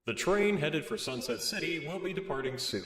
The train headed for Sunset City will be departing soon.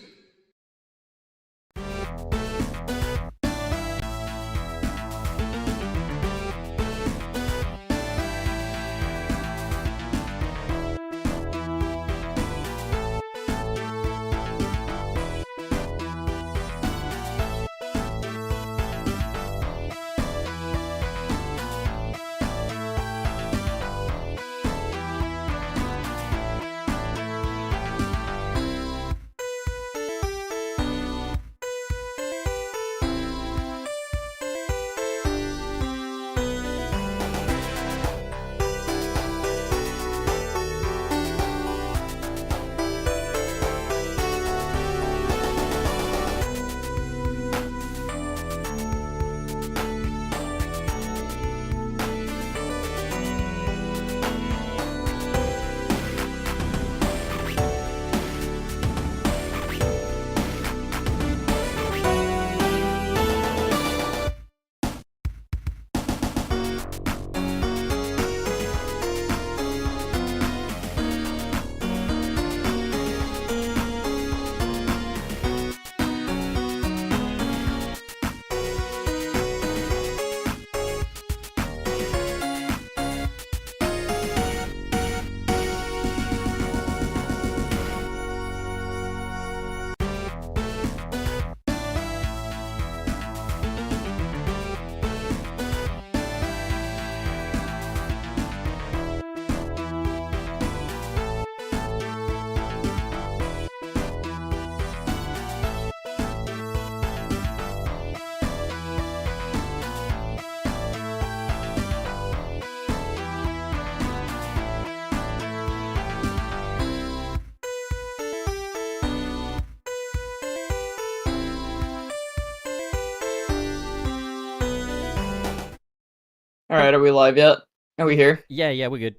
Alright, are we live yet? Are we here? Yeah, we're good.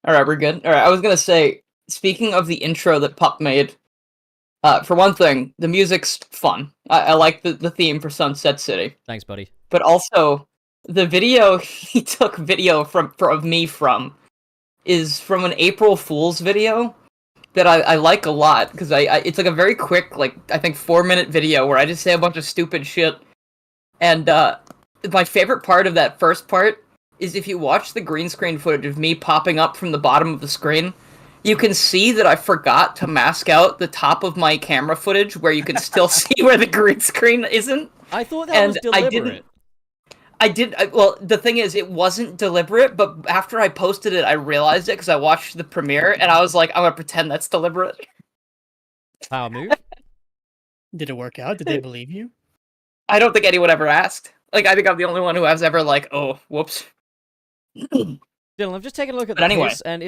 Alright, we're good. Alright, I was gonna say, speaking of the intro that Pup made, for one thing, the music's fun. I like the theme for Sunset City. Thanks, buddy. But also, the video he took of me from is from an April Fool's video that I like a lot, because it's like a very quick, like, I think 4-minute video where I just say a bunch of stupid shit. And, my favorite part of that first part is if you watch the green screen footage of me popping up from the bottom of the screen, you can see that I forgot to mask out the top of my camera footage where you can still see where the green screen isn't. I thought that was deliberate. Well, the thing is, it wasn't deliberate, but after I posted it, I realized it because I watched the premiere, and I was like, I'm gonna pretend that's deliberate. Power move. Did it work out? Did they believe you? I don't think anyone ever asked. Like, I think I'm the only one who has ever, like, oh, whoops. Dylan, I've just taken a look at the piss, and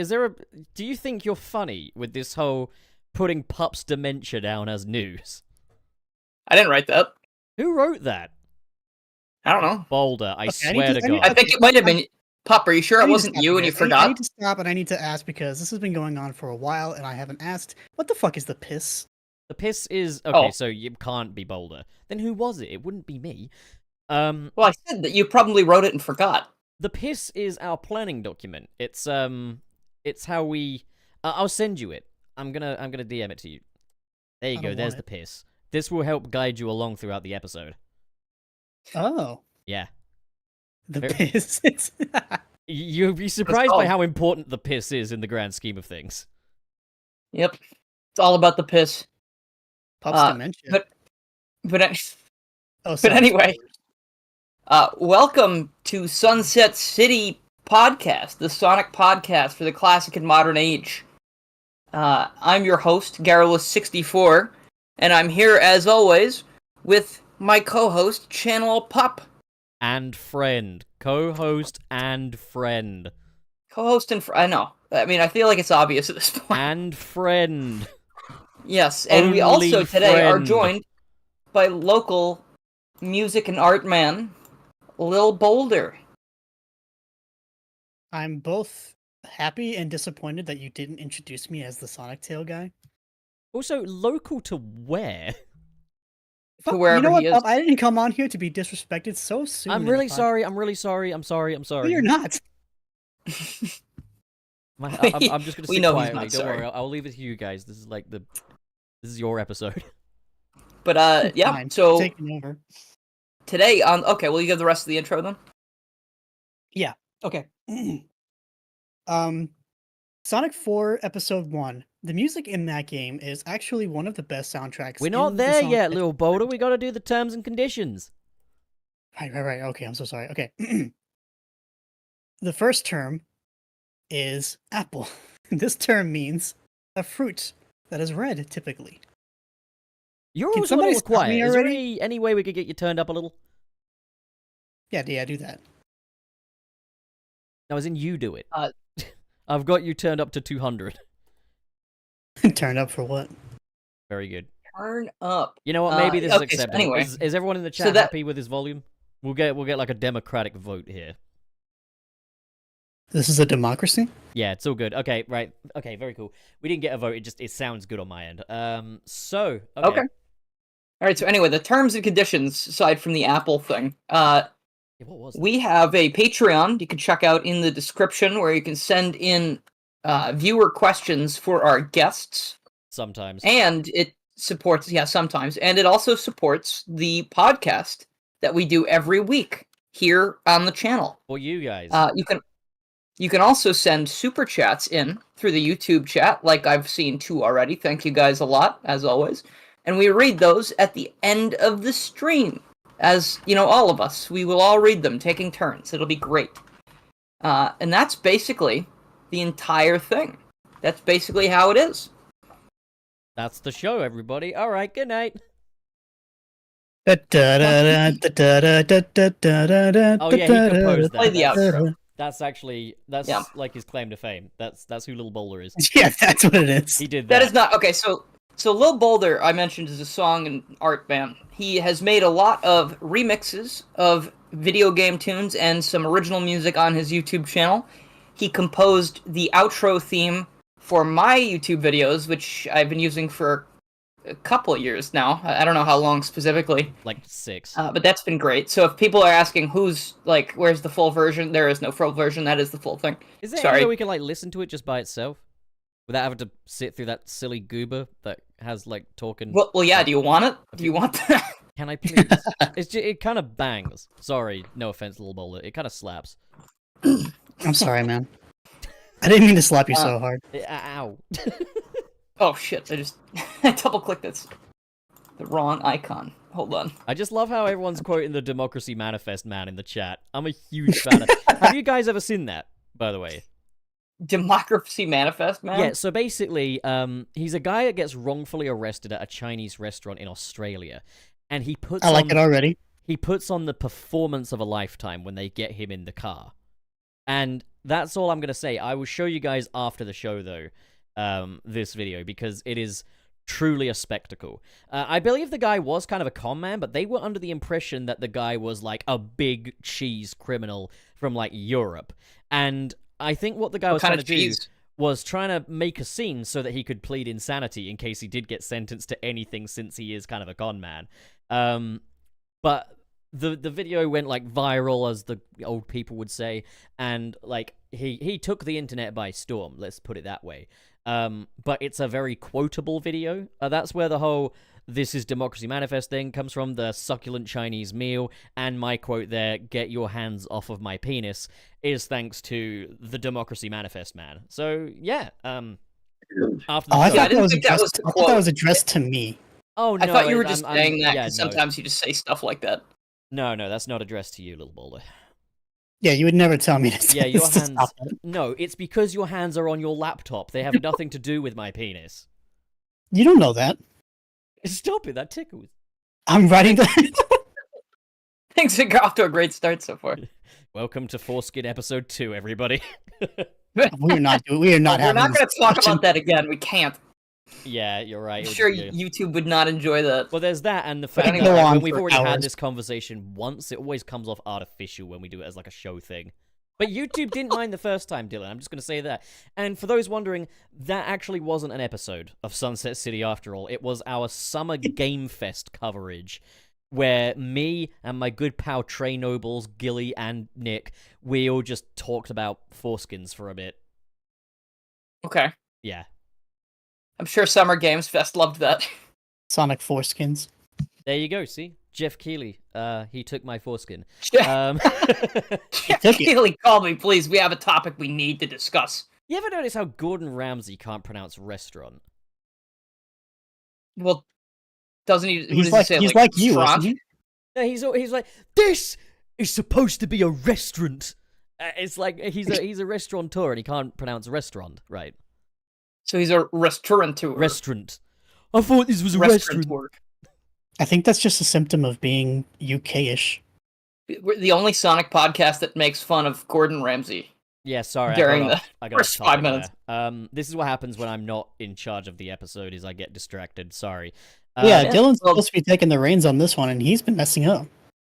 do you think you're funny with this whole putting Pup's dementia down as news? I didn't write that. Who wrote that? I don't know. Boulder, I swear to God. I think it might have been... Pup, are you sure it wasn't you and you forgot? I need to stop and I need to ask because this has been going on for a while and I haven't asked. What the fuck is the piss? The piss is... Okay, so you can't be Boulder. Then who was it? It wouldn't be me. Well, I said that you probably wrote it and forgot. The piss is our planning document. It's how we... I'll send you it. I'm gonna DM it to you. There you go, there's the piss. This will help guide you along throughout the episode. Oh. Yeah. The piss. You'll be surprised by how important the piss is in the grand scheme of things. Yep. It's all about the piss. Pup's dementia. But anyway, welcome to Sunset City Podcast, the Sonic podcast for the classic and modern age. I'm your host, Garrulous64, and I'm here, as always, with my co-host, Channel Pup. And friend. Co-host and friend. Co-host and friend. I know. I mean, I feel like it's obvious at this point. And friend. Yes, and Only we also today are friend. joined by local music and art man, Lil Boulder. I'm both happy and disappointed that you didn't introduce me as the Sonic Tail guy. Also, local to where? To wherever you know what, he is. Pup? I didn't come on here to be disrespected so soon. I'm really sorry. I'm sorry. No, you're not. I'm just gonna We sit know he's quietly. not Don't sorry. worry. I'll leave it to you guys. This is your episode. But yeah. Fine, So taking over. today on will you give the rest of the intro then? Yeah. Okay. Sonic 4 Episode 1. The music in that game is actually one of the best soundtracks. We're not in the there Sonic yet, the little Hedgehog Boulder. We franchise. gotta do the terms and conditions. Right. Okay, I'm so sorry. Okay. The first term is apple. This term means a fruit that is red, typically. You're Can always a little somebody stop quiet. me Is there already? any way we could get you turned up a little? Yeah, do that. No, as in you do it. Uh, I've got you turned up to 200. Turn up for what? Very good. Turn up. You know what? Maybe this is okay, so acceptable. anyway. Is everyone in the So chat that- happy with his volume? We'll get like a democratic vote here. This is a democracy? Yeah, it's all good. Okay, right. Okay, very cool. We didn't get a vote. It sounds good on my end. So Okay. All right. So anyway, the terms and conditions, aside from the Apple thing, Yeah, what was that? we have a Patreon you can check out in the description where you can send in viewer questions for our guests, Sometimes. and it supports sometimes, and it also supports the podcast that we do every week here on the channel. For you guys. You can also send super chats in through the YouTube chat, like I've seen 2 already. Thank you guys a lot, as always. And we read those at the end of the stream. As, all of us. We will all read them, taking turns. It'll be great. And that's basically the entire thing. That's basically how it is. That's the show, everybody. All right, good night. Oh Oh yeah, he composed Play the that. outro. That's Yeah. like his claim to fame. That's who Little Boulder is. Yeah, that's what it is. He did that. That is not... Okay, so Lil Boulder, I mentioned, is a song and art band. He has made a lot of remixes of video game tunes and some original music on his YouTube channel. He composed the outro theme for my YouTube videos, which I've been using for a couple of years now. I don't know how long specifically. Like 6. But that's been great. So if people are asking where's the full version, there is no full version. That is the full thing. Is there Sorry. any way we can listen to it just by itself? Without having to sit through that silly goober that has talking. Well, yeah. Do you want it? Do you want that? Can I please? It kind of bangs. Sorry, no offense, Little Boulder. It kind of slaps. I'm sorry, man. I didn't mean to slap you so hard. Ow. Oh shit! I double clicked the wrong icon. Hold on. I just love how everyone's quoting the Democracy Manifest man in the chat. I'm a huge fan of. Have you guys ever seen that? By the way. Democracy Manifest, man. Yeah, so basically, he's a guy that gets wrongfully arrested at a Chinese restaurant in Australia, and he puts I like it already. He puts on the performance of a lifetime when they get him in the car. And that's all I'm going to say. I will show you guys after the show, though, this video, because it is truly a spectacle. I believe the guy was kind of a con man, but they were under the impression that the guy was like a big cheese criminal from like Europe. And I think what the guy was trying to do was trying to make a scene so that he could plead insanity in case he did get sentenced to anything, since he is kind of a con man. But the video went like viral, as the old people would say, and like he took the internet by storm, let's put it that way. But it's a very quotable video. That's where the whole "this is Democracy Manifest" thing comes from, the succulent Chinese meal, and my quote there, "get your hands off of my penis," is thanks to the Democracy Manifest man. So yeah, after the I show- thought didn't that was think that was addressed. the I thought quote. that was addressed to me. Oh no, I thought you were I'm- just I'm- saying that yeah, because no. sometimes you just say stuff like that. No, that's not addressed to you, Little Boulder. Yeah, you would never tell me to. Yeah, your to hands. stop it. No, it's because your hands are on your laptop. They have nothing to do with my penis. You don't know that. Stop it, that tickles. I'm writing that. Things have got off to a great start so far. Welcome to Foreskin episode 2, everybody. We're not. We are not We're having. not this going to talk discussion. about that again. We can't. Yeah, you're right. I'm it would sure just be- YouTube would not enjoy that. Well, there's that, and the But fact anyway, that like, go on when we've for already had hours. this conversation once, it always comes off artificial when we do it as like a show thing. But YouTube didn't mind the first time, Dylan. I'm just going to say that. And for those wondering, that actually wasn't an episode of Sunset City after all. It was our Summer Game Fest coverage, where me and my good pal Trey Nobles, Gilly, and Nick, we all just talked about foreskins for a bit. Okay. Yeah. I'm sure Summer Games Fest loved that. Sonic foreskins. There you go, see? Jeff Keighley, he took my foreskin. Jeff took it. Keighley, call me, please. We have a topic we need to discuss. You ever notice how Gordon Ramsay can't pronounce restaurant? Well, doesn't he? He's like you, isn't he? No, he's like, this is supposed to be a restaurant. It's like he's a restaurateur and he can't pronounce restaurant right. So he's a restaurateur. Restaurant. I thought this was a restaurant. I think that's just a symptom of being UK-ish. We're the only Sonic podcast that makes fun of Gordon Ramsay. Yeah, sorry. During I got first 5 minutes. This is what happens when I'm not in charge of the episode, is I get distracted. Sorry. Yeah, Dylan's supposed to be taking the reins on this one, and he's been messing up.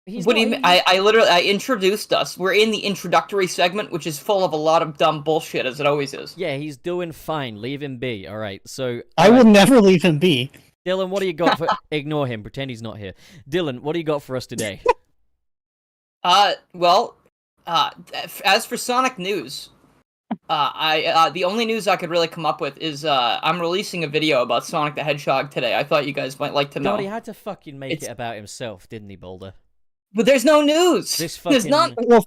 What do you mean? I introduced us. We're in the introductory segment, which is full of a lot of dumb bullshit, as it always is. Yeah, he's doing fine. Leave him be. All right. So I will never leave him be. Dylan, what do you got for... Ignore him. Pretend he's not here. Dylan, what do you got for us today? Well, as for Sonic news, the only news I could really come up with is I'm releasing a video about Sonic the Hedgehog today. I thought you guys might like to know. God, he had to fucking make it about himself, didn't he, Boulder? But there's no news. This fucking There's not. Well,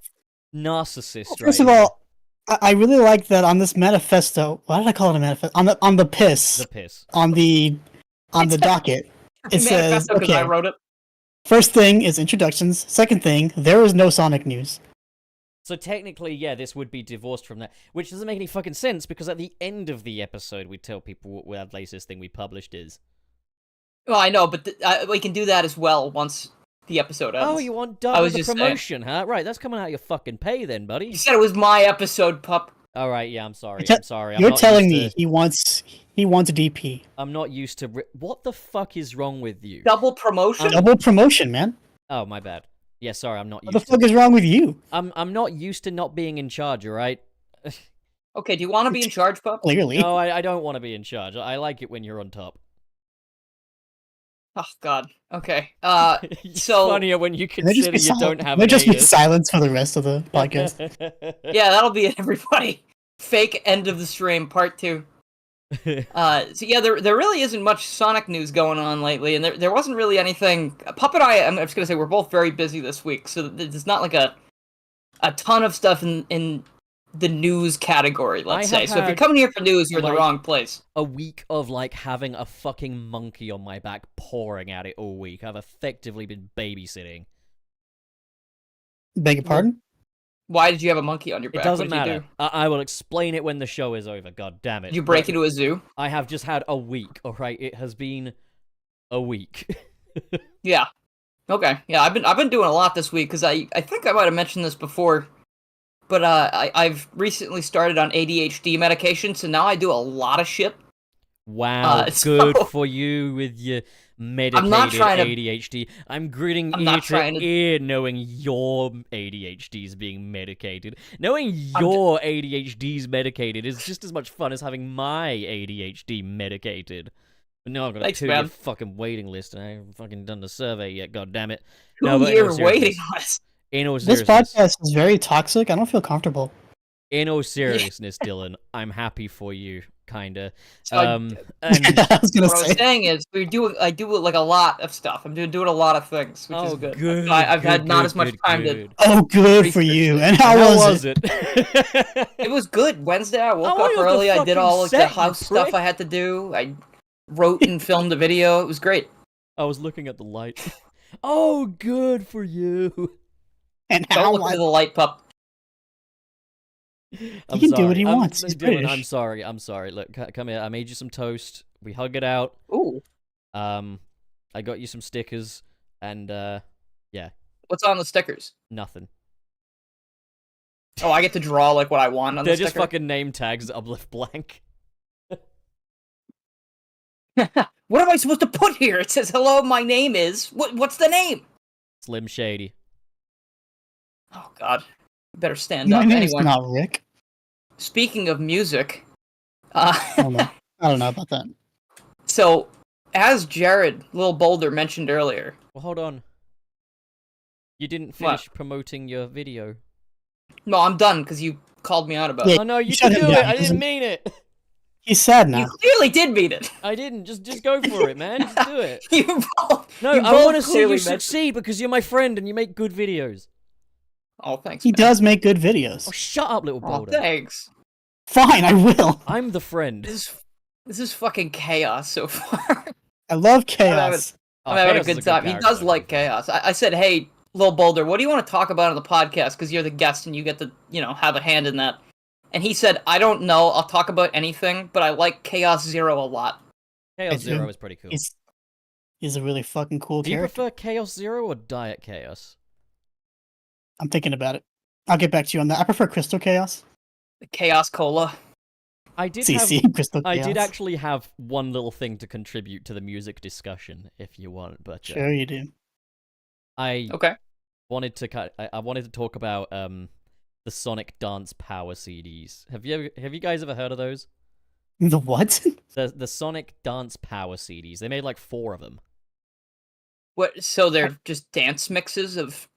narcissist. first of all, I really like that on this manifesto. Why did I call it a manifesto? On the piss. The piss. On the docket. It says, okay, I wrote it. First thing is introductions. Second thing, there is no Sonic news. So technically, yeah, this would be divorced from that, which doesn't make any fucking sense, because at the end of the episode, we tell people what the latest thing we published is. Well, I know, but we can do that as well once the episode ends. Oh, you want double the promotion, huh? Right, that's coming out of your fucking pay then, buddy. You said it was my episode, pup. All right, yeah, I'm sorry. You're telling me he wants a DP. I'm not used to... What the fuck is wrong with you? Double promotion? Double promotion, man. Oh, my bad. Yeah, sorry, I'm not used to What the fuck is wrong with you? I'm not used to not being in charge, alright? Okay, do you want to be in charge, pup? Clearly. No, I don't want to be in charge. I like it when you're on top. Oh, God. Okay. It's so... funnier when you consider you don't have an just be anus. silence for the rest of the podcast. Yeah, that'll be it, everybody. Fake end of the stream, part 2. So yeah, there really isn't much Sonic news going on lately, and there wasn't really anything. Pup and I'm just gonna say we're both very busy this week, so there's not like a ton of stuff in the news category, let's say. So if you're coming here for news, you're in the wrong place. A week of like having a fucking monkey on my back, pouring at it all week. I've effectively been babysitting. Beg your pardon? Why did you have a monkey on your back? It doesn't matter. I will explain it when the show is over. God damn it! Did you break into a zoo? I have just had a week. All right, it has been a week. Yeah. Okay. Yeah, I've been doing a lot this week because I think I might have mentioned this before, but I've recently started on ADHD medication, so now I do a lot of shit. Wow, good for you with your medicated ADHD. I'm gritting ear to ear knowing your ADHD is being medicated. Knowing your ADHD is medicated is just as much fun as having my ADHD medicated. But no, I've got a 2-year fucking waiting list, and I haven't fucking done the survey yet, god damn it. 2-year waiting list? In all seriousness. This podcast is very toxic. I don't feel comfortable. In all seriousness, Dylan, I'm happy for you, kinda. So and I was gonna what I was saying is, I do like a lot of stuff. I'm doing a lot of things, which is good. I've had not as much time to. Oh, good for you. And how was it? It was good. Wednesday, I woke up early. I did all the house stuff I had to do. I wrote and filmed a video. It was great. I was looking at the light. Oh, good for you. And don't look at the light, pup. He can do what he wants. He's Dylan, I'm sorry. Look, come here. I made you some toast. We hug it out. Ooh. I got you some stickers, and yeah. What's on the stickers? Nothing. Oh, I get to draw like what I want on the sticker? They're just fucking name tags that I've left blank. What am I supposed to put here? It says, hello, my name is... What's the name? Slim Shady. Oh, God. You better stand up. My name's not Rick. Speaking of music... I don't know about that. So, as Jared, Little Boulder, mentioned earlier... Well, hold on. You didn't finish promoting your video. No, I'm done, because you called me out about it. Oh, no, you can do it! I didn't mean it! He's sad You now. clearly did mean it. I didn't. Just go for it, man. Just do it. You both. No, you I both want to see clearly you meant- succeed because you're my friend and you make good videos. Oh, thanks. He man. does make good videos. Oh, shut up, little Oh, Boulder. thanks. Fine, I will. I'm the friend. This is fucking chaos so far. I love chaos. I'm having a Chaos is good time. He character, does though. like chaos. I said, hey, Lil Boulder, what do you want to talk about on the podcast? Because you're the guest and you get to, have a hand in that. And he said, I don't know. I'll talk about anything, but I like Chaos Zero a lot. Chaos I do. Zero is pretty cool. He's a really fucking cool Do you character. prefer Chaos Zero or Diet Chaos? I'm thinking about it. I'll get back to you on that. I prefer Crystal Chaos. The Chaos Cola. I did CC, Crystal I Chaos. did actually have one little thing to contribute to the music discussion, if you want, but Sure you do. I Okay. wanted to I wanted to talk about the Sonic Dance Power CDs. Have you guys ever heard of those? The what? The Sonic Dance Power CDs. They made like 4 of them. What? So they're just dance mixes of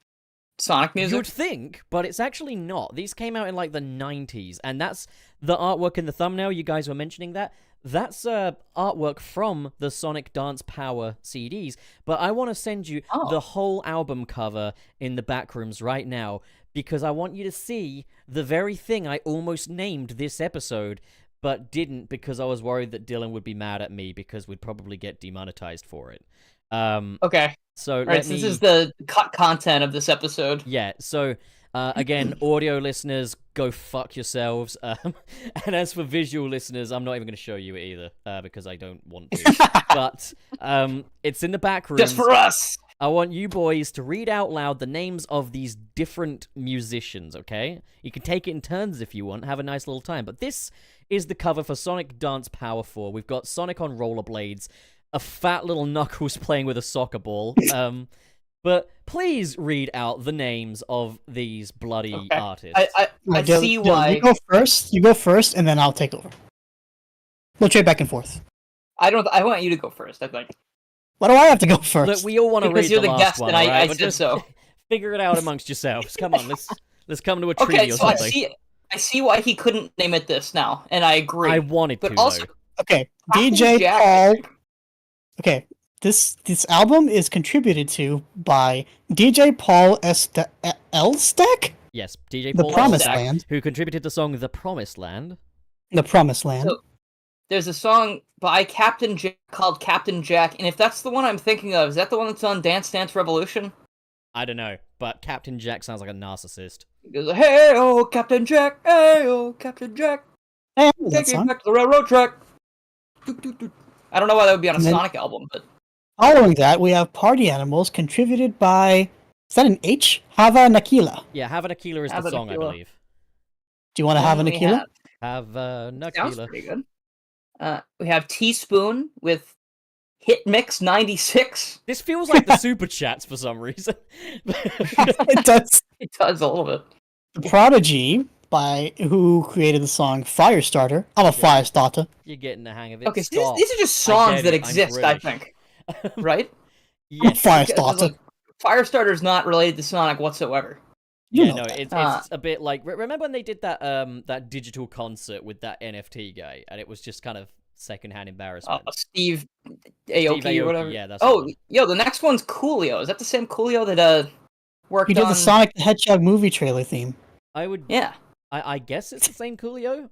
Sonic music? You'd think, but it's actually not. These came out in like the 90s, and that's the artwork in the thumbnail. You guys were mentioning that. That's artwork from the Sonic Dance Power CDs. But I want to send you the whole album cover in the backrooms right now because I want you to see the very thing I almost named this episode, but didn't because I was worried that Dylan would be mad at me because we'd probably get demonetized for it. Okay. So All right, so this is the content of this episode. Yeah, so again, audio listeners, go fuck yourselves. And as for visual listeners, I'm not even going to show you it either because I don't want to. But it's in the back room. Just for us! I want you boys to read out loud the names of these different musicians, okay? You can take it in turns if you want, have a nice little time. But this is the cover for Sonic Dance Power 4. We've got Sonic on rollerblades, a fat little Knuckles playing with a soccer ball. But please read out the names of these bloody artists. I see why. You go first, and then I'll take over. We'll trade back and forth. I want you to go first, I think. Why do I have to go first? Look, we all want to Because read you're the the last guest, one, and I alright? But said just so. figure it out amongst yourselves. Come on, let's come to a treaty Okay, or so something. I see why he couldn't name it this now, and I agree. I wanted but to, also, though. Okay, Captain DJ Jack- Paul. Okay, this album is contributed to by DJ Paul Stack? Yes, DJ The Paul Promised Elstack, Land. who contributed the song "The Promised Land." The Promised Land. So, there's a song by Captain Jack called Captain Jack, and if that's the one I'm thinking of, is that the one that's on Dance Dance Revolution? I don't know, but Captain Jack sounds like a narcissist. He goes, hey, oh, Captain Jack, hey, oh, Captain Jack, Hey, I know that take me song. back to the railroad track. Doot, doot, doot. I don't know why that would be on a And then- Sonic album, but... Following that, we have Party Animals contributed by... Is that an H? Hava Nakila. Yeah, Have an Aquila is the Have an song, I Aquila. believe. Do you want to have an we Aquila? Have Sounds Nakila. pretty good. We have Teaspoon with Hit Mix 96. This feels like the super chats for some reason. It does. It does a little bit. The Prodigy, who created the song Firestarter. I'm a Firestarter. You're getting the hang of it. Okay, so Stop. these are just I songs get that it, I'm exist, I British. think. Right? I'm a Yes. Firestarter. Firestarter's not related to Sonic whatsoever. You Yeah, know no, that. it's a bit like remember when they did that that digital concert with that NFT guy, and it was just kind of secondhand embarrassment. Steve Aoki Aoki, or whatever. yeah, that's the one. Yo, the next one's Coolio. Is that the same Coolio that worked He did on? the Sonic the Hedgehog movie trailer theme. I would, Yeah. I guess it's the same Coolio.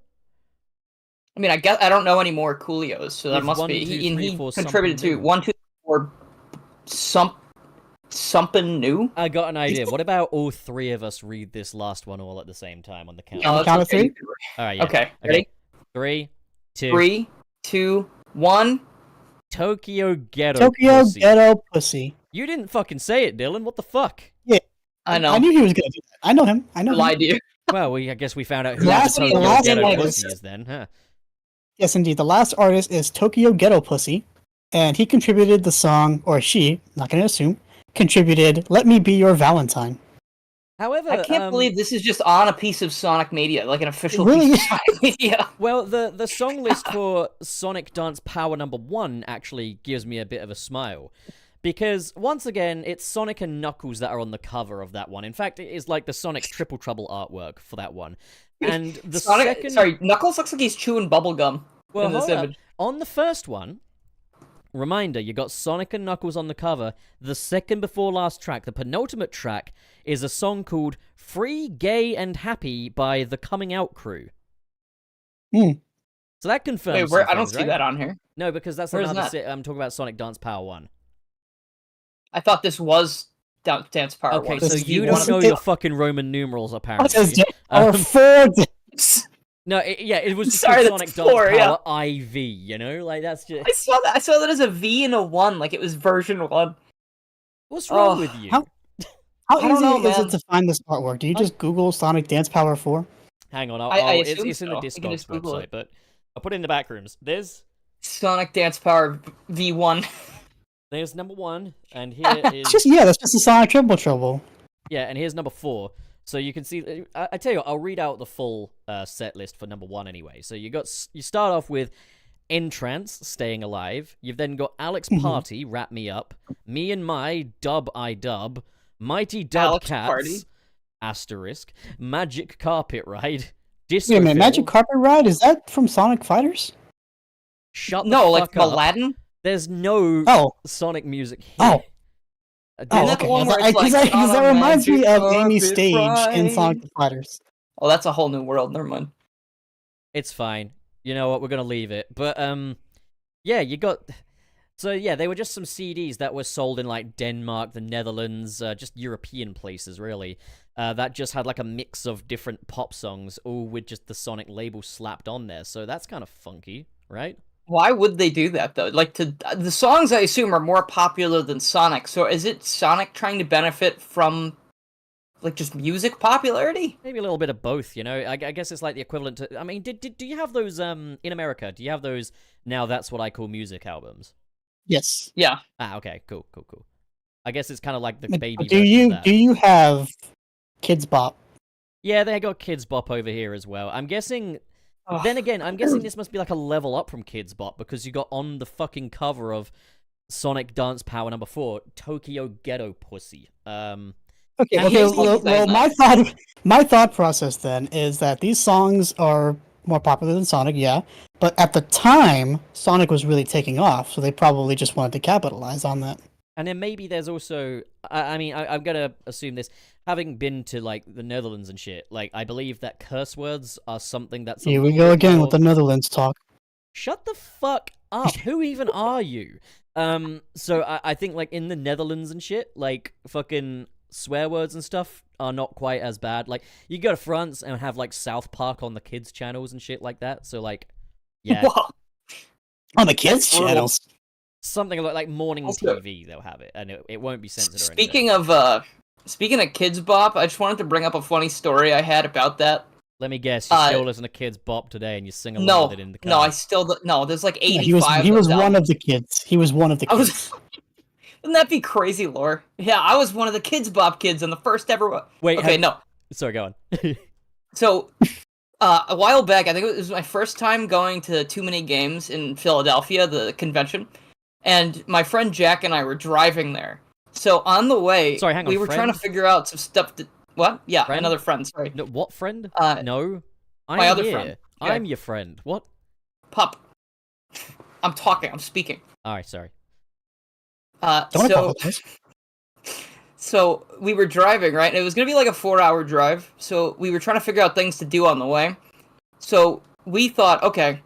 I mean, I don't know any more Coolios, so that With must 1, be. 2, He 3, 4, contributed something to new. 1, 2, 4, something new. I got an idea. What about all 3 of us read this last one all at the same time on the count? On the that's count of okay. 3? All right, yeah. Okay, ready? 3, 2, 3, 2, 1. Tokyo Ghetto. Tokyo Pussy. Ghetto Pussy. You didn't fucking say it, Dylan. What the fuck? I know. I knew he was going to do that. I know him. I know him. Lied to you. Well, I guess we found out who Last- the Tokyo last Ghetto one Pussy is- is then, huh? Yes, indeed. The last artist is Tokyo Ghetto Pussy, and he contributed the song, or she, not going to assume, contributed Let Me Be Your Valentine. However, I can't believe this is just on a piece of Sonic Media, like an official It really piece of Sonic Media. Well, the song list for Sonic Dance Power #1 actually gives me a bit of a smile. Because, once again, it's Sonic and Knuckles that are on the cover of that one. In fact, it is like the Sonic Triple Trouble artwork for that one. And the second... Sorry, Knuckles looks like he's chewing bubble gum. Well, in this hold up. image. On the first one, reminder, you got Sonic and Knuckles on the cover. The second before last track, the penultimate track, is a song called Free, Gay, and Happy by the Coming Out Crew. Hmm. So that confirms Wait, where? some I don't things, see right? that on here. No, because that's Where's another... that? I'm talking about Sonic Dance Power 1. I thought this was Dance Power Okay, 1. so This is you the don't one- know your fucking Roman numerals, apparently. Says Um, or 4. No, it was just Sorry, called that's Sonic 4, Dance yeah. Power IV, you know? Like, that's just... I saw that as a V and a 1, like it was version 1. What's wrong Oh, with you? how- I How don't easy know, is man. it to find this artwork? Do you just Google Sonic Dance Power 4? Hang on, I it's assume in the so. You can Discogs just Google website, it. but I'll put it in the back rooms. Sonic Dance Power V1. There's number 1, and here is... That's just a Sonic Triple Trouble. Yeah, and here's number 4. So you can see... I tell you what, I'll read out the full set list for number 1 anyway. So you start off with Entrance, Staying Alive. You've then got Alex Party, Wrap Me Up. Me and My, Dub I Dub. Mighty Dub Alex Cats, Party. Asterisk. Magic Carpet Ride. Wait Disco a minute, Magic Fiddle. Carpet Ride? Is that from Sonic Fighters? Shut the No, fuck like up. Aladdin. There's no Oh, Sonic music here. Oh. Isn't oh, that the okay. one where it's Because like, that on a reminds me magic of Amy's carpet stage in ride? Sonic the Fighters. Oh, that's a whole new world. Never mind. It's fine. You know what? We're gonna leave it. But yeah, you got. So yeah, they were just some CDs that were sold in like Denmark, the Netherlands, just European places really. That just had like a mix of different pop songs, all with just the Sonic label slapped on there. So that's kind of funky, right? Why would they do that though? Like the songs I assume are more popular than Sonic. So is it Sonic trying to benefit from like just music popularity? Maybe a little bit of both, you know. I guess it's like the equivalent to. I mean, do you have those in America? Do you have those Now That's What I Call Music albums? Yes. Yeah. Ah, okay, cool. I guess it's kind of like the baby Do version of that. you have Kids Bop? Yeah, they got Kids Bop over here as well. I'm guessing. Ugh. Then again, I'm guessing this must be like a level up from Kids Bop because you got on the fucking cover of Sonic Dance Power number 4, Tokyo Ghetto Pussy. Okay. Now, Okay. here's Well, the thing, my thought process then is that these songs are more popular than Sonic, yeah. But at the time, Sonic was really taking off, so they probably just wanted to capitalize on that. And then maybe there's also, I mean, I'm gonna assume this, having been to like the Netherlands and shit. Like, I believe that curse words are something that's. Here we go again with the Netherlands talk. Shut the fuck up! Who even are you? So I think like in the Netherlands and shit, like fucking swear words and stuff are not quite as bad. Like you go to France and have like South Park on the kids channels and shit like that. So like, yeah, Whoa. On the kids' Brutal. channels. something like morning Also- TV. They'll have it, and it won't be censored or anything. Speaking of Kids Bop, I just wanted to bring up a funny story I had about that. Let me guess, you still listen to Kids Bop today, and you sing along No, with it in the car. no, I still no. There's like Yeah, 85. he was of them. one of the kids. He was one of the I kids. was. Wouldn't that be crazy, lore? Yeah, I was one of the Kids Bop kids in the first ever one. Wait, Okay, no. Sorry, go on. So, a while back, I think it was my first time going to Too Many Games in Philadelphia, the convention, and my friend Jack and I were driving there. So on the way, Sorry, hang on, we were trying to friend? figure out some stuff. What? Yeah, Friend? another friend. Sorry, No, what friend? Uh, No, I'm my other here. friend. Okay. I'm your friend. What? Pup. I'm talking. I'm speaking. All right, sorry. Don't apologize. So we were driving, right? And it was gonna be like a 4-hour drive. So we were trying to figure out things to do on the way. So we thought, okay,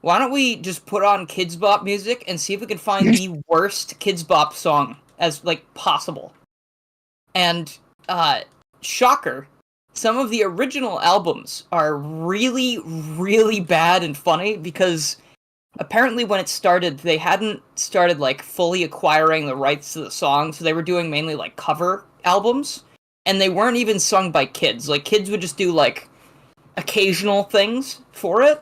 why don't we just put on Kids Bop music and see if we can find the worst Kids Bop song as like possible. And shocker, some of the original albums are really, really bad and funny because apparently when it started, they hadn't started like fully acquiring the rights to the song, so they were doing mainly like cover albums, and they weren't even sung by kids. Like kids would just do like occasional things for it.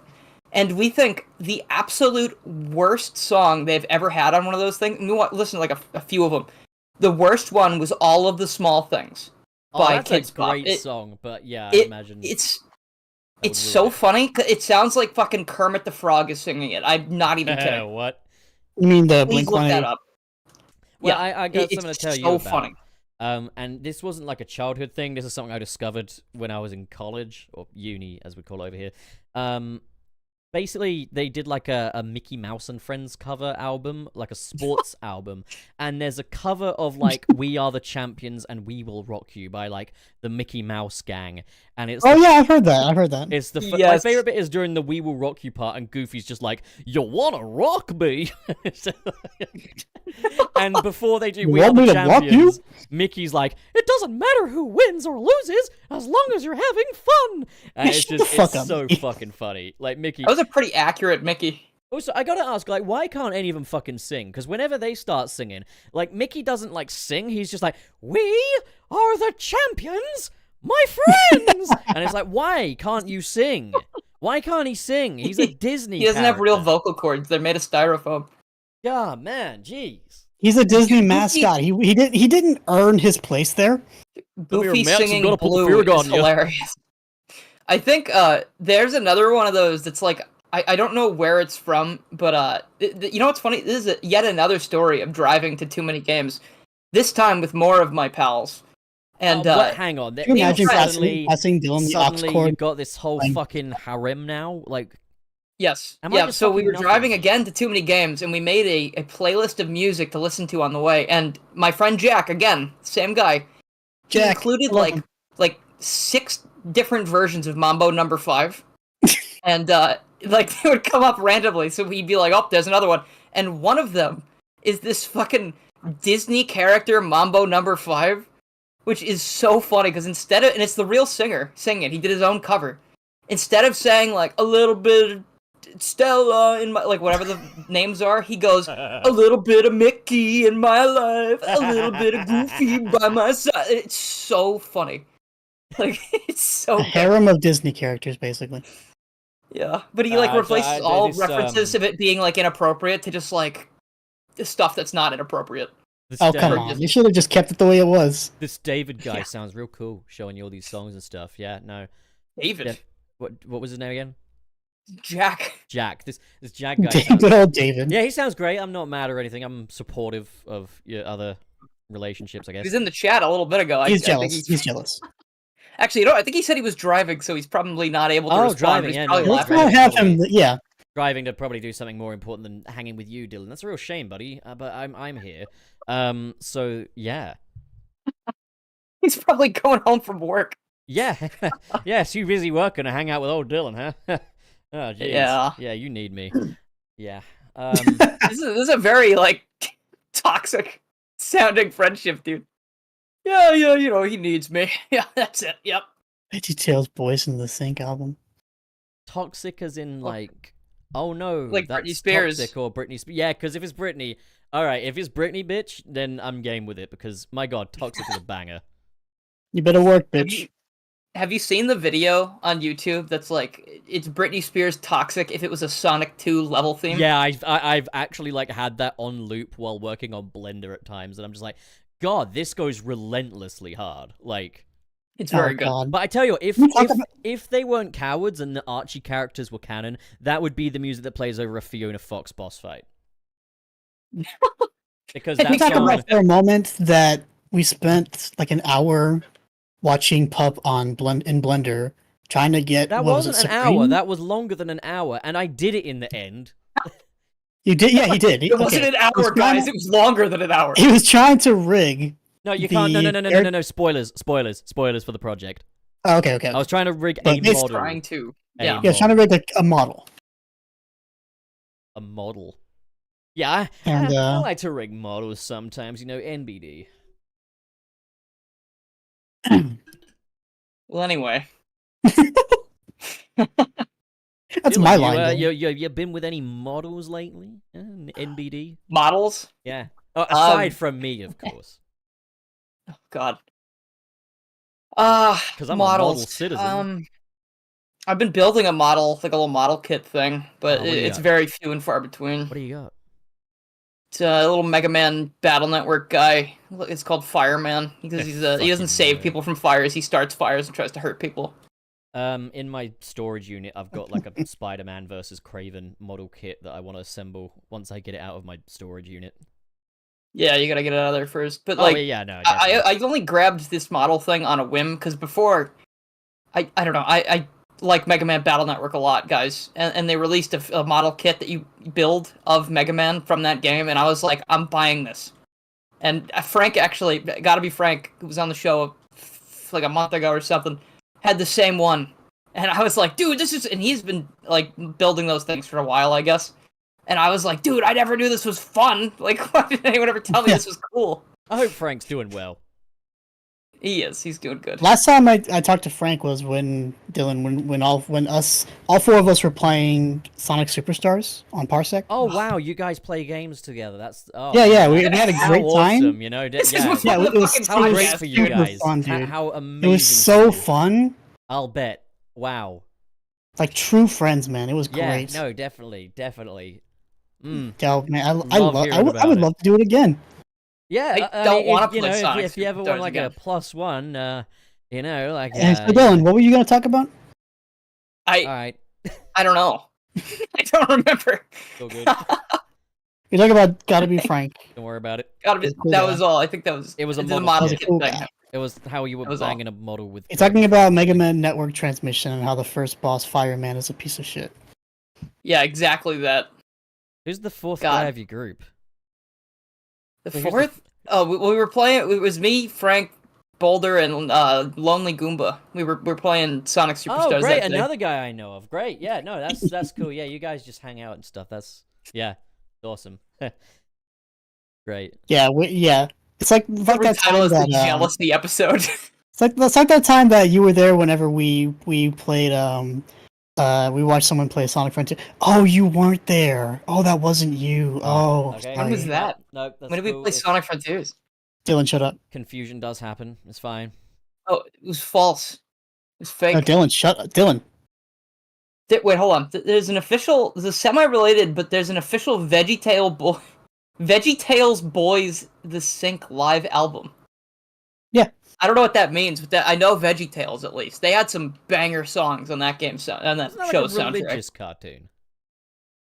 And we think the absolute worst song they've ever had on one of those things. Listen to like a few of them. The worst one was All of the Small Things by That's Kids a Bop. great song, but yeah, I imagine It's would it's ruin so it. funny. It sounds like fucking Kermit the Frog is singing it. I'm not even kidding. What? You mean the Please look that up. Well, Yeah, I got it's something to tell you so about. funny. And this wasn't like a childhood thing. This is something I discovered when I was in college or uni, as we call it over here. Basically, they did like a Mickey Mouse and Friends cover album, like a sports album, and there's a cover of like "We Are the Champions" and "We Will Rock You" by like the Mickey Mouse gang, and it's yeah, I've heard that. It's my Yes. favorite bit is during the "We Will Rock You" part, and Goofy's just like, "You wanna rock me?" And before they do "We Are want me the to rock Champions," Mickey's like, "It doesn't matter who wins or loses as long as you're having fun." And it's Shut the just fuck it's up, so Mickey. fucking funny. Like Mickey. That was a pretty accurate Mickey. Also, I gotta ask, like, why can't any of them fucking sing? Because whenever they start singing, like, Mickey doesn't, like, sing. He's just like, "We are the champions, my friends!" And it's like, why can't you sing? Why can't he sing? He's a Disney He doesn't have real character. vocal cords. They're made of styrofoam. Yeah, man, jeez. He's a Disney mascot. He didn't earn his place there. Goofy Max, I'm singing gonna put the Blue fear is god in you. hilarious. I think there's another one of those that's like, I don't know where it's from, but you know what's funny? This is yet another story of driving to too many games. This time with more of my pals. And But hang on. Can you imagine Suddenly, passing Dylan the aux suddenly cord? you've got this whole Like- fucking harem now. Like, yes, Am I yeah. just So we fucking were nothing? driving again to too many games, and we made a playlist of music to listen to on the way. And my friend Jack, again, same guy, he Jack, included welcome. like 6 different versions of Mambo Number 5, and like they would come up randomly. So we'd be like, "Oh, there's another one," and one of them is this fucking Disney character Mambo Number 5, which is so funny because instead of, and it's the real singer singing it, he did his own cover. Instead of saying like a little bit of Stella in my, like whatever the names are, he goes a little bit of Mickey in my life, a little bit of Goofy by my side. It's so funny. Like it's so A good. harem of Disney characters, basically. Yeah, but he like replaces I- all this, references of it being like inappropriate to just like stuff that's not inappropriate. this, Oh, come on. You should have just kept it the way it was. This David guy Yeah. sounds real cool, showing you all these songs and stuff. Yeah, no. David, Yeah. What was his name again? Jack. Jack. This Jack guy. Sounds, Good old David. yeah, he sounds great. I'm not mad or anything. I'm supportive of your other relationships, I He guess. was in the chat a little bit ago. He's I jealous. think He's jealous. Actually, you know, I think he said he was driving, so he's probably not able to Oh, respond. driving, He's yeah, probably no, Let's laughing. laughing. not have him. Yeah. Driving to probably do something more important than hanging with you, Dylan. That's a real shame, buddy. But I'm here. So yeah. He's probably going home from work. Yeah. Yeah, too busy working to hang out with old Dylan, huh? Oh, jeez. Yeah. Yeah, you need me. Yeah. This is a very like toxic sounding friendship, dude. Yeah, you know, he needs me. Yeah, that's it. Yep. VeggieTales Boys in the Sink album. Toxic as in like, oh no, Like that's Britney Spears. toxic or Britney Spears. Yeah, because if it's Britney, all right, if it's Britney, bitch, then I'm game with it because my god, Toxic is a banger. You better work, Have bitch. you, have you seen the video on YouTube that's like it's Britney Spears toxic if it was a Sonic 2 level theme? Yeah, I've actually like had that on loop while working on Blender at times, and I'm just like, God, this goes relentlessly hard. Like, It's very Oh, good. God. but I tell you, if We talk about- if they weren't cowards and the Archie characters were canon, that would be the music that plays over a Fiona Fox boss fight. Because Can we that talk song, about for a moment that we spent like an hour watching Pup on Blender trying to get that what was wasn't it, an Supreme? hour. That was longer than an hour, and I did it in the end. You did, yeah, he did. It wasn't an hour, guys. It was longer than an hour. He was trying to rig. No, you can't. No, The no, no, no, no, no, no. Spoilers for the project. Oh, okay, okay. I was trying to rig But a it's model. Trying to. A Yeah. Yeah, he was trying to rig like a model. A model. Yeah, I And, like to rig models sometimes. You know, NBD. Well, anyway. That's Dylan, my you, line. Dylan. You been with any models lately? NBD? Models? Yeah. Aside from me, of course. Oh, God. 'Cause I'm a model models. citizen. I've been building a model, like a little model kit thing, but Oh, what do you it's got? very few and far between. What do you got? It's a little Mega Man Battle Network guy. It's called Fireman because he Fucking doesn't save nerd. people from fires. He starts fires and tries to hurt people. In my storage unit, I've got like a Spider-Man versus Kraven model kit that I want to assemble once I get it out of my storage unit. Yeah, you gotta get it out of there first. But Oh, like, yeah, no. I definitely. only grabbed this model thing on a whim because before, I don't know, I like Mega Man Battle Network a lot, guys, and they released a model kit that you build of Mega Man from that game, and I was like, I'm buying this. And Frank actually, gotta be Frank, who was on the show like a month ago or something, had the same one. And I was like, dude, this is... And he's been, like, building those things for a while, I guess. And I was like, dude, I never knew this was fun. Like, why didn't anyone ever tell me this was cool? I hope Frank's doing well. He is. He's doing good. Last time I talked to Frank was when Dylan, when all four of us were playing Sonic Superstars on Parsec. Oh wow, you guys play games together. That's yeah. We had a great time. Awesome, you know. This Yeah, is Yeah, it was fucking how great podcast, for you dude. guys. Fun, dude. How amazing. It was so for you. fun. I'll bet. Wow. Like true friends, man. It was Yeah. great. No, definitely. Mm. Yeah, man, I hearing would about it. love to do it again. Yeah, I don't mean, wanna if, you play know, Sonic if you ever Superstars want like again. a +1, you know, like. And so, Dylan, what were you gonna talk about? All right. I don't know. I don't remember. So good. You're talking about Gotta Be Frank. Don't worry about it. Gotta be, It's cool that guy. was all. I think that was... It was a the model model kit. kit Cool thing. guy. It was how you were That was all. banging a model with. You're talking about Mega Man Network Transmission and how the first boss, Fireman, is a piece of shit. Yeah, exactly that. Who's the fourth God. guy of your group? The Who's the fourth? Oh, we were playing... It was me, Frank, Boulder, and Lonely Goomba. We were playing Sonic Superstars Oh, great! that day. Another guy I know of. Great. Yeah. No, that's cool. Yeah, you guys just hang out and stuff. That's awesome. Great. Yeah, It's like The that title time is the that jealousy episode. it's like that time that you were there whenever we played we watched someone play Sonic Frontier. Oh, you weren't there. Oh, that wasn't you. Oh, Okay. When was sorry. that? No, that's When did we cool. play If Sonic Frontiers? Dylan, shut up. Confusion does happen. It's fine. Oh, it was false. It was fake. No, Dylan, shut up. Dylan. Wait, hold on. There's a semi-related, but there's an official VeggieTales Boys The Sync live album. Yeah. I don't know what that means, but I know VeggieTales at least. They had some banger songs on that game, on that It's not show like a soundtrack. religious cartoon.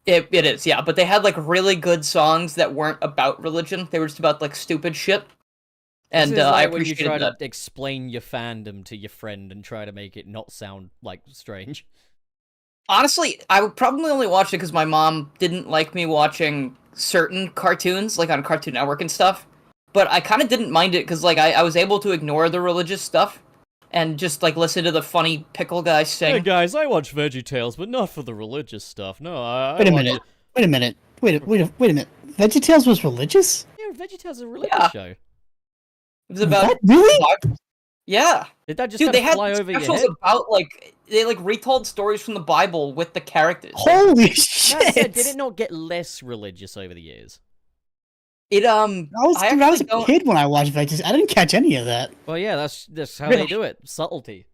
It is, yeah, but they had like really good songs that weren't about religion. They were just about like stupid shit. And This is I like when you appreciated try that. to explain your fandom to your friend and try to make it not sound like strange. Honestly, I would probably only watch it because my mom didn't like me watching certain cartoons, like on Cartoon Network and stuff. But I kind of didn't mind it because like I was able to ignore the religious stuff and just like listen to the funny pickle guy sing. Hey guys, I watch VeggieTales, but not for the religious stuff. No, Wait a minute. Wait a minute. Wait a minute. VeggieTales was religious? Yeah, VeggieTales is a religious Yeah. show. It was about What? Really? yeah, Did that just dude. kinda They had fly over your specials head? about like they like retold stories from the Bible with the characters. Holy That shit! said, did it not get less religious over the years? It I was actually a don't- kid when I watched VeggieTales. I didn't catch any of that. Well, yeah, that's how Really? they do it. Subtlety.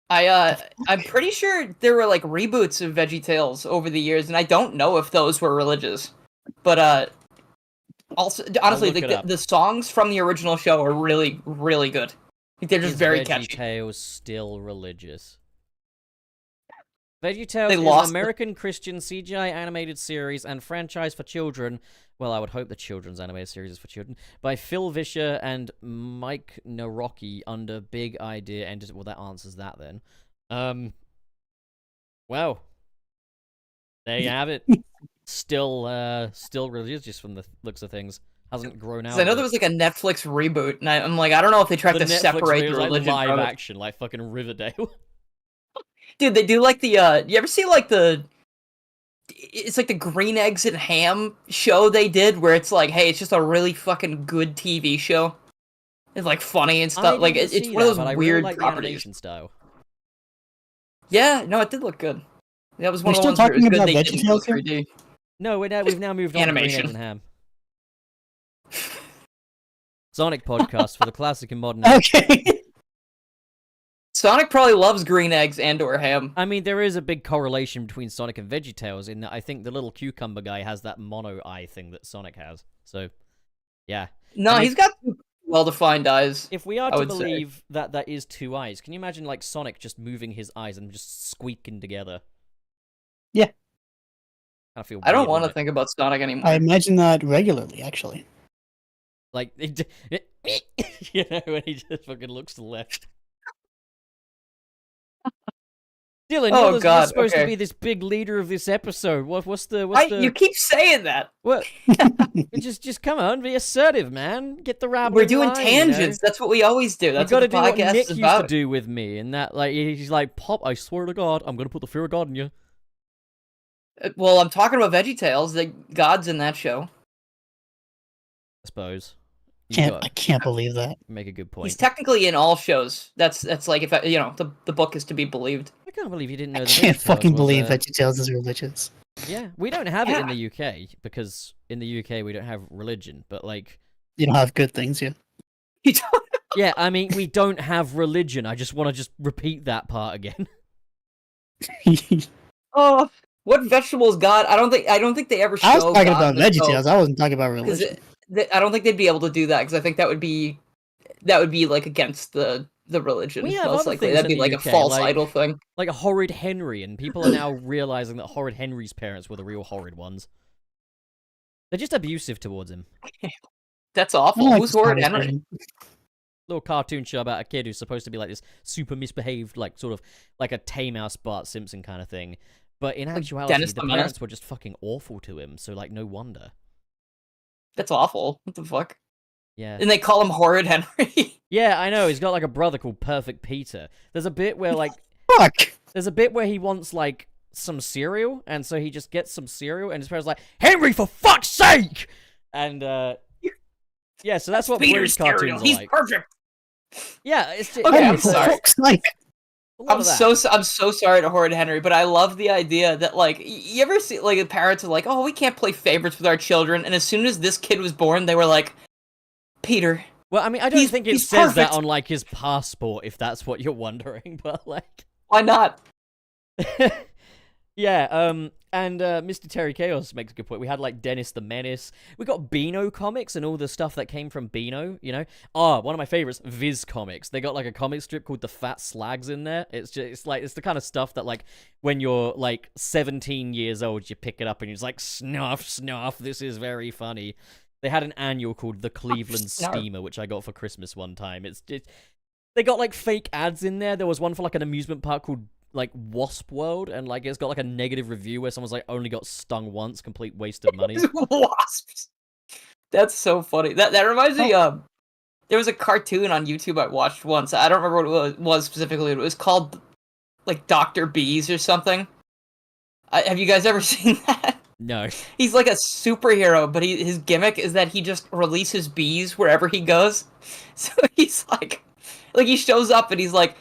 I'm pretty sure there were like reboots of VeggieTales over the years, and I don't know if those were religious. But also honestly, look it up. the songs from the original show are really, really good. Like, they're just Is very catchy. VeggieTales still religious? VeggieTales They is lost an American Christian CGI animated series and franchise for children. Well, I would hope the children's animated series is for children. By Phil Vischer and Mike Nawrocki under Big Idea Entertainment. Well, that answers that then. Well, there you have it. Still religious from the looks of things. Hasn't grown out. 'Cause I know there was like a Netflix reboot, and I'm like, I don't know if they tried the to Netflix separate was the like religion live from it. action, like fucking Riverdale. Dude, they do like the you ever see like it's like the Green Eggs and Ham show they did where it's like, hey, it's just a really fucking good TV show. It's like funny and I stuff. Like didn't it's see one of that, those but I weird really like the properties. animation style. Yeah, no, it did look good. That was one We're of the still ones where it was talking good about they didn't go VeggieTales here? 3D. No, we've now moved on to Green Animation. Eggs and Ham. Sonic podcast for the classic and modern. Okay. Sonic probably loves green eggs and or ham. I mean, there is a big correlation between Sonic and VeggieTales in that I think the little cucumber guy has that mono eye thing that Sonic has. So, yeah. No, And he's got well-defined eyes. If we are I to would say. believe that that is two eyes, can you imagine like Sonic just moving his eyes and just squeaking together? Yeah. I feel. I don't weird want to when it- think about Sonic anymore. I imagine that regularly, actually. Like, you know, when he just fucking looks to the left. Dylan, Oh, you're God, supposed to okay. be this big leader of this episode. What's the You keep saying that. what? just come on, be assertive, man. Get the rabble. We're in doing line, tangents. That's what we always do. You That's got to what the do what podcast Nick is used to about. do with me, and that like he's like, Pop, I swear to God, I'm gonna put the fear of God in you. Well, I'm talking about VeggieTales. The God's in that show. I suppose. I can't believe that. Make a good point. He's technically in all shows. That's like if the book is to be believed. I can't believe you didn't know. I that can't VeggieTales fucking was, believe VeggieTales is religious. Yeah, we don't have it in the UK because in the UK we don't have religion, but like You don't have good things, yeah. You don't- yeah, I mean we don't have religion. I just want to repeat that part again. Oh, what vegetables God? I don't think they ever show. I was talking God about in the show. VeggieTales. I wasn't talking about 'Cause religion. I don't think they'd be able to do that because I think that would be like against the religion. We have most other likely things that'd in be the like a UK, false like- idol thing. Like a horrid Henry, and people are now realizing that horrid Henry's parents were the real horrid ones. They're just abusive towards him. That's I awful. don't like Who's the Star horrid Wars Henry? version. Little cartoon show about a kid who's supposed to be like this super misbehaved, like sort of like a tame ass Bart Simpson kind of thing. But in actuality, Dennis the the Menace? parents were just fucking awful to him, so like no wonder. That's awful. What the fuck? Yeah. And they call him horrid Henry. Yeah, I know. He's got like a brother called Perfect Peter. There's a bit where like Fuck! there's a bit where he wants like some cereal, and so he just gets some cereal, and his parents like, Henry, for fuck's sake! And yeah, so that's what Blue's Peter's cereal. cartoons are He's like. perfect. Yeah, it's just, Okay, yeah, I'm it's sorry. Fuck's sake. a lot I'm of that. I'm so sorry to horrid Henry, but I love the idea that like you ever see like the parents are like, oh, we can't play favorites with our children, and as soon as this kid was born, they were like, Peter. Well, I mean, I don't think it he's says that perfect. on like his passport, if that's what you're wondering, but like. Why not? Yeah, and Mr. Terry Chaos makes a good point. We had like Dennis the Menace. We got Beano comics and all the stuff that came from Beano, you know? Oh, one of my favorites, Viz Comics. They got like a comic strip called The Fat Slags in there. It's the kind of stuff that like when you're like 17 years old, you pick it up and you're just like, snuff, snuff, this is very funny. They had an annual called The Cleveland Snarf. Steamer, which I got for Christmas one time. They got like fake ads in there. There was one for like an amusement park called like Wasp World, and like it's got like a negative review where someone's like only got stung once, complete waste of money. Wasps. That's so funny. That reminds me of there was a cartoon on YouTube I watched once. I don't remember what it was specifically. It was called like Dr. Bees or something. Have you guys ever seen that? No. He's like a superhero, but his gimmick is that he just releases bees wherever he goes. So he's like he shows up and he's like,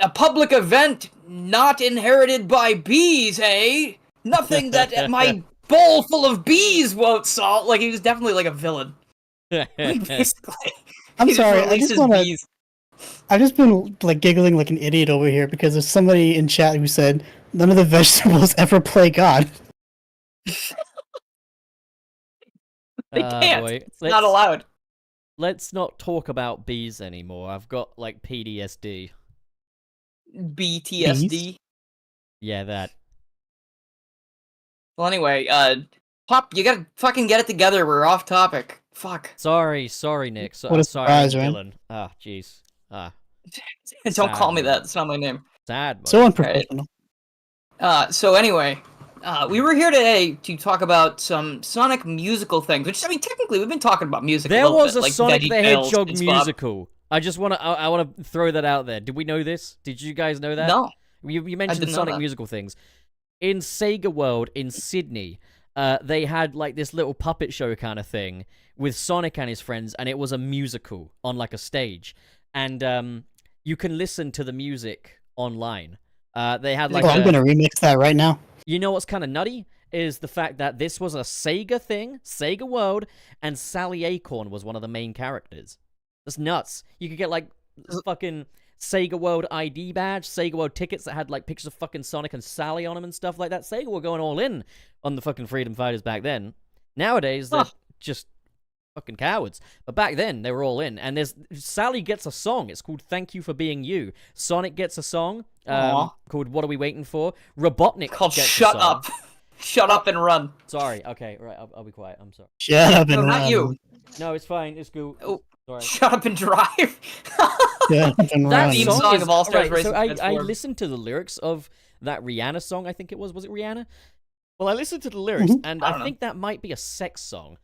a public event not inherited by bees, eh? Nothing that my bowl full of bees won't solve. Like, he was definitely like a villain. Like, basically. I'm He sorry, I releases just wanna- bees. I've just been like giggling like an idiot over here because there's somebody in chat who said none of the vegetables ever play God. They can't. Boy. It's not allowed. Let's not talk about bees anymore. I've got like PTSD. BTSD. Bees? Yeah, that. Well, anyway, Pop, you gotta fucking get it together. We're off topic. Fuck. Sorry, Nick. What a sorry, surprise, right? Dylan. Ah, jeez. Ah, Don't call me Sad. that. It's not my name. sad. Mode. So unprofessional. So anyway, we were here today to talk about some Sonic musical things, which, I mean, technically, we've been talking about music There a little was bit, a like Sonic the VeggieTales Hedgehog and stuff. musical. I want to throw that out there. Did we know this? Did you guys know that? No. You mentioned didn't know Sonic that. musical things. In Sega World in Sydney, they had like this little puppet show kind of thing with Sonic and his friends, and it was a musical on like a stage. And you can listen to the music online. They had like I'm gonna remix that right now. You know what's kind of nutty? Is the fact that this was a Sega thing, Sega World, and Sally Acorn was one of the main characters. That's nuts. You could get like fucking Sega World ID badge, Sega World tickets that had like pictures of fucking Sonic and Sally on them and stuff like that. Sega were going all in on the fucking freedom fighters back then. Nowadays, they're just fucking cowards. But back then, they were all in. And Sally gets a song. It's called Thank You for Being You. Sonic gets a song called What Are We Waiting For? Robotnik Called gets Shut a song. Up. Shut Up and Run. Sorry. Okay. Right. I'll be quiet. I'm sorry. Shut up and No, not run. you. No, it's fine. It's cool. Oh, Sorry. Shut Up and Drive. Shut up and That run. theme song song is of All Stars right, so Racing I Transform. listened to the lyrics of that Rihanna song, I think it was it Rihanna? Well, I listened to the lyrics, and I I don't think that might be a sex song.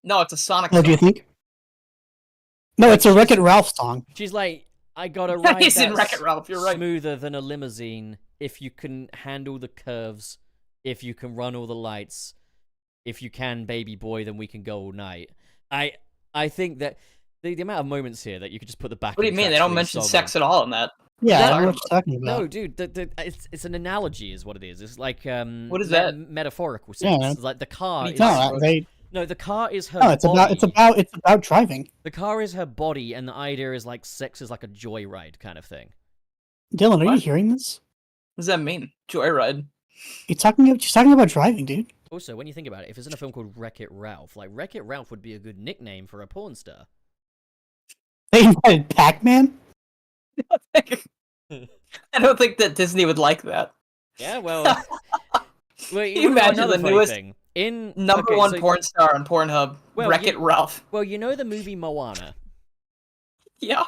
No, it's a Sonic What song. do you think? No, it's a Wreck-It Ralph song. She's like, I got a ride He's in that's Wreck-It Ralph, you're right. smoother than a limousine, if you can handle the curves, if you can run all the lights, if you can, baby boy, then we can go all night. I think that the amount of moments here that you could just put the back. What do you mean? They don't mention sex at all in that. Yeah, What I are don't know you what you're talking about. No, dude, it's an analogy, is what it is. It's like What is that? Metaphorical sense. Yeah. It's like the car. What Is, are you No, the car is her. no, it's body. about driving. The car is her body, and the idea is like sex is like a joyride kind of thing. Dylan, are you What? hearing this? What does that mean? Joyride. She's talking about driving, dude. Also, when you think about it, if it's in a film called Wreck-It Ralph, like Wreck-It Ralph would be a good nickname for a porn star. They invited Pac-Man? I don't think that Disney would like that. Yeah, well, well, you imagine another the funny newest thing. In Number okay, one so- porn star on Pornhub, Well, Wreck-It Ralph. Well, you know the movie Moana. Yeah.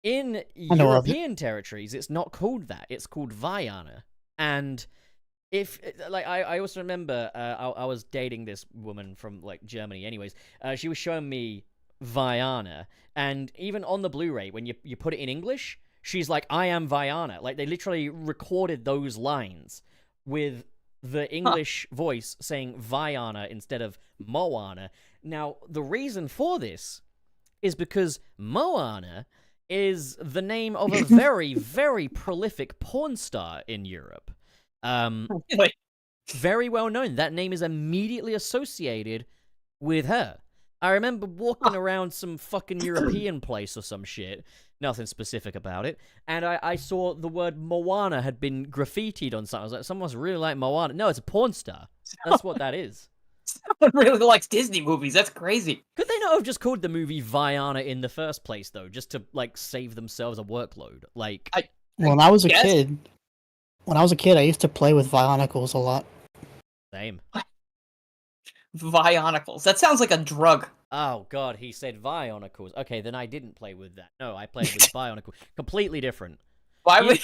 In know of it. European territories, it's not called that. It's called Vaiana. And if like I also remember I was dating this woman from like Germany. Anyways, she was showing me Vaiana, and even on the Blu-ray, when you put it in English, she's like, "I am Vaiana." Like they literally recorded those lines with the English voice saying Vaiana instead of Moana. Now, the reason for this is because Moana is the name of a very, very prolific porn star in Europe. Really? Very well known. That name is immediately associated with her. I remember walking around some fucking European place or some shit, nothing specific about it, and I saw the word Moana had been graffitied on something. I was like, someone must really like Moana. No, it's a porn star. That's what that is. Someone really likes Disney movies. That's crazy. Could they not have just called the movie Vaiana in the first place, though, just to, like, save themselves a workload? Like, When I was a guess. kid, I used to play with Bionicles a lot. same. Vionicles. That sounds like a drug. Oh, God, he said Bionicles. Okay, then I didn't play with that. No, I played with Bionicles. Completely different. Why would...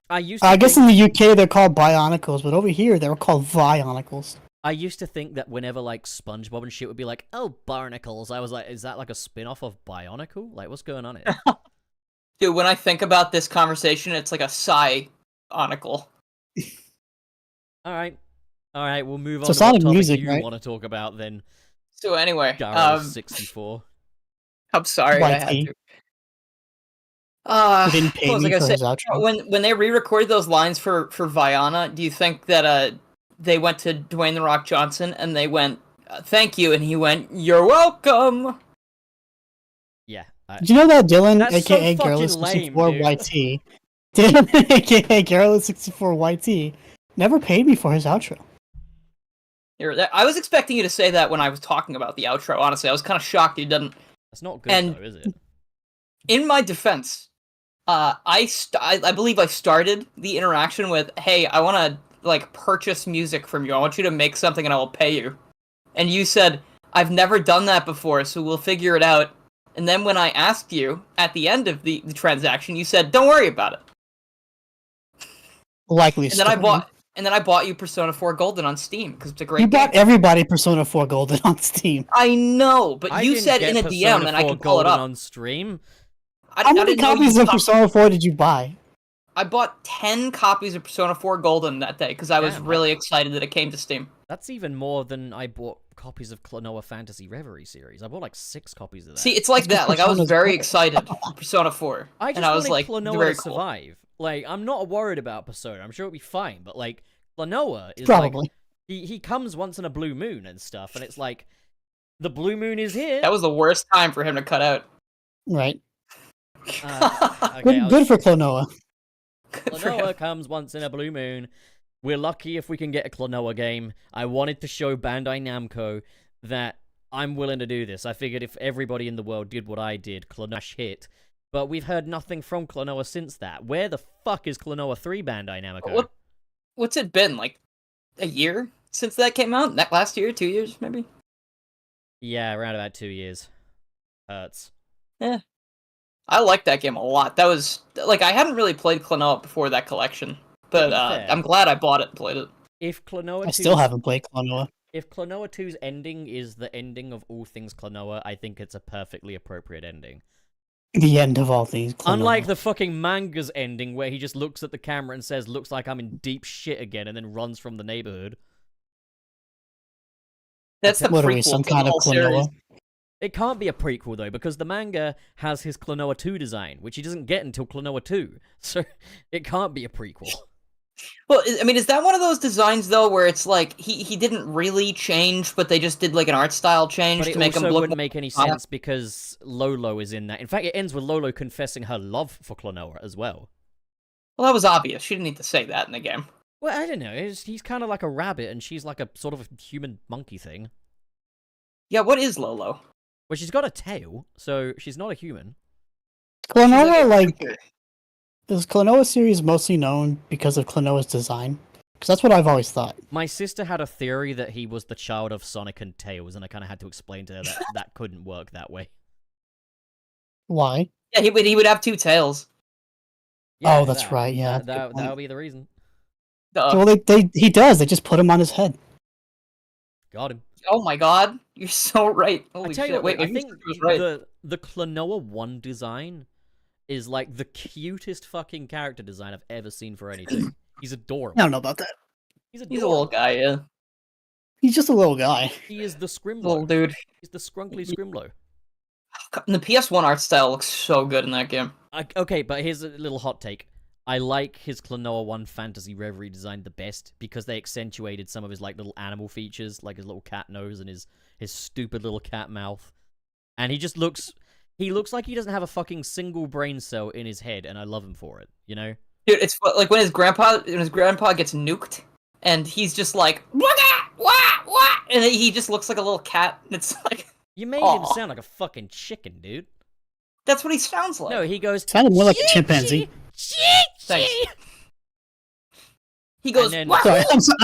I used to I guess think- in the UK they're called Bionicles, but over here they were called Vionicles. I used to think that whenever, like, SpongeBob and shit would be like, oh, Barnacles, I was like, is that like a spin-off of Bionicle? Like, what's going on here? Dude, when I think about this conversation, it's like a psionicle. Alright, we'll move on So to what Sonic topic music, you right? want to talk about then, So anyway, Garrow64. I'm sorry I had YT. to. He didn't pay what was I me gonna for say? his outro. When they re-recorded those lines for Viana, do you think that they went to Dwayne the Rock Johnson and they went, "Thank you," and he went, "You're welcome." Yeah. Did you know that Dylan, That's so aka fucking lame, Garreless64YT, Dylan, aka Garreless64YT, never paid me for his outro. I was expecting you to say that when I was talking about the outro. Honestly, I was kind of shocked you didn't. That's not good, And- though, is it? In my defense, I believe I started the interaction with, "Hey, I want to like purchase music from you. I want you to make something, and I will pay you." And you said, "I've never done that before, so we'll figure it out." And then when I asked you at the end of the transaction, you said, "Don't worry about it." Likely And then I bought you Persona 4 Golden on Steam because it's a great You game. bought everybody Persona 4 Golden on Steam. I know, but I you didn't said get in a Persona DM, and I 4 can pull it Golden up. on stream. How many didn't know copies you of bought- Persona 4 did you buy? I bought 10 copies of Persona 4 Golden that day because I was Damn, really excited that it came to Steam. That's even more than I bought copies of Klonoa Fantasy Reverie series. I bought like 6 copies of that. See, it's like That's that. Like, I was Persona's very better. excited for Persona 4. I just and I was wanted like, Klonoa very to cool. survive. Like, I'm not worried about Persona. I'm sure it'll be fine. But like, Klonoa is Probably. like he comes once in a blue moon and stuff, and it's like the blue moon is here. That was the worst time for him to cut out. Right. Okay, Good for Klonoa. Good for him. Klonoa comes once in a blue moon. We're lucky if we can get a Klonoa game. I wanted to show Bandai Namco that I'm willing to do this. I figured if everybody in the world did what I did, Klonoa hit. But we've heard nothing from Klonoa since that. Where the fuck is Klonoa 3, Bandai Namco? What's it been, like, a year since that came out? That last year? 2 years, maybe? Yeah, around about 2 years. Hurts. I I like that game a lot. That was like I hadn't really played Klonoa before that collection, but I'm glad I bought it and played it. If Klonoa I still haven't played Klonoa. If Klonoa 2's ending is the ending of all things Klonoa, I think it's a perfectly appropriate ending. The end of all things. Klonoa. Unlike the fucking manga's ending, where he just looks at the camera and says, "Looks like I'm in deep shit again," and then runs from the neighborhood. That's the what prequel are we, some to kind the of whole series. Klonoa? It can't be a prequel, though, because the manga has his Klonoa 2 design, which he doesn't get until Klonoa 2. So it can't be a prequel. Well, I mean, is that one of those designs though, where it's like he didn't really change, but they just did like an art style change But to it make him also look wouldn't more make any iconic? sense because Lolo is in that. In fact, it ends with Lolo confessing her love for Klonoa as well. Well, that was obvious. She didn't need to say that in the game. Well, I don't know. He's kind of like a rabbit, and she's like a sort of a human monkey thing. Yeah, what is Lolo? Well, she's got a tail, so she's not a human. Klonoa, like, is Klonoa series mostly known because of Klonoa's design? Because that's what I've always thought. My sister had a theory that he was the child of Sonic and Tails, and I kind of had to explain to her that that couldn't work that way. Why? Yeah, he would have two tails. Yeah, Oh, that's right, yeah, that's a good that'll point. be the reason. Duh. Well, he does. They just put him on his head. Got him. Oh my god, you're so right. Holy I tell shit! you what, Wait, I maybe think Spencer was right. the Klonoa 1 design is like the cutest fucking character design I've ever seen for anything. He's adorable. I don't know about that. He's He's a adorable. little guy, yeah. He's just a little guy. He is the Scrimlo. Little dude. He's the scrunkly Scrimlo. And the PS1 art style looks so good in that game. Okay, but here's a little hot take. I like his Klonoa 1 Fantasy Reverie design the best because they accentuated some of his like little animal features, like his little cat nose and his stupid little cat mouth. And he looks like he doesn't have a fucking single brain cell in his head, and I love him for it, you know? Dude, it's like when his grandpa gets nuked, and he's just like, wah, wah, and he just looks like a little cat. It's like, You made him Aw. sound like a fucking chicken, dude. that's what he sounds like. No, he goes, Sounded more like a chimpanzee. Thanks. He goes, And then- wah,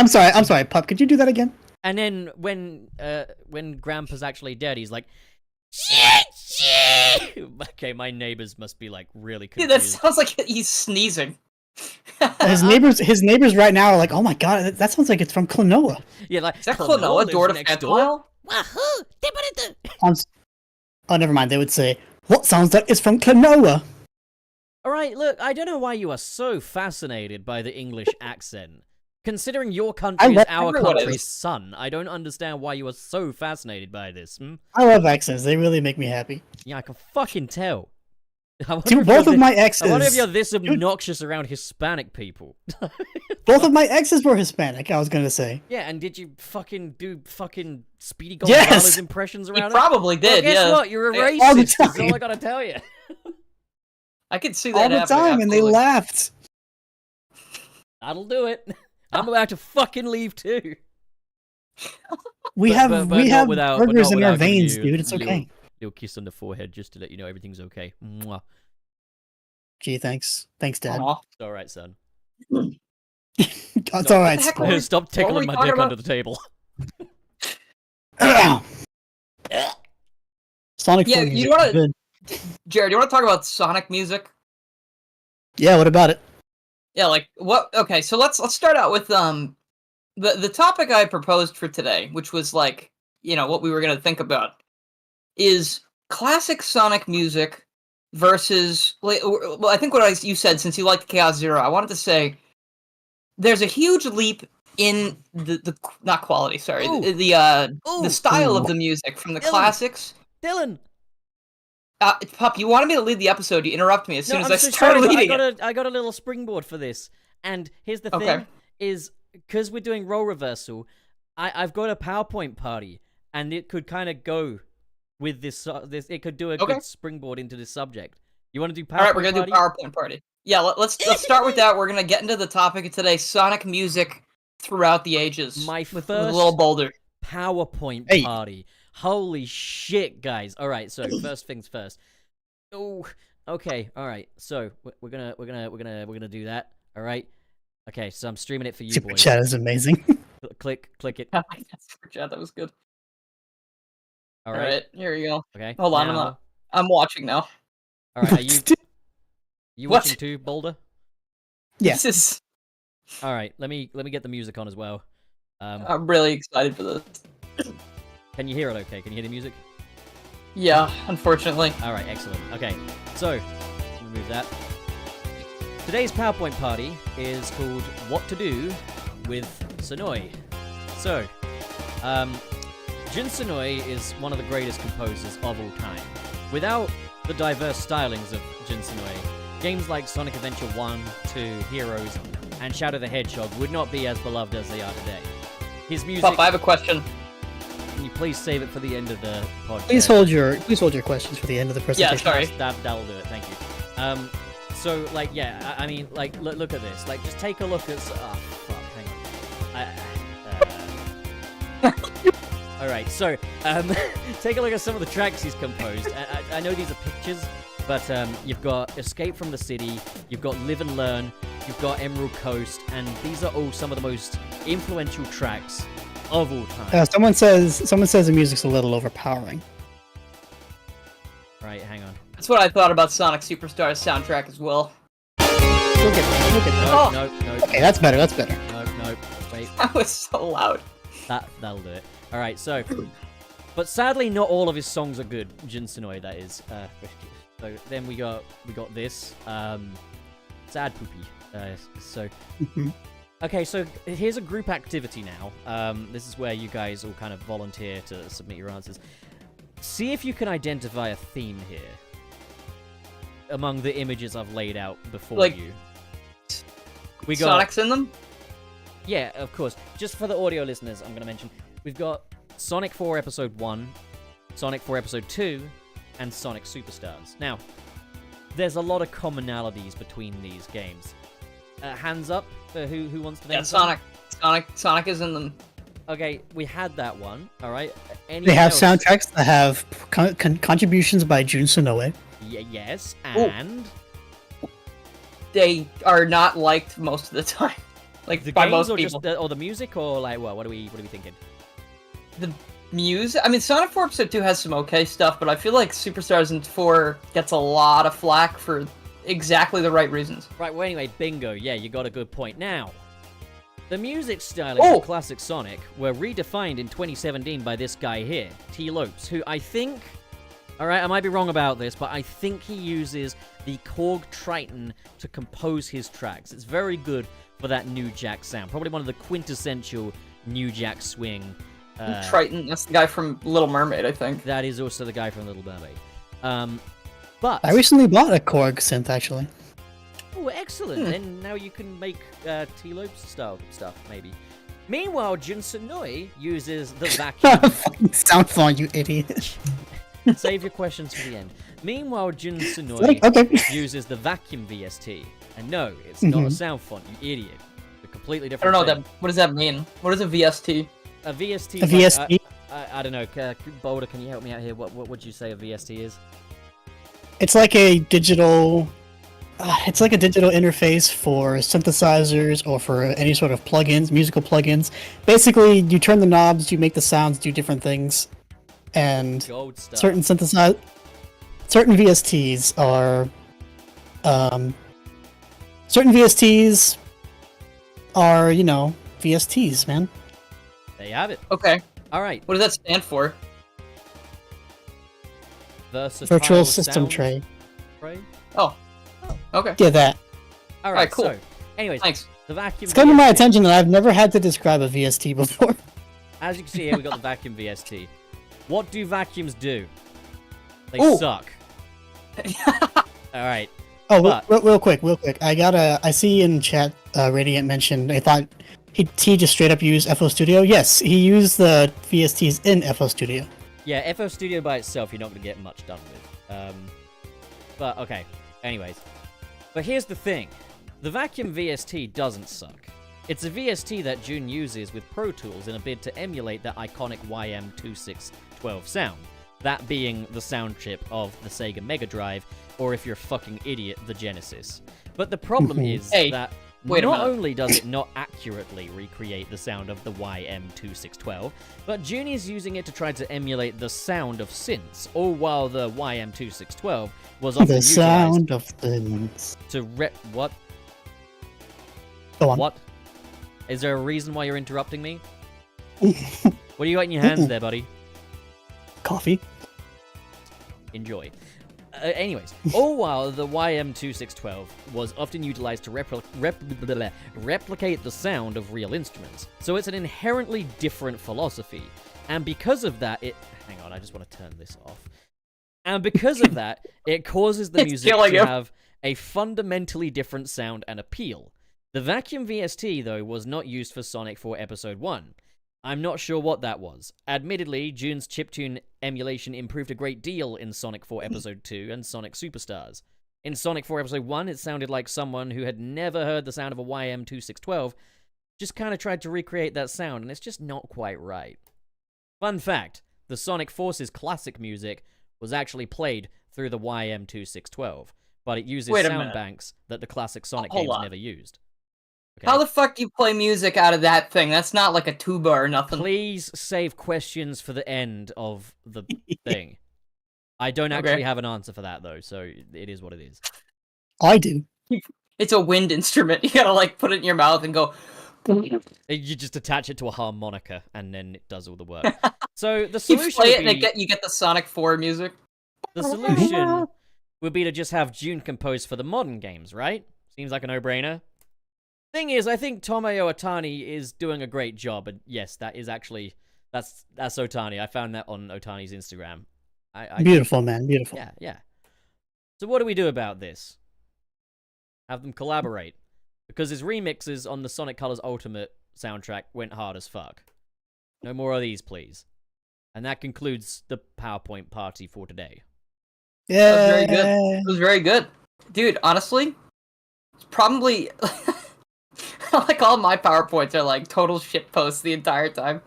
Sorry, I'm sorry, Pup. Could you do that again? and then when Grandpa's actually dead, he's like, okay, my neighbors must be like really dude, confused. that sounds like he's sneezing. His neighbors right now are like, oh my god, that sounds like it's from Klonoa. Yeah, like, Is that Klonoa, door to next door? Fanboy? Wahoo! Oh, never mind. They would say, what sounds like it's from Klonoa? Alright, look, I don't know why you are so fascinated by the English accent. Considering your country is love- our everyone country's is. son, I don't understand why you are so fascinated by this. I love accents. They really make me happy. Yeah, I can fucking tell. I wonder Dude, if you're both of thi- my I wonder if exes. you're this obnoxious around Hispanic people. Both of my exes were Hispanic, I was gonna say. Yeah, and did you fucking do fucking Speedy Yes! Gonzalez impressions He around it? probably Well, did, guess yeah. what? You're a Yeah, all the racist. That's all I time. gotta tell you. I could see that All the happening, time, and they absolutely. laughed. That'll do it. I'm about to fucking leave too. We But- have but we not have without- but burgers not in our without giving veins, you dude. It's a little- okay. Little kiss on the forehead just to let you know everything's okay. Mwah. Gee, thanks, Dad. Aw. It's all right, son. It's all right. What the heck Sport. were Stop we tickling my talking dick about? under the table. Sonic Yeah, 4 you music wanna- is good. Jared, you want to talk about Sonic music? Yeah, what about it? Yeah, like what? Okay, so let's start out with the topic I proposed for today, which was like what we were gonna think about, is classic Sonic music versus well, I think you said, since you liked Chaos Zero, I wanted to say there's a huge leap in the not quality, sorry, Ooh. the style of Ooh. the music from the Dylan. classics. Dylan! Pup, you wanted me to lead the episode. You interrupt me as soon No, as I'm I so started sorry, but leading it. I got a little springboard for this. And here's the Okay. thing, is because we're doing role reversal, I've got a PowerPoint party, and it could kind of go with this, it could do a Okay. good springboard into this subject. You want to do PowerPoint All right, we're gonna party? do PowerPoint party. Yeah, let's start with that. We're gonna get into the topic of today: Sonic music throughout the ages. My with first- little Boulder. PowerPoint Hey. party. Holy shit, guys! All right, so first things first. Oh, okay, all right. So we're gonna do that. All right. Okay, so I'm streaming it for you Super boys. chat is amazing. Click it. Super chat, that was good. All All right. right, here you go. Okay. Hold on, now- I'm watching now. All right, are you What? watching too, Boulder? Yeah. This is. All right, let me get the music on as well. I'm really excited for this. Can you hear it? Okay, can you hear the music? Yeah, unfortunately. All right, excellent. Okay, so remove that. Today's PowerPoint party is called "What to Do with Sonoi." So, Jun Sonoi is one of the greatest composers of all time. Without the diverse stylings of Jun Sonoi, games like Sonic Adventure 1, 2, Heroes, and Shadow the Hedgehog would not be as beloved as they are today. His music. Pup, I have a question. Can you please save it for the end of the podcast? Please hold your questions for the end of the presentation. Yeah, sorry. That'll do it. Thank you. So like, yeah, I mean, like, look at this. Like, just take a look at. Oh, fuck, hang on. All right, so take a look at some of the tracks he's composed. I know these are pictures, but you've got Escape from the City, you've got Live and Learn, you've got Emerald Coast, and these are all some of the most influential tracks of all time. Someone says the music's a little overpowering. Right, hang on. That's what I thought about Sonic Superstars soundtrack as well. Look at that. No. Okay, that's better. That's better. No. Wait. That was so loud. That'll do it. All right, so, but sadly, not all of his songs are good. Jun Sonoi, that is. So then we got this. Sad poopy. Okay, so here's a group activity now. This is where you guys all kind of volunteer to submit your answers. See if you can identify a theme here among the images I've laid out before you. We got Sonic's in them? Yeah, of course. Just for the audio listeners, I'm going to mention, we've got Sonic 4 Episode 1, Sonic 4 Episode 2, and Sonic Superstars. Now, there's a lot of commonalities between these games. Hands up for who wants to name Yeah, Sonic is in them. Okay, we had that one, alright? They have soundtracks that have contributions by Jun Sonoi. Yes, and... They are not liked most of the time. Like, the by games most people. or the music, or like, what are we thinking? The music? I mean, Sonic 4 Episode 2 has some okay stuff, but I feel like Superstars and 4 gets a lot of flack for exactly the right reasons. Right, well anyway, bingo, yeah, you got a good point. Now, the music stylings of classic Sonic were redefined in 2017 by this guy here, T. Lopes, who I think... Alright, I might be wrong about this, but I think he uses the Korg Triton to compose his tracks. It's very good for that New Jack sound. Probably one of the quintessential New Jack swing. Triton, that's the guy from Little Mermaid, I think. That is also the guy from Little Mermaid. But I recently bought a Korg synth, actually. Oh, excellent. Then now you can make T. Lopes style stuff, maybe. Meanwhile, Jun Sonoi uses the vacuum... Fucking sound font, you idiot. Save your questions for the end. Meanwhile, Jun Sonoi uses the vacuum VST. And no, it's not a sound font, you idiot. It's a completely different I don't know, what does that mean? What is a VST? A VST... A VST? I don't know. Boulder, can you help me out here? What would you say a VST is? It's like a digital... it's like a digital interface for synthesizers or for any sort of plugins, musical plugins. Basically, you turn the knobs, you make the sounds do different things, and Gold stuff. certain VSTs are VSTs, man. There you have it. Okay. All right. What does that stand for? Versatile Virtual system sound tray. Oh. Okay. Yeah, that. All Alright, right, cool. So, anyways, Thanks. the vacuum. It's come to my VST. attention that I've never had to describe a VST before. As you can see here, we got the vacuum VST. What do vacuums do? They Ooh. suck. All right. Oh, But- real quick. I see in chat, Radiant mentioned, I thought he just straight up used FL Studio. Yes, he used the VSTs in FL Studio. Yeah, FL Studio by itself, you're not going to get much done with. But, okay. Anyways. But here's the thing. The vacuum VST doesn't suck. It's a VST that Jun uses with Pro Tools in a bid to emulate the iconic YM2612 sound. That being the sound chip of the Sega Mega Drive, or if you're a fucking idiot, the Genesis. But the problem is Hey. that Wait a Not minute. only does it not accurately recreate the sound of the YM2612, but June is using it to try to emulate the sound of synths, all while the YM2612 was often The utilized sound of things. to what? Go on. What? Is there a reason why you're interrupting me? What do you got in your hands there, buddy? Coffee. Enjoy. Anyways, all while the YM2612 was often utilized to replicate the sound of real instruments, so it's an inherently different philosophy. And because of that, hang on, I just want to turn this off. And because of that, it causes the music to have a fundamentally different sound and appeal. The vacuum VST, though, was not used for Sonic 4 Episode 1. I'm not sure what that was. Admittedly, June's chiptune emulation improved a great deal in Sonic 4 Episode 2 and Sonic Superstars. In Sonic 4 Episode 1, it sounded like someone who had never heard the sound of a YM2612 just kind of tried to recreate that sound, and it's just not quite right. Fun fact, the Sonic Forces classic music was actually played through the YM2612, but it uses sound banks that the classic Sonic games never used. Okay. How the fuck do you play music out of that thing? That's not like a tuba or nothing. Please save questions for the end of the thing. I don't actually have an answer for that, though, so it is what it is. I do. It's a wind instrument. You gotta, like, put it in your mouth and go... You just attach it to a harmonica, and then it does all the work. So the solution you play it would be... and you get the Sonic 4 music. The solution would be to just have June compose for the modern games, right? Seems like a no-brainer. Thing is, I think Tomoyo Otani is doing a great job, and yes, that is actually that's Otani. I found that on Otani's Instagram. Beautiful, man, beautiful. Yeah. So what do we do about this? Have them collaborate, because his remixes on the Sonic Colors Ultimate soundtrack went hard as fuck. No more of these, please. And that concludes the PowerPoint party for today. Yeah, that was very good. It was very good, dude. Honestly, it's probably. Like, all my PowerPoints are, like, total shit posts the entire time.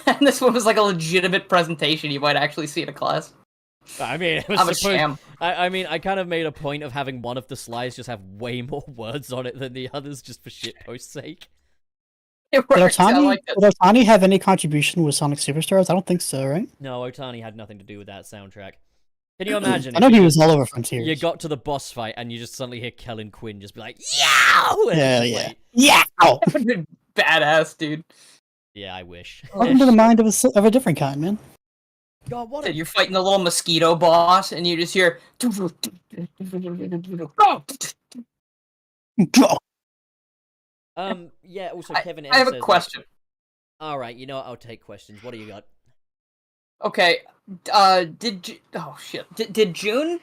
And this one was, like, a legitimate presentation you might actually see in a class. I mean, I'm a sham. I mean, I kind of made a point of having one of the slides just have way more words on it than the others, just for shitpost sake. It works. I like it. Did Otani have any contribution with Sonic Superstars? I don't think so, right? No, Otani had nothing to do with that soundtrack. Can you imagine? I know he was all over Frontiers. You got to the boss fight and you just suddenly hear Kellen Quinn just be like, "Yow!" Yeah. Yow! Badass, dude. Yeah, I wish. Welcome to the mind of a different kind, man. God, what? You're fighting the little mosquito boss, and you just hear. Yeah. Also, Kevin. I have a question. All right, you know what? I'll take questions. What do you got? Okay, did June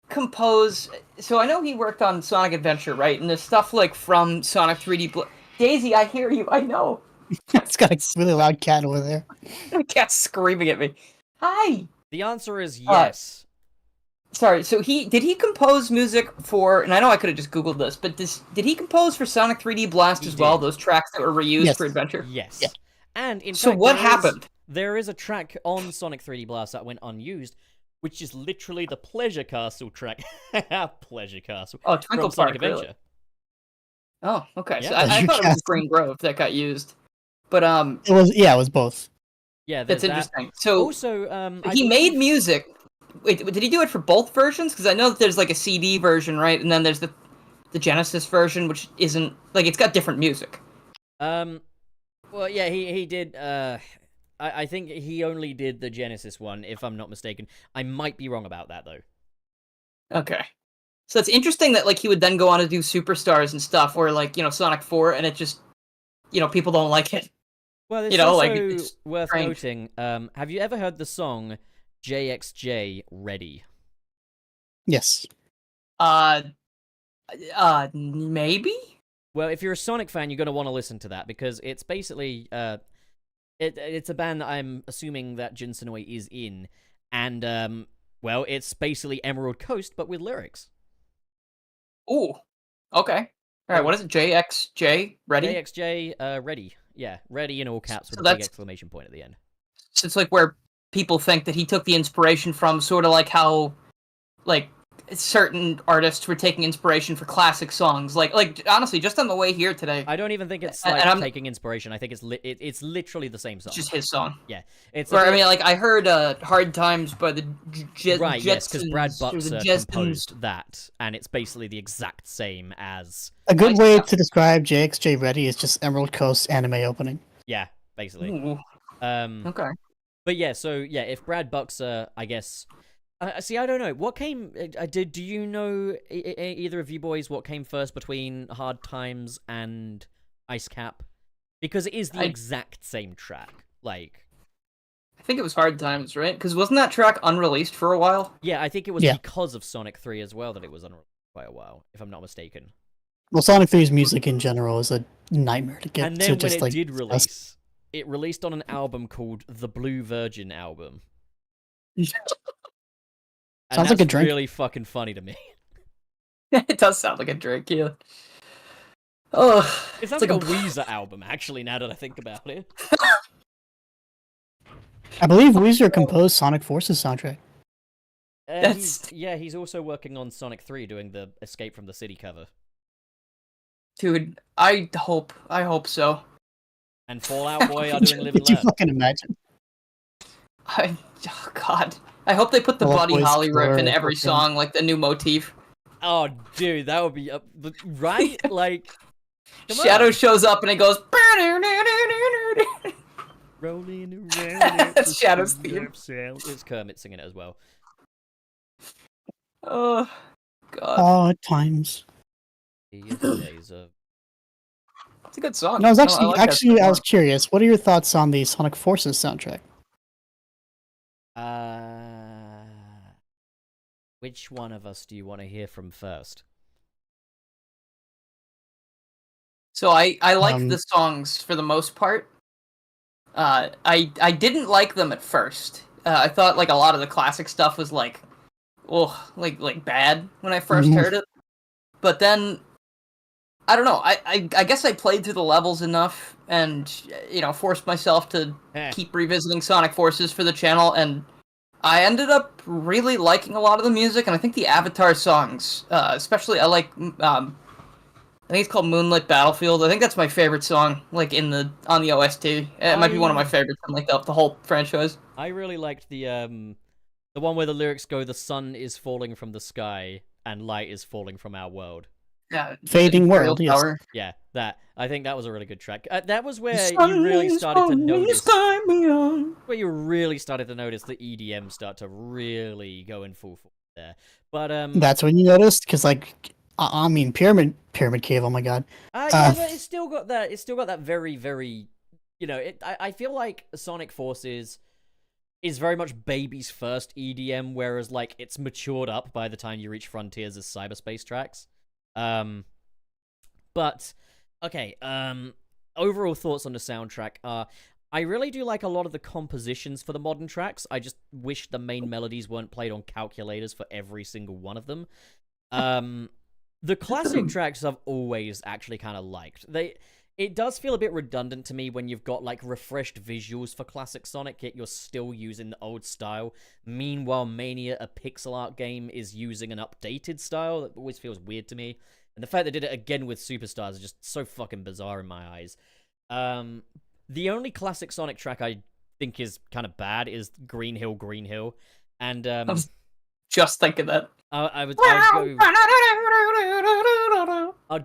compose? So I know he worked on Sonic Adventure, right? And there's stuff like from Sonic 3D. Daisy, I hear you. I know. It's got a really loud cat over there. The cat's screaming at me. Hi. The answer is yes. Sorry. So did he compose music for? And I know I could have just Googled this, but did he compose for Sonic 3D Blast as well? Those tracks that were reused for Adventure. Yes. Yeah. And in so fact, what happened? There is a track on Sonic 3D Blast that went unused, which is literally the Pleasure Castle track. Pleasure Castle. Oh, Twinkle from Sonic Park, Adventure. Really? Oh, okay. Yeah. So I thought it was Green Grove that got used, but it was both. Yeah, that's that. Interesting. So also, he made music. Wait, did he do it for both versions? Because I know that there's like a CD version, right? And then there's the Genesis version, which isn't like it's got different music. Well, yeah, he did. I think he only did the Genesis one, if I'm not mistaken. I might be wrong about that though. Okay. So it's interesting that like he would then go on to do Superstars and stuff, or like Sonic 4, and it just people don't like it. Well, it's also it's worth noting. Have you ever heard the song JXJ Ready? Yes. Maybe. Well, if you're a Sonic fan, you're going to want to listen to that because it's basically it's a band that I'm assuming that Jun Senoi is in, and well, it's basically Emerald Coast but with lyrics. Ooh. Okay. All right. What is it? JXJ Ready? JXJ Ready. Yeah, Ready in all caps with a big exclamation point at the end. So it's like where people think that he took the inspiration from, sort of like how, like certain artists were taking inspiration for classic songs. Like honestly, just on the way here today, I don't even think it's And like I'm- taking inspiration. I think it's literally the same song. it's just his song. Yeah, it's Or I mean, like I heard "Hard Times" by the right. Yes, because Brad Jetsons, or the Buxer Jetsons. composed that, and it's basically the exact same as A good Nice way stuff. to describe JXJ Ready is just Emerald Coast anime opening. yeah, basically. Ooh, Okay. But yeah, so yeah, if Brad Buxer, I guess. See, I don't know. What came? Do you know either of you boys what came first between Hard Times and Ice Cap? Because it is the exact same track. Like, I think it was "Hard Times," right? Because wasn't that track unreleased for a while? yeah, I think it was Yeah. because of Sonic 3 as well that it was unreleased quite a while, if I'm not mistaken. Well, Sonic 3's music in general is a nightmare to get And to then when just it like. did release, it released on an album called the Blue Virgin album. And Sounds like a that's drink. really fucking funny to me. It does sound like a drink, yeah. Oh, It sounds like like a- a Weezer album, actually, now that I think about it. I believe Weezer composed Sonic Forces soundtrack. He's also working on Sonic 3 doing the Escape from the City cover. dude, I hope so. And Fallout Boy are doing Live and Could you Learn. fucking imagine? Oh God, I hope they put the Fall Out Buddy Boy's Holly riff in score, every okay. song, like the new motif. Oh, dude, that would be... right? Like... come Shadow on. shows up and it goes. Rolling around. That's Shadow's theme. It's Kermit singing it as well. Oh God, Oh, at times. Days of... it's a good song. No, I was I actually, like that actually, I song. was curious. What are your thoughts on the Sonic Forces soundtrack? Which one of us do you want to hear from first? So I like Um, the songs for the most part. I didn't like them at first. I thought like a lot of the classic stuff was like, oh, like bad when I 1st Mhm. heard it. But then, I don't know. I guess I played through the levels enough, and forced myself to keep revisiting Sonic Forces for the channel, and I ended up really liking a lot of the music, and I think the Avatar songs, especially I like. I think it's called Moonlit Battlefield. I think that's my favorite song, like on the OST. It might be one of my favorites from like the whole franchise. I really liked the one where the lyrics go, "The sun is falling from the sky and light is falling from our world." Yeah, Fading Imperial World, yes. Tower. Yeah, that. I think that was a really good track. That was where The you really sun is started to falling, the notice. sky beyond. Where you really started to notice the EDM start to really go in full force there. But That's when you noticed, because like, I mean, Pyramid Cave. Oh my god. yeah, but it's still got that. It's still got that very, very. I feel like Sonic Forces is very much baby's first EDM, whereas like it's matured up by the time you reach Frontiers as cyberspace tracks. But okay. Overall thoughts on the soundtrack are. I really do like a lot of the compositions for the modern tracks. I just wish the main melodies weren't played on calculators for every single one of them. The classic tracks I've always actually kind of liked. It does feel a bit redundant to me when you've got like refreshed visuals for classic Sonic, yet you're still using the old style. Meanwhile, Mania, a pixel art game, is using an updated style. That always feels weird to me. And the fact they did it again with Superstars is just so fucking bizarre in my eyes. The only classic Sonic track I think is kind of bad is Green Hill, Green Hill. And I was just thinking that. I'd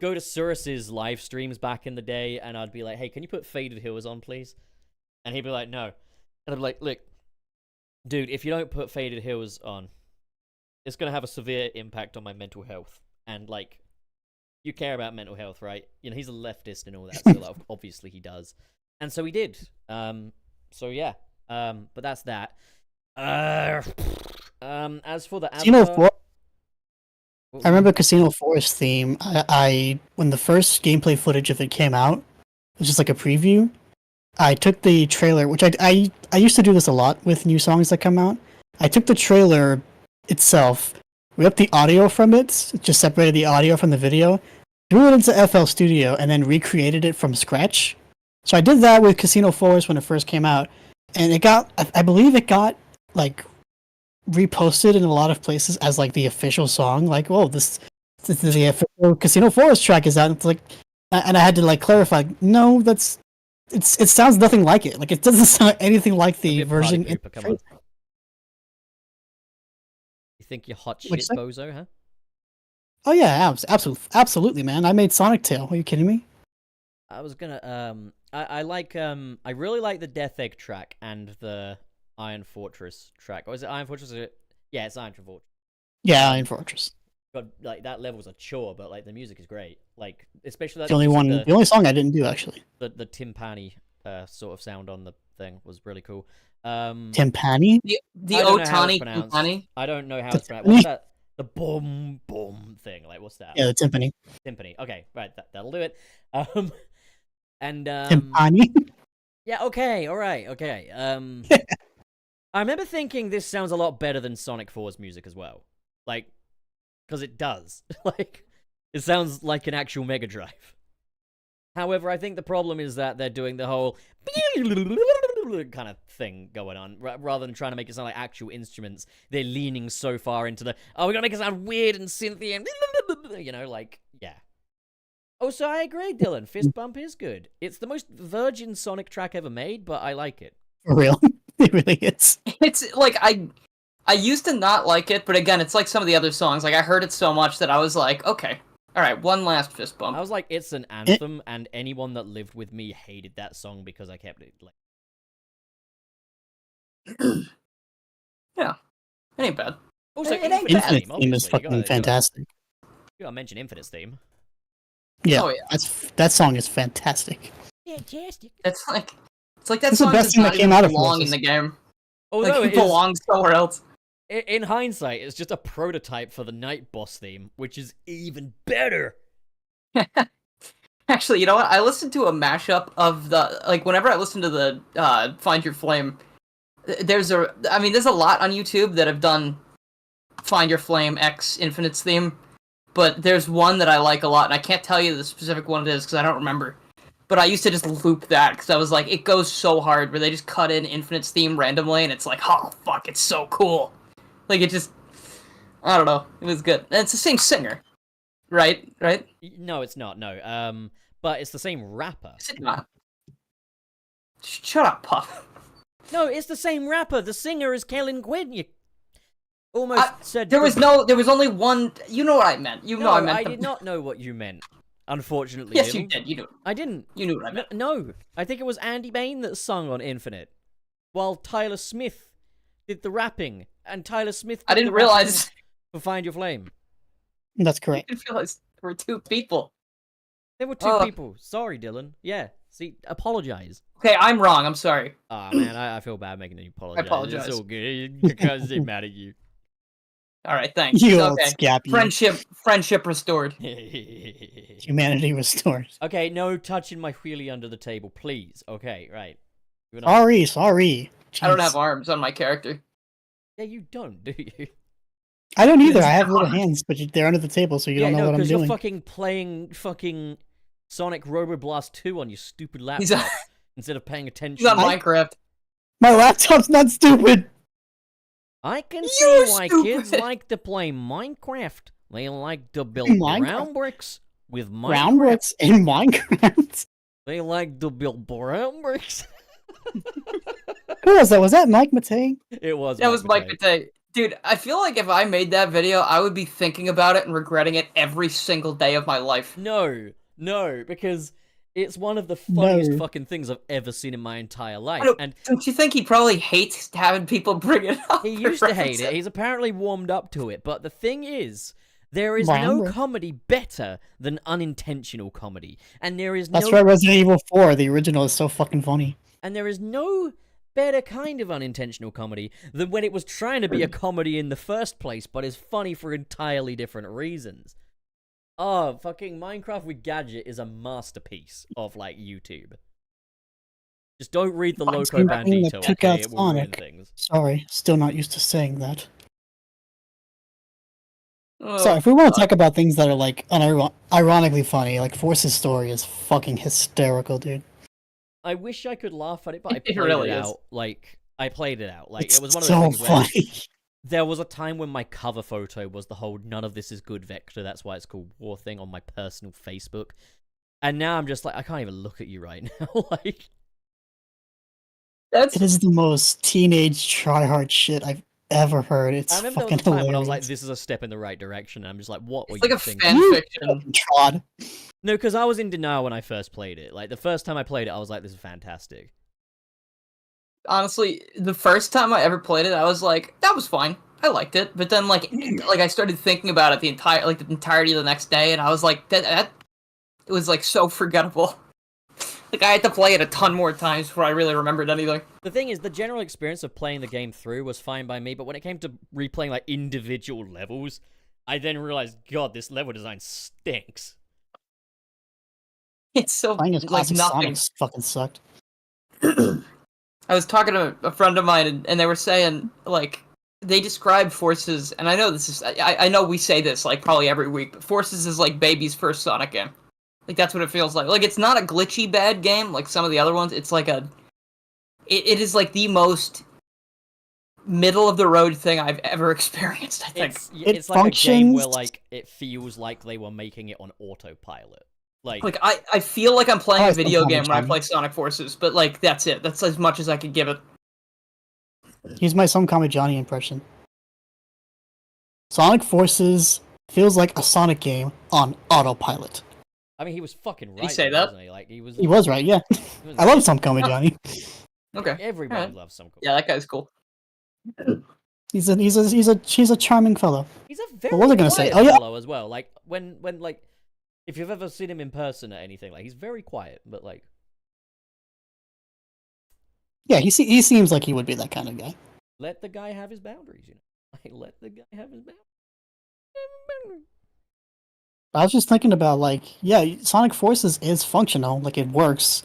go to Surus's live streams back in the day, and I'd be like, "Hey, can you put Faded Hills on, please?" And he'd be like, "No." And I'd be like, "Look, dude, if you don't put Faded Hills on, it's gonna have a severe impact on my mental health." And like, you care about mental health, right? He's a leftist and all that, so obviously he does. And so he did. So yeah. But that's that. As for the Casino Avatar... 4. I remember Casino 4's theme. I when the first gameplay footage of it came out, it was just like a preview. I took the trailer, which I used to do this a lot with new songs that come out. I took the trailer itself, ripped the audio from it, just separated the audio from the video, threw it into FL Studio, and then recreated it from scratch. So I did that with Casino 4's when it first came out, and it got, I believe it got like reposted in a lot of places as like the official song. Like, oh, this is the official Casino Forest track is out. And it's like, and I had to like clarify. No, it sounds nothing like it. Like it doesn't sound anything like the version. You think you're hot shit, bozo, huh? Oh yeah, absolutely, man. I made Sonic Tail. Are you kidding me? I was gonna I really like the Death Egg track and the Iron Fortress track. Or is it Iron Fortress? Yeah, it's Iron Fortress. Yeah, Iron Fortress. But like that level's a chore, but like the music is great. Like especially that The only song I didn't do actually. The timpani sort of sound on the thing was really cool. Timpani? The Otani timpani? I don't know how it's pronounced. What's that? The boom boom thing. Like what's that? Yeah, the timpani. Timpani. Okay, right, that'll do it. And Timpani? Yeah, okay, alright, okay. I remember thinking this sounds a lot better than Sonic 4's music as well. Like, because it does. Like, it sounds like an actual Mega Drive. However, I think the problem is that they're doing the whole kind of thing going on. Rather than trying to make it sound like actual instruments, they're leaning so far into the, oh, we're gonna make it sound weird and synthy and, you know, like, yeah. Oh, so I agree, Dylan. Fist Bump is good. It's the most virgin Sonic track ever made, but I like it. For real. It really is. It's like, I used to not like it, but again, it's like some of the other songs. Like, I heard it so much that I was like, okay, alright, one last fist bump. I was like, it's an anthem, and anyone that lived with me hated that song because I kept it, like... Yeah. It ain't bad. Also, it ain't Infinite's bad. Infinite theme is fucking fantastic. You gotta mention Infinite's theme. Yeah, oh, yeah. That song is fantastic. Fantastic. It's like that It's the song best does thing not that came even out of belong Forces. in the game. Although Like, it belongs somewhere else. in hindsight, it's just a prototype for the Night Boss theme, which is even better. Actually, you know what? I listened to a mashup of the, like, whenever I listen to the Find Your Flame, there's a lot on YouTube that have done Find Your Flame X Infinite's theme, but there's one that I like a lot, and I can't tell you the specific one it is because I don't remember. But I used to just loop that because I was like, it goes so hard where they just cut in Infinite's theme randomly, and it's like, oh fuck, it's so cool. Like it just, I don't know, it was good. And it's the same singer, right? Right? No, it's not. No. But it's the same rapper. Is it not? Shut up, Pup. No, it's the same rapper. The singer is Kellen Quinn. You almost said there was only one. You know what I meant. I did not know what you meant. Unfortunately, yes, you did. You knew. I didn't. You knew what I meant. No, I think it was Andy Bain that sung on Infinite, while Tyler Smith did the rapping, and Tyler Smith. I didn't realize for Find Your Flame. That's correct. I didn't realize there were two people. There were two people. Sorry, Dylan. Yeah. See, apologize. Okay, I'm wrong. I'm sorry. Oh man, I feel bad making you apologize. I apologize. It's all good because they're mad at you. All right, thanks. You It's old okay. scappy. Friendship restored. Humanity restored. Okay, no touching my wheelie under the table, please. Okay, right. Sorry. Jeez. I don't have arms on my character. Yeah, you don't, do you? I don't either. I have little hands, but they're under the table, so you don't know what I'm because doing. you're fucking playing fucking Sonic Roboblast 2 on your stupid laptop instead of paying attention. He's on Minecraft. My laptop's not stupid. I can see why kids like to play Minecraft. They like to build brown bricks with Minecraft. Brown bricks in Minecraft? They like to build brown bricks. Who was that? Was that Mike Matei? It was. That was Mike Matei. Dude, I feel like if I made that video, I would be thinking about it and regretting it every single day of my life. No, because it's one of the funniest fucking things I've ever seen in my entire life. Don't you think he probably hates having people bring it up? He used to hate it. He's apparently warmed up to it. But the thing is, there is no comedy better than unintentional comedy. And there is That's right, Resident Evil 4, the original, is so fucking funny. And there is no better kind of unintentional comedy than when it was trying to be a comedy in the first place, but is funny for entirely different reasons. Oh, fucking Minecraft with Gadget is a masterpiece of, like, YouTube. Just don't read the Loco Bandito, okay? It will ruin things. Sorry, still not used to saying that. So, if we want to talk about things that are, like, ironically funny, like, Force's story is fucking hysterical, dude. I wish I could laugh at it, but I played really it is. out. Like, I played it out. Like, It's it was one of so those things funny. where there was a time when my cover photo was the whole "none of this is good" vector. That's why it's called War thing on my personal Facebook. And now I'm just like, I can't even look at you right now. Like, It is the most teenage tryhard shit I've ever heard. It's I remember there fucking was a time hilarious. when I was like, this is a step in the right direction. And I'm just like, what were It's like you a thinking? fan fiction. Fucking trod. No, because I was in denial when I first played it. Like, the first time I played it, I was like, this is fantastic. Honestly, the first time I ever played it, I was like, that was fine. I liked it. But then, like I started thinking about it the entirety of the next day, and I was like, that it was like so forgettable. Like, I had to play it a ton more times before I really remembered anything. The thing is, the general experience of playing the game through was fine by me, but when it came to replaying, like, individual levels, I then realized, God, this level design stinks. It's so, Playing as like, classic nothing. Sonic fucking sucked. I was talking to a friend of mine, and they were saying, like, they describe Forces, and I know this is, I know we say this, like, probably every week, but Forces is like baby's first Sonic game. Like, that's what it feels like. Like, it's not a glitchy bad game like some of the other ones. It's like it is like the most middle-of-the-road thing I've ever experienced, I think. It's like a game where, like, it feels like they were making it on autopilot. Like I feel like I'm playing a video Tommy game when I John. play Sonic Forces, but, like, that's it. That's as much as I could give it. Here's my Some Kami Johnny impression. Sonic Forces feels like a Sonic game on autopilot. I mean, he was fucking right. Did he say though, that? wasn't he? Like, he was right, yeah. I love Some Kami Johnny. Okay. Everybody Alright. loves some. Yeah, that guy's cool. He's a charming fellow. He's a very What was I gonna say? quiet Oh, yeah. fellow as well. Like when like, if you've ever seen him in person or anything, like, he's very quiet, but like, Yeah, he seems like he would be that kind of guy. let the guy have his boundaries. You know, like, let the guy have his boundaries. I was just thinking about, like, yeah, Sonic Forces is functional, like, it works,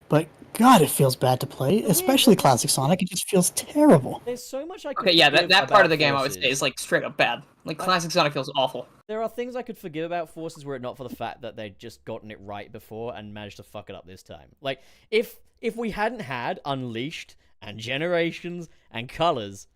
but God, it feels bad to play, especially classic Sonic. It just feels terrible. There's so much I could. Okay, yeah, forgive that part about of the game I would Forces. say is, like, straight up bad. Like, classic Sonic feels awful. There are things I could forgive about Forces were it not for the fact that they'd just gotten it right before and managed to fuck it up this time. Like, if we hadn't had Unleashed and Generations and Colors,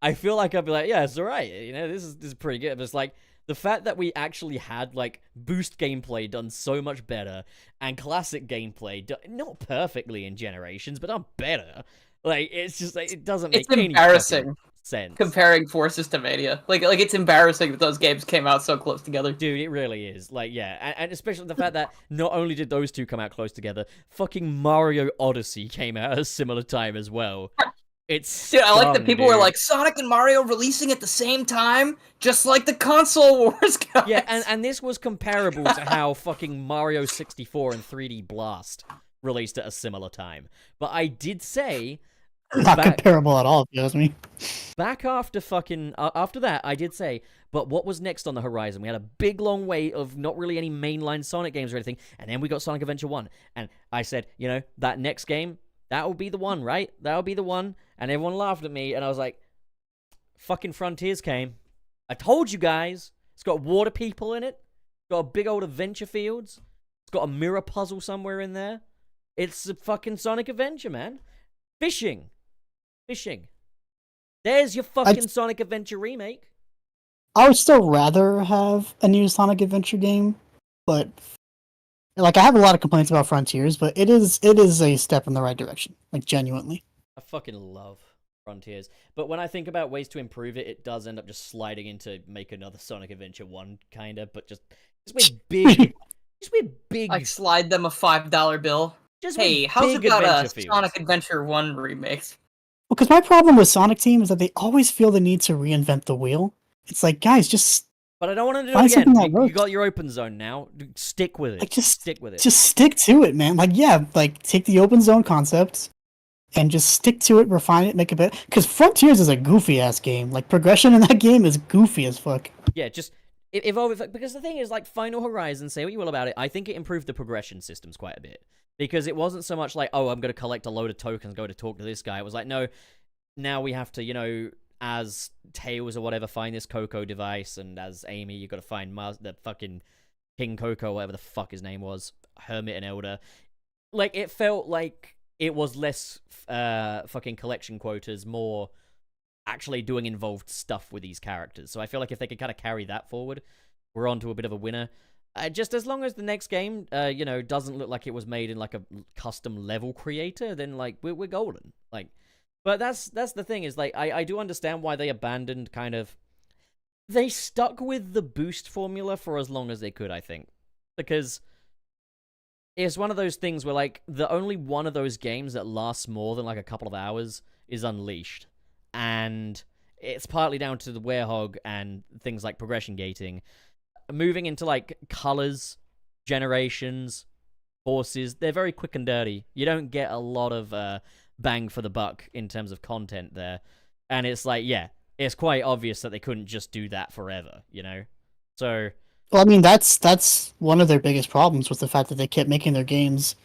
I feel like I'd be like, yeah, it's alright, you know, this is pretty good. But it's like, the fact that we actually had, like, boost gameplay done so much better, and classic gameplay not perfectly in Generations, but done better. Like, it's just, like, it doesn't make any embarrassing fucking sense. comparing Forces to Mania. Like, it's embarrassing that those games came out so close together. Dude, it really is. Like, yeah, and especially the fact that not only did those two come out close together, fucking Mario Odyssey came out at a similar time as well. It's Dude, I like that people were dude. like, Sonic and Mario releasing at the same time, just like the console wars, guys. Yeah, and this was comparable to how fucking Mario 64 and 3D Blast released at a similar time. But I did say... Not comparable at all, if you ask me. Back after fucking... after that, I did say, but what was next on the horizon? We had a big, long wait of not really any mainline Sonic games or anything, and then we got Sonic Adventure 1. And I said, you know, that next game, that will be the one, right? That will be the one. And everyone laughed at me, and I was like, fucking Frontiers came. I told you guys. It's got water people in it. It's got a big old adventure fields. It's got a mirror puzzle somewhere in there. It's a fucking Sonic Adventure, man. Fishing. There's your fucking Sonic Adventure remake. I would still rather have a new Sonic Adventure game, but like I have a lot of complaints about Frontiers, but it is a step in the right direction, like genuinely. I fucking love Frontiers. But when I think about ways to improve it, it does end up just sliding into make another Sonic Adventure 1, kinda, but just with big... just with big... I slide them a $5 bill. Just Hey, with how's big about a adventure fields. Sonic Adventure 1 remake? Well, because my problem with Sonic Team is that they always feel the need to reinvent the wheel. It's like, guys, just But I don't want to do find it again. something that You works. got your open zone now. Stick with it. Like, just stick with it. Just stick to it, man. Like, yeah, like take the open zone concept and just stick to it, refine it, make it better. Because Frontiers is a goofy ass game. Like progression in that game is goofy as fuck. Yeah, just evolve it. Because the thing is, like, Final Horizon, say what you will about it, I think it improved the progression systems quite a bit. Because it wasn't so much like, oh, I'm going to collect a load of tokens, go to talk to this guy. It was like, no, now we have to, you know, as Tails or whatever, find this Coco device, and as Amy, you got to find the fucking King Coco, whatever the fuck his name was, Hermit and Elder. Like, it felt like it was less fucking collection quotas, more actually doing involved stuff with these characters. So I feel like if they could kind of carry that forward, we're on to a bit of a winner. Just as long as the next game, doesn't look like it was made in like a custom level creator, then like we're golden. Like, but that's the thing is like I do understand why they abandoned kind of. They stuck with the boost formula for as long as they could, I think, because it's one of those things where like the only one of those games that lasts more than like a couple of hours is Unleashed, and it's partly down to the Werehog and things like progression gating. Moving into like colors, generations, horses, they're very quick and dirty. You don't get a lot of bang for the buck in terms of content there, and it's like, yeah, it's quite obvious that they couldn't just do that forever, you know? So, well, I mean, that's one of their biggest problems, was the fact that they kept making their games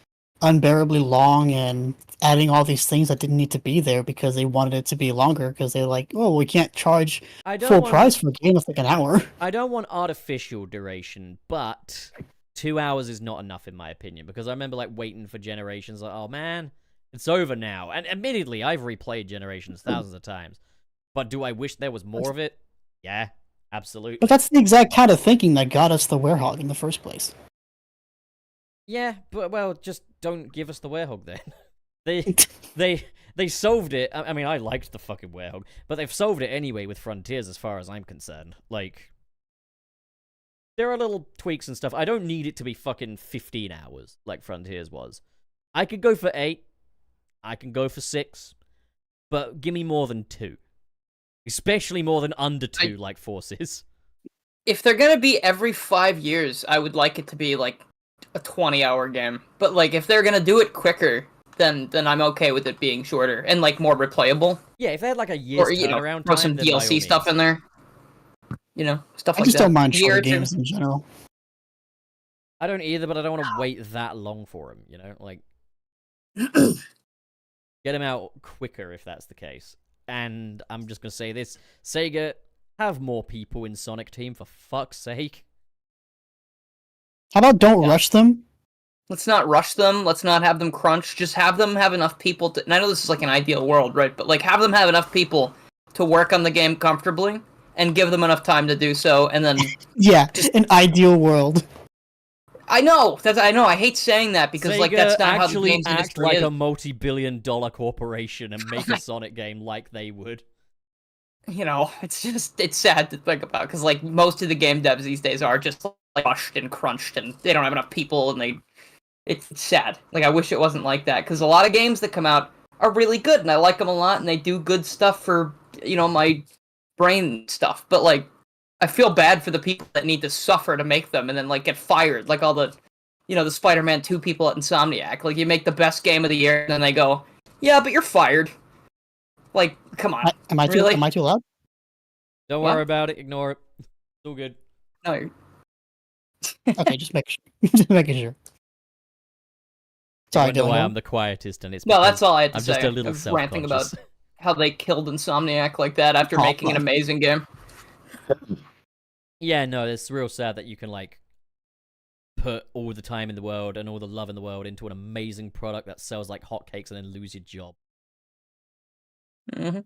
unbearably long and adding all these things that didn't need to be there because they wanted it to be longer, because they're like, oh, we can't charge full price for a game that's like an hour. I don't want artificial duration, but 2 hours is not enough in my opinion, because I remember like waiting for Generations, like, oh man, it's over now. And admittedly, I've replayed Generations thousands of times, but do I wish there was more of it? Yeah, absolutely. But that's the exact kind of thinking that got us the Werehog in the first place. Yeah, but well, just don't give us the Werehog then. They solved it. I mean, I liked the fucking Werehog, but they've solved it anyway with Frontiers, as far as I'm concerned. Like, there are little tweaks and stuff. I don't need it to be fucking 15 hours like Frontiers was. I could go for 8. I can go for 6, but give me more than 2, especially more than under 2, like Forces. If they're gonna be every 5 years, I would like it to be like a 20-hour game. But like if they're gonna do it quicker, then I'm okay with it being shorter and like more replayable. Yeah, if they had like a year's turnaround throw time, some then DLC stuff in there. Stuff like that. I just don't mind shorter games in general. I don't either, but I don't want to wait that long for them, you know? Like, get them out quicker if that's the case. And I'm just gonna say this, Sega, have more people in Sonic Team, for fuck's sake. How about don't rush them? Let's not rush them. Let's not have them crunch. Just have them have enough people to... And I know this is like an ideal world, right? But like have them have enough people to work on the game comfortably and give them enough time to do so, and then... Yeah, an ideal world. I know. I know. I hate saying that because Sega like that's not how the actually games act industry like is. a multi-billion-dollar corporation and make a Sonic game like they would. It's sad to think about, because like most of the game devs these days are just like rushed and crunched, and they don't have enough people, and it's sad. Like I wish it wasn't like that, because a lot of games that come out are really good, and I like them a lot, and they do good stuff for my brain stuff. But like I feel bad for the people that need to suffer to make them, and then like get fired, like all the the Spider-Man 2 people at Insomniac. Like you make the best game of the year, and then they go, yeah, but you're fired. Like, come on. Am I too loud? Don't worry about it. Ignore it. It's all good. No, you're... Okay, just making sure. Sorry, I know Dylan. why I'm the quietest, and it's No, that's all I had to I'm say. just a little I was ranting about self-conscious. how they killed Insomniac like that after making an amazing game. Yeah, no, it's real sad that you can like put all the time in the world and all the love in the world into an amazing product that sells like hotcakes and then lose your job. Mm-hmm.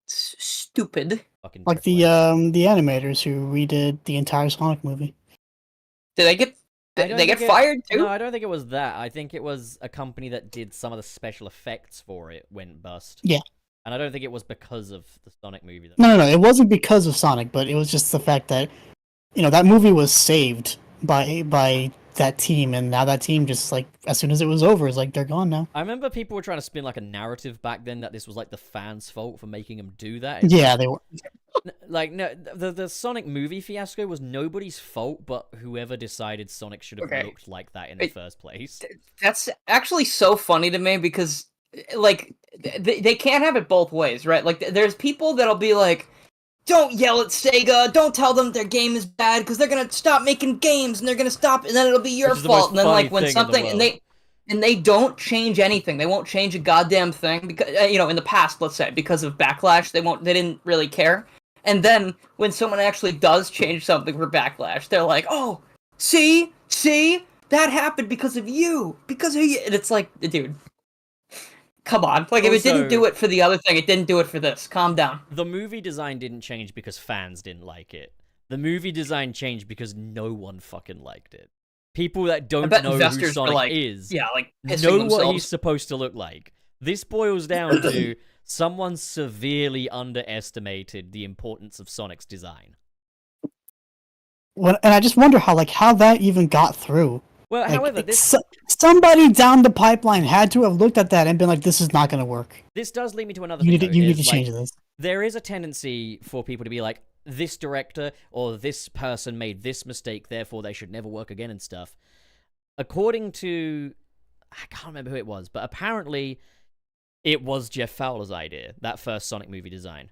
Stupid. Fucking Like the animators who redid the entire Sonic movie. Did they get they get fired too? No, I don't think it was that. I think it was a company that did some of the special effects for it went bust. Yeah. And I don't think it was because of the Sonic movie. No, it wasn't because of Sonic, but it was just the fact that that movie was saved by that team, and now that team just like as soon as it was over, it's like they're gone now. I remember people were trying to spin like a narrative back then that this was like the fans' fault for making them do that. Yeah, they were. Like no, the Sonic movie fiasco was nobody's fault, but whoever decided Sonic should have looked like that in the first place. That's actually so funny to me because like they can't have it both ways, right? Like there's people that'll be like, don't yell at Sega, don't tell them their game is bad because they're gonna stop making games and they're gonna stop, and then it'll be your fault. And then like when something and they don't change anything, they won't change a goddamn thing because in the past, let's say because of backlash, they didn't really care. And then when someone actually does change something for backlash, they're like, oh, see, that happened because of you, and it's like, dude, Come on. Like, if it didn't Also- do it for the other thing, it didn't do it for this. Calm down. The movie design didn't change because fans didn't like it. The movie design changed because no one fucking liked it. People that don't bet know who investors were Sonic like, is Yeah, like, know pissing what themselves. he's supposed to look like. This boils down to someone severely underestimated the importance of Sonic's design. And I just wonder how that even got through. Well, Like, however, this somebody down the pipeline had to have looked at that and been like, "This is not going to work. does lead me to another You thing. need to, though, you need is, to like, change this." there is a tendency for people to be like, this director or this person made this mistake, therefore they should never work again and stuff. According to, I can't remember who it was, but apparently it was Jeff Fowler's idea, that first Sonic movie design.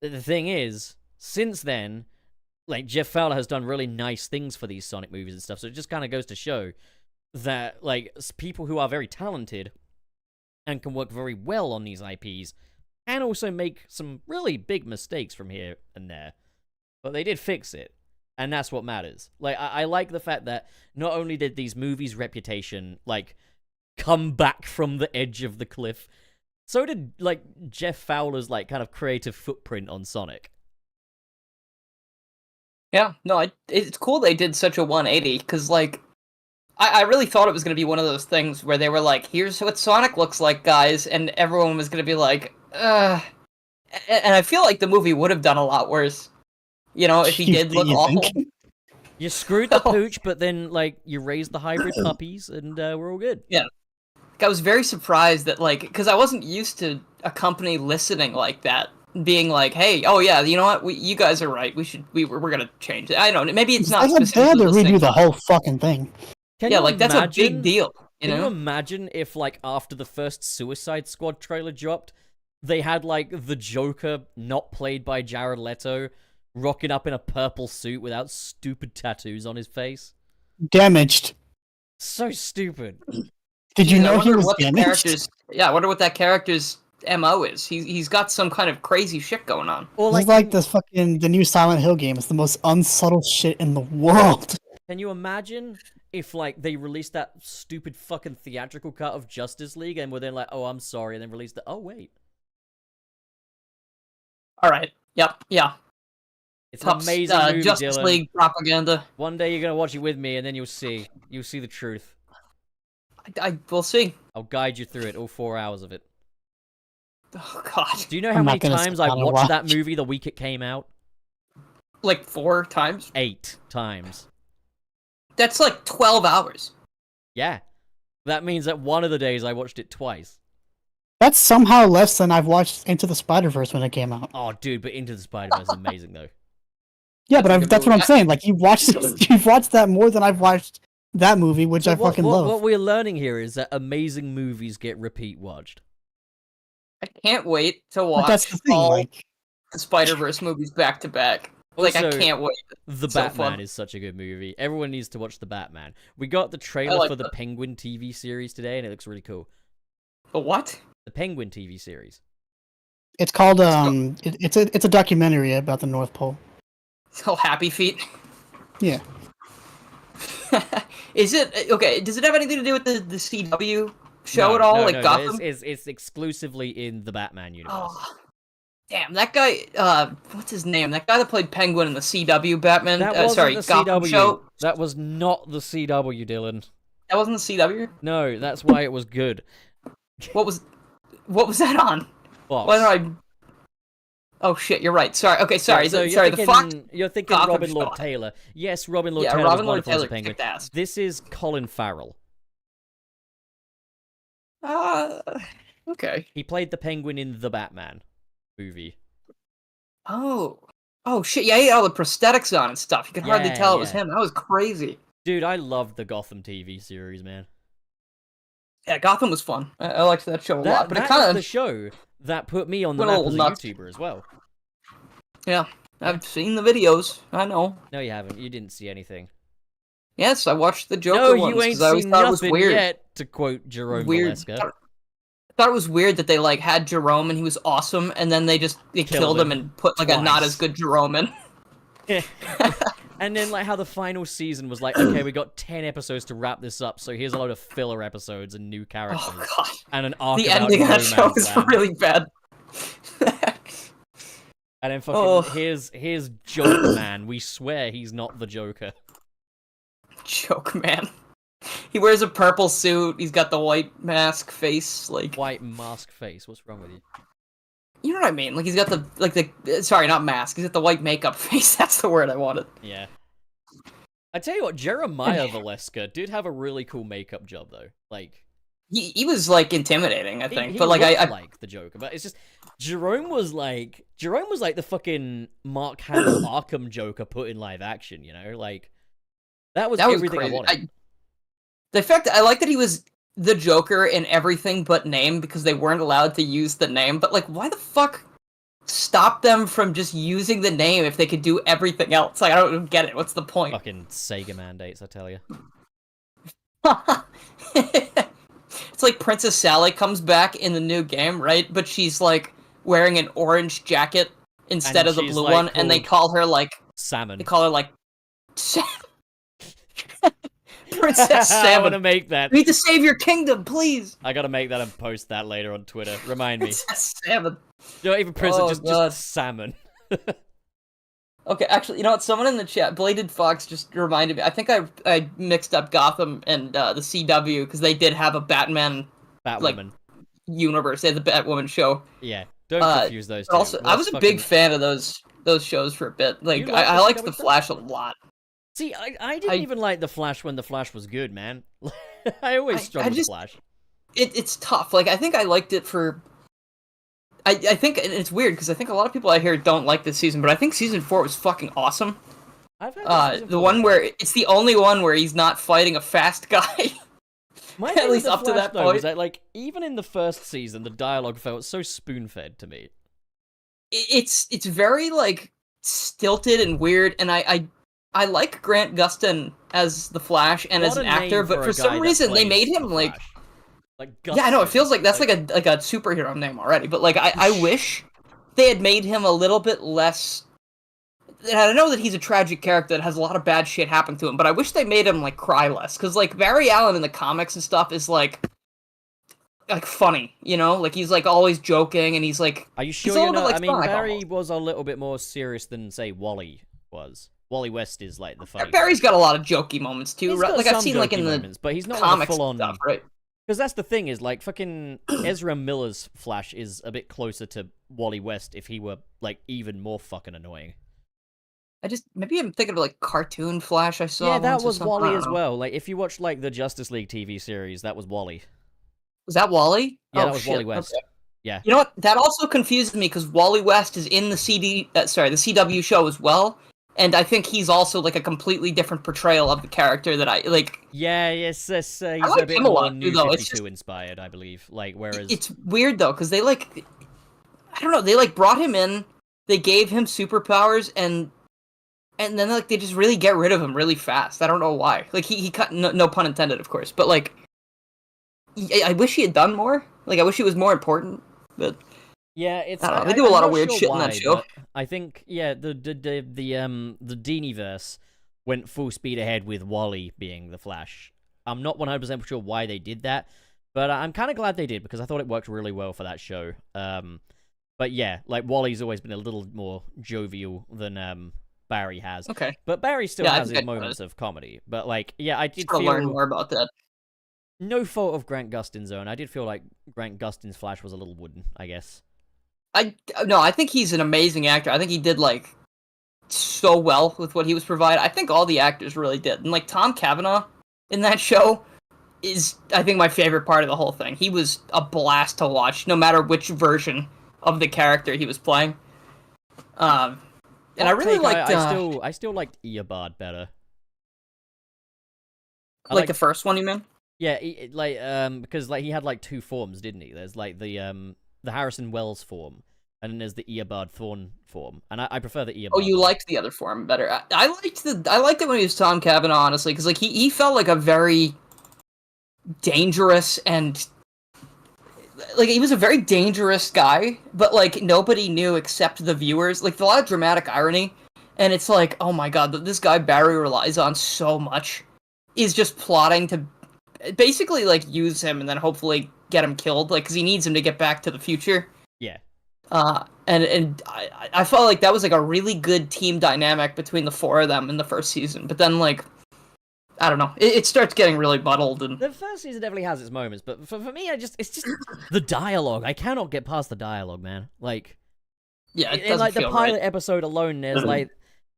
The thing is, since then, like, Jeff Fowler has done really nice things for these Sonic movies and stuff, so it just kind of goes to show that, like, people who are very talented and can work very well on these IPs can also make some really big mistakes from here and there. But they did fix it, and that's what matters. Like, I like the fact that not only did these movies' reputation, like, come back from the edge of the cliff, so did, like, Jeff Fowler's, like, kind of creative footprint on Sonic. Yeah, no, it's cool they did such a 180, because, like, I really thought it was going to be one of those things where they were like, here's what Sonic looks like, guys, and everyone was going to be like, ugh. And I feel like the movie would have done a lot worse. You know, if he You- did look you awful. think? You screwed the Oh. pooch, but then, like, you raised the hybrid puppies, and we're all good. I was very surprised that, like, because I wasn't used to a company listening like that, being like, "Hey, oh yeah, you know what? You guys are right. We're gonna change it." I don't know. Maybe it's not They had specifically to listening redo the to- whole fucking thing. Can Yeah, you like that's a imagine- big deal. You Can know? you imagine if, like, after the first Suicide Squad trailer dropped, they had, like, the Joker not played by Jared Leto rocking up in a purple suit without stupid tattoos on his face? Damaged. So stupid. Did you I know he wonder was what the damaged? character's. Yeah, I wonder what that character's MO is. He's got some kind of crazy shit going on. Or, This is like the new Silent Hill game. It's the most unsubtle shit in the world. Can you imagine if, like, they released that stupid fucking theatrical cut of Justice League and were then like, oh, I'm sorry, and then released it? Oh, wait. All right. Yep. Yeah. It's an amazing movie, Justice Dylan. League propaganda. One day you're gonna watch it with me, and then you'll see. You'll see the truth. I will see. I'll guide you through it, all 4 hours of it. Oh God. Do you know how I'm many not gonna times sit I down and watched that watch. movie the week it came out? Like 4 times. 8 times. That's like 12 hours. Yeah. That means that one of the days I watched it twice. That's somehow less than I've watched Into the Spider-Verse when it came out. Oh, dude, but Into the Spider-Verse is amazing, though. Yeah, but a good that's what movie. I'm saying. Like you've watched that more than I've watched that movie, which I So fucking what love. we're learning here is that amazing movies get repeat watched. I can't wait to But watch that's the thing. all Like, the Spider-Verse movies back to back. Like I Also, can't wait. The So Batman fun. is such a good movie. Everyone needs to watch The Batman. We got the trailer like for the that. Penguin TV series today, and it looks really cool. But what? The Penguin TV series. it's called it's a documentary about the North Pole. Oh, Happy Feet. Yeah. Is it okay? Does it have anything to do with the CW show No, at all? no, Like no, Gotham? it's exclusively in the Batman universe. Oh, damn! That guy. What's his name? That guy that played Penguin in the CW Batman. That wasn't Sorry, the Gotham CW. show. That was not the CW, Dylan. That wasn't the CW. No, that's why it was good. What was that on? Fox. Why did I? Oh shit! You're right. Sorry. Okay. Sorry. Yeah, so sorry. you're The Fox. thinking, You're thinking Gotham Robin Lord show. Taylor. Yes, Robin Lord Yeah, Taylor Robin was Lord wonderful as a Taylor Penguin. kicked ass. This is Colin Farrell. Okay. He played the Penguin in the Batman movie. Oh. Oh shit! Yeah, he had all the prosthetics on and stuff. You could hardly Yeah, tell it was yeah. him. That was crazy. Dude, I loved the Gotham TV series, man. Yeah, Gotham was fun. I liked that show a lot, That, but it that kind is of the show that put me on the went a map little as a nuts. YouTuber as well. yeah. I've seen the videos. I know. No, you haven't. You didn't see anything. Yes, I watched the Joker No, ones you ain't because I always seen thought it was nothing weird. yet, to quote Jerome Weird. Valeska. I thought it was weird that they like had Jerome and he was awesome, and then they Killed killed him him and put like a not twice. as good Jerome in. And then, like, how the final season was like, okay, we got 10 episodes to wrap this up, so here's a load of filler episodes and new characters. Oh god. And an arc The about ending of that show romance is land. really bad. And then fucking, here's Joke Man. We swear he's not the Joker. Joke man. He wears a purple suit. He's got the white mask face, like White mask face. What's wrong with you? you know what I mean. Like he's got the sorry, not mask. He's got the white makeup face. That's the word I wanted. Yeah. I tell you what, Jeremiah Valeska did have a really cool makeup job though. Like He was like intimidating, I think. he but like I like the Joker, but it's just Jerome was like the fucking Mark Hamill Arkham Joker put in live action. You know, like that was everything crazy. I wanted. The fact I like that he was the Joker in everything but name because they weren't allowed to use the name. But like, why the fuck stop them from just using the name if they could do everything else? Like, I don't get it. What's the point? Fucking Sega mandates, I tell you. It's like Princess Sally comes back in the new game, right? But she's like wearing an orange jacket instead And of the she's, blue like, one, and they call her like Salmon. they call her like Princess I Salmon. want to make that. We need to save your kingdom, please. I gotta make that and post that later on Twitter. Remind me. Princess Salmon. Not even Princess, Oh, just God. Salmon. Okay, actually, you know what? Someone in the chat, Bladed Fox, just reminded me. I think I mixed up Gotham and the CW because they did have a Batman Batwoman. universe. They had the Batwoman show. Yeah, don't confuse those But two. also, I was a big fan of those shows for a bit. Like, You like I the liked CW the stuff? Flash a lot. See, I didn't even like The Flash when The Flash was good, man. I always struggled with just- Flash. It's tough. Like, I think I liked it for. I think and it's weird because I think a lot of people out here don't like this season, but I think season 4 was fucking awesome. I've had The one where it's the only one where he's not fighting a fast guy. My at thing with least The up to Flash, that though, point. was that, like, even in the first season, the dialogue felt so spoon-fed to me. It's very like stilted and weird, and I like Grant Gustin as the Flash and as What an a actor, name but for for a guy some that reason they plays made him the like. Flash. Yeah, I know, it Gustin, feels like that's like a superhero name already, but like I wish they had made him a little bit less. And I know that he's a tragic character that has a lot of bad shit happen to him, but I wish they made him like cry less, because like Barry Allen in the comics and stuff is like funny, you know, like he's like always joking and he's like. Are you sure he's a you're little not? bit I like mean, Sonic Barry almost. was a little bit more serious than, say, Wally was. Wally West is like the funny. Barry's got a lot of jokey moments too, He's right? got Like I've some seen like jokey in the moments, but he's not like a comics full-on. and stuff, right? Because that's the thing is, like, fucking Ezra Miller's Flash is a bit closer to Wally West if he were, like, even more fucking annoying. Maybe I'm thinking of like cartoon Flash I saw. Yeah, that once or was something. I Wally don't as know. well. Like, if you watch, like, the Justice League TV series, that was Wally. Was that Wally? Yeah, Oh, that was shit. Wally West. Okay. Yeah. You know what? That also confused me because Wally West is in the the CW show as well, and I think he's also like a completely different portrayal of the character that I like. Yeah, yes, he's like a bit him a more lot, New too, though. 52 It's just- inspired, I believe. Like, whereas... It's weird though because they like, I don't know, they like brought him in, they gave him superpowers, and then like they just really get rid of him really fast. I don't know why. Like he cut no pun intended, of course, but like, I wish he had done more. Like I wish he was more important, but. Yeah, it's. I don't know, they do a I'm lot of not weird sure shit in that why, show. but I think the Diniverse went full speed ahead with Wally being the Flash. I'm not 100% sure why they did that, but I'm kind of glad they did because I thought it worked really well for that show. But yeah, like Wally's always been a little more jovial than Barry has. Okay. But Barry still Yeah, I has think his I moments of comedy. But like, yeah, I did Gotta learn feel more about that. no fault of Grant Gustin's own. I did feel like Grant Gustin's Flash was a little wooden, I guess. I think he's an amazing actor. I think he did like so well with what he was provided. I think all the actors really did. And like Tom Cavanaugh in that show is I think my favorite part of the whole thing. He was a blast to watch, no matter which version of the character he was playing. And I really liked I still liked Eobard better. like the first one, you mean? Yeah, because like he had like two forms, didn't he? There's like the Harrison Wells form, and then there's the Eobard Thorn form, and I prefer the Eobard. Oh, you liked the other form better. I liked it when he was Tom Cavanaugh, honestly, because like he felt like a very dangerous and like he was a very dangerous guy, but like nobody knew except the viewers. Like a lot of dramatic irony, And it's like, oh my god, this guy Barry relies on so much is just plotting to basically like use him and then hopefully get him killed, like because he needs him to get back to the future. Yeah. And I felt like that was like a really good team dynamic between the four of them in the first season. But then like, I don't know, it starts getting really muddled. And the first season definitely has its moments, but for me, it's just the dialogue. I cannot get past the dialogue, man. Like, yeah, in like the pilot episode alone, there's like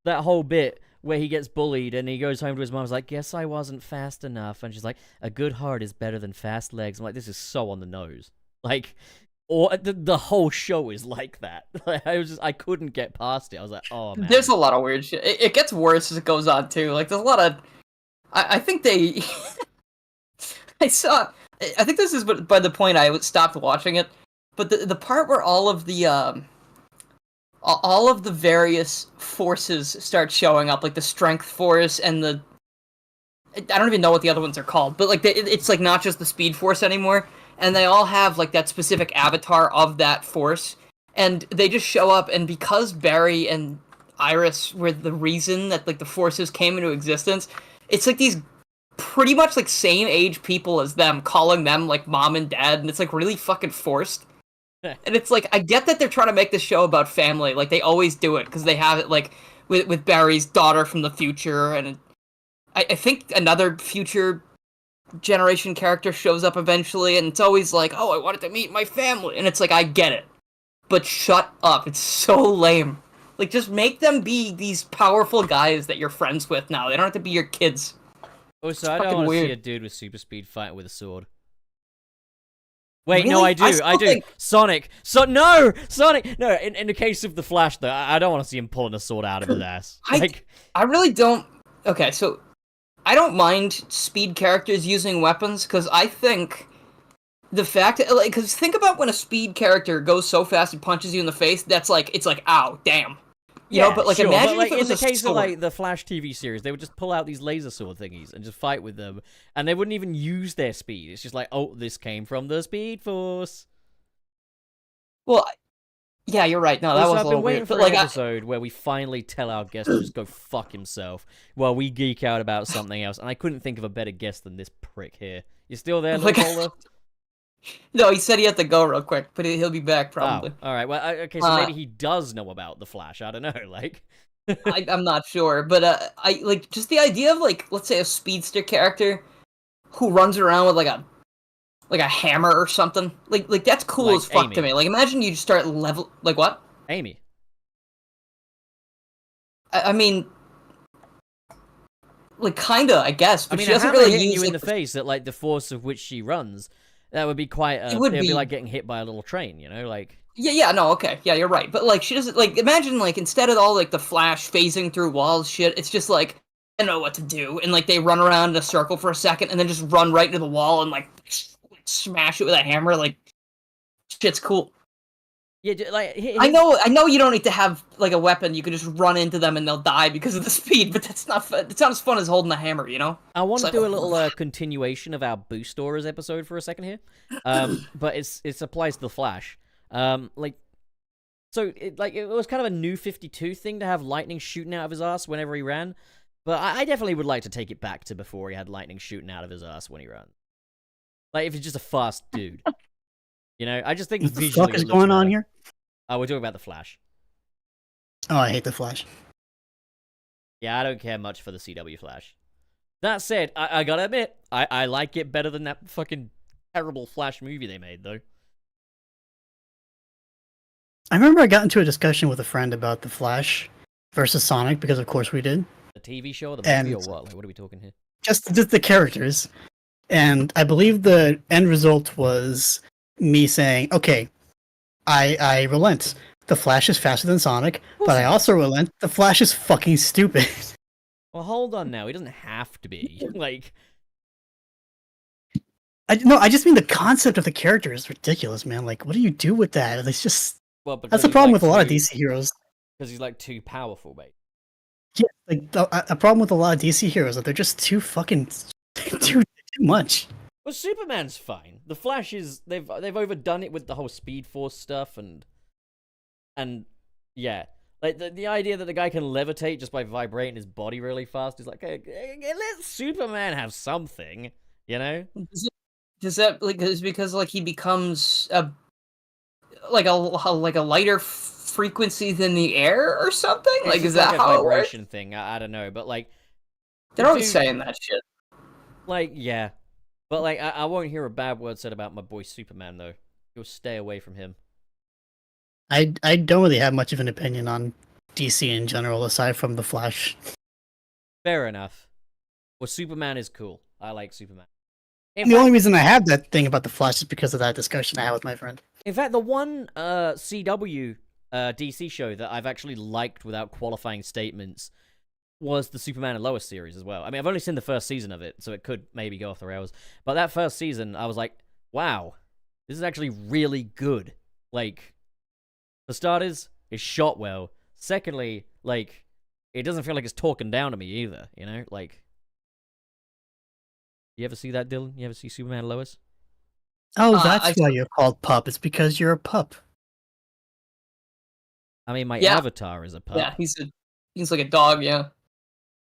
that whole bit where he gets bullied and he goes home to his mom's like, guess I wasn't fast enough. And she's like, a good heart is better than fast legs. I'm like, this is so on the nose. Like, or the whole show is like that. Like, I couldn't get past it. I was like, oh man. There's a lot of weird shit. It gets worse as it goes on too. Like there's a lot of, I think they, I think this is by the point I stopped watching it, but the part where all of the various forces start showing up, like the strength force and I don't even know what the other ones are called, but like it's like not just the speed force anymore, and they all have like that specific avatar of that force, and they just show up, and because Barry and Iris were the reason that like the forces came into existence, it's like these pretty much like same age people as them calling them like mom and dad, and it's like really fucking forced. And it's like, I get that they're trying to make this show about family, like they always do it, because they have it like with Barry's daughter from the future, and I think another future generation character shows up eventually, and it's always like, oh, I wanted to meet my family, and it's like, I get it, but shut up, it's so lame. Like, just make them be these powerful guys that you're friends with now. They don't have to be your kids. Also, I don't want to see a dude with super speed fighting with a sword. Wait, really? No, I do. I do. Think... Sonic. No, Sonic. No, in the case of the Flash, though, I don't want to see him pulling a sword out of his ass. I really don't. Okay, so I don't mind speed characters using weapons, because I think the fact that, like, because think about when a speed character goes so fast and punches you in the face, that's like, it's like, ow, damn. You know, but like, sure. imagine but, if it in was the case sword. of like the Flash TV series, they would just pull out these laser sword thingies and just fight with them, and they wouldn't even use their speed. It's just like, oh, this came from the Speed Force. Well, yeah, you're right. No, that was a little weird. I've been waiting for an episode where we finally tell our guest to just go fuck himself while we geek out about something else, and I couldn't think of a better guest than this prick here. You still there, little Boulder? No, he said he had to go real quick, but he'll be back probably. Oh, all right. Well, okay, so maybe he does know about the Flash. I don't know, like. I'm not sure, but I like just the idea of like, let's say a speedster character who runs around with like a hammer or something. Like that's cool like as fuck Amy. to me. Like imagine you just start like what? Amy. I mean, like kinda, I guess, but I mean, she doesn't hammer really hitting use you in like, the face at like the force of which she runs. That would be quite. It would would be be like getting hit by a little train, you know, like. Yeah, no, okay, yeah, you're right. But like, she doesn't like. Imagine like instead of all like the Flash phasing through walls, shit, it's just like I don't know what to do, and like they run around in a circle for a second, and then just run right into the wall and like smash it with a hammer. Like, shit's cool. Yeah, like I know you don't need to have like a weapon. You can just run into them and they'll die because of the speed. But that's not fun. It's not as fun as holding a hammer, you know. I want to like, do a little continuation of our Boost Stories episode for a second here, but it applies to the Flash. Like, so it was kind of a new 52 thing to have lightning shooting out of his ass whenever he ran, but I definitely would like to take it back to before he had lightning shooting out of his ass when he ran. Like if he's just a fast dude, you know. I just think What the visually fuck is it looks going on better. here? Oh, we're talking about the Flash. Oh, I hate the Flash. Yeah, I don't care much for the CW Flash. That said, I gotta admit, I like it better than that fucking terrible Flash movie they made, though. I remember I got into a discussion with a friend about the Flash versus Sonic, because of course we did. The TV show or the movie And- or what? Like, what are we talking here? Just the characters. And I believe the end result was me saying, okay, I relent. The Flash is faster than Sonic, but I also relent. The Flash is fucking stupid. Well, hold on now. He doesn't have to be. Like, I just mean the concept of the character is ridiculous, man. Like, what do you do with that? It's just well, because that's the he's, problem like, with a lot of too- DC heroes. Because he's like too powerful, mate. Yeah, like a problem with a lot of DC heroes that they're just too fucking too much. Well, Superman's fine. The Flash is they've overdone it with the whole Speed Force stuff and yeah, Like, the idea that the guy can levitate just by vibrating his body really fast is like, let Superman have something, you know? Does that like is because like he becomes a lighter frequency than the air or something? It's Like, is just that like a how it works? vibration thing? I don't know, but like, They're always saying that shit. like, yeah, but like, I won't hear a bad word said about my boy Superman though. You'll stay away from him. I don't really have much of an opinion on DC in general, aside from the Flash. Fair enough. Well, Superman is cool. I like Superman. The only reason I have that thing about the Flash is because of that discussion I had with my friend. In fact, the one CW DC show that I've actually liked without qualifying statements was the Superman and Lois series as well. I mean, I've only seen the first season of it, so it could maybe go off the rails. But that first season, I was like, wow, this is actually really good. Like, for starters, it's shot well. Secondly, like, it doesn't feel like it's talking down to me either, you know? Like, you ever see that, Dylan? You ever see Superman and Lois? Oh, that's why you're called Pup. It's because you're a pup. I mean, my avatar is a pup. Yeah, he's like a dog, yeah.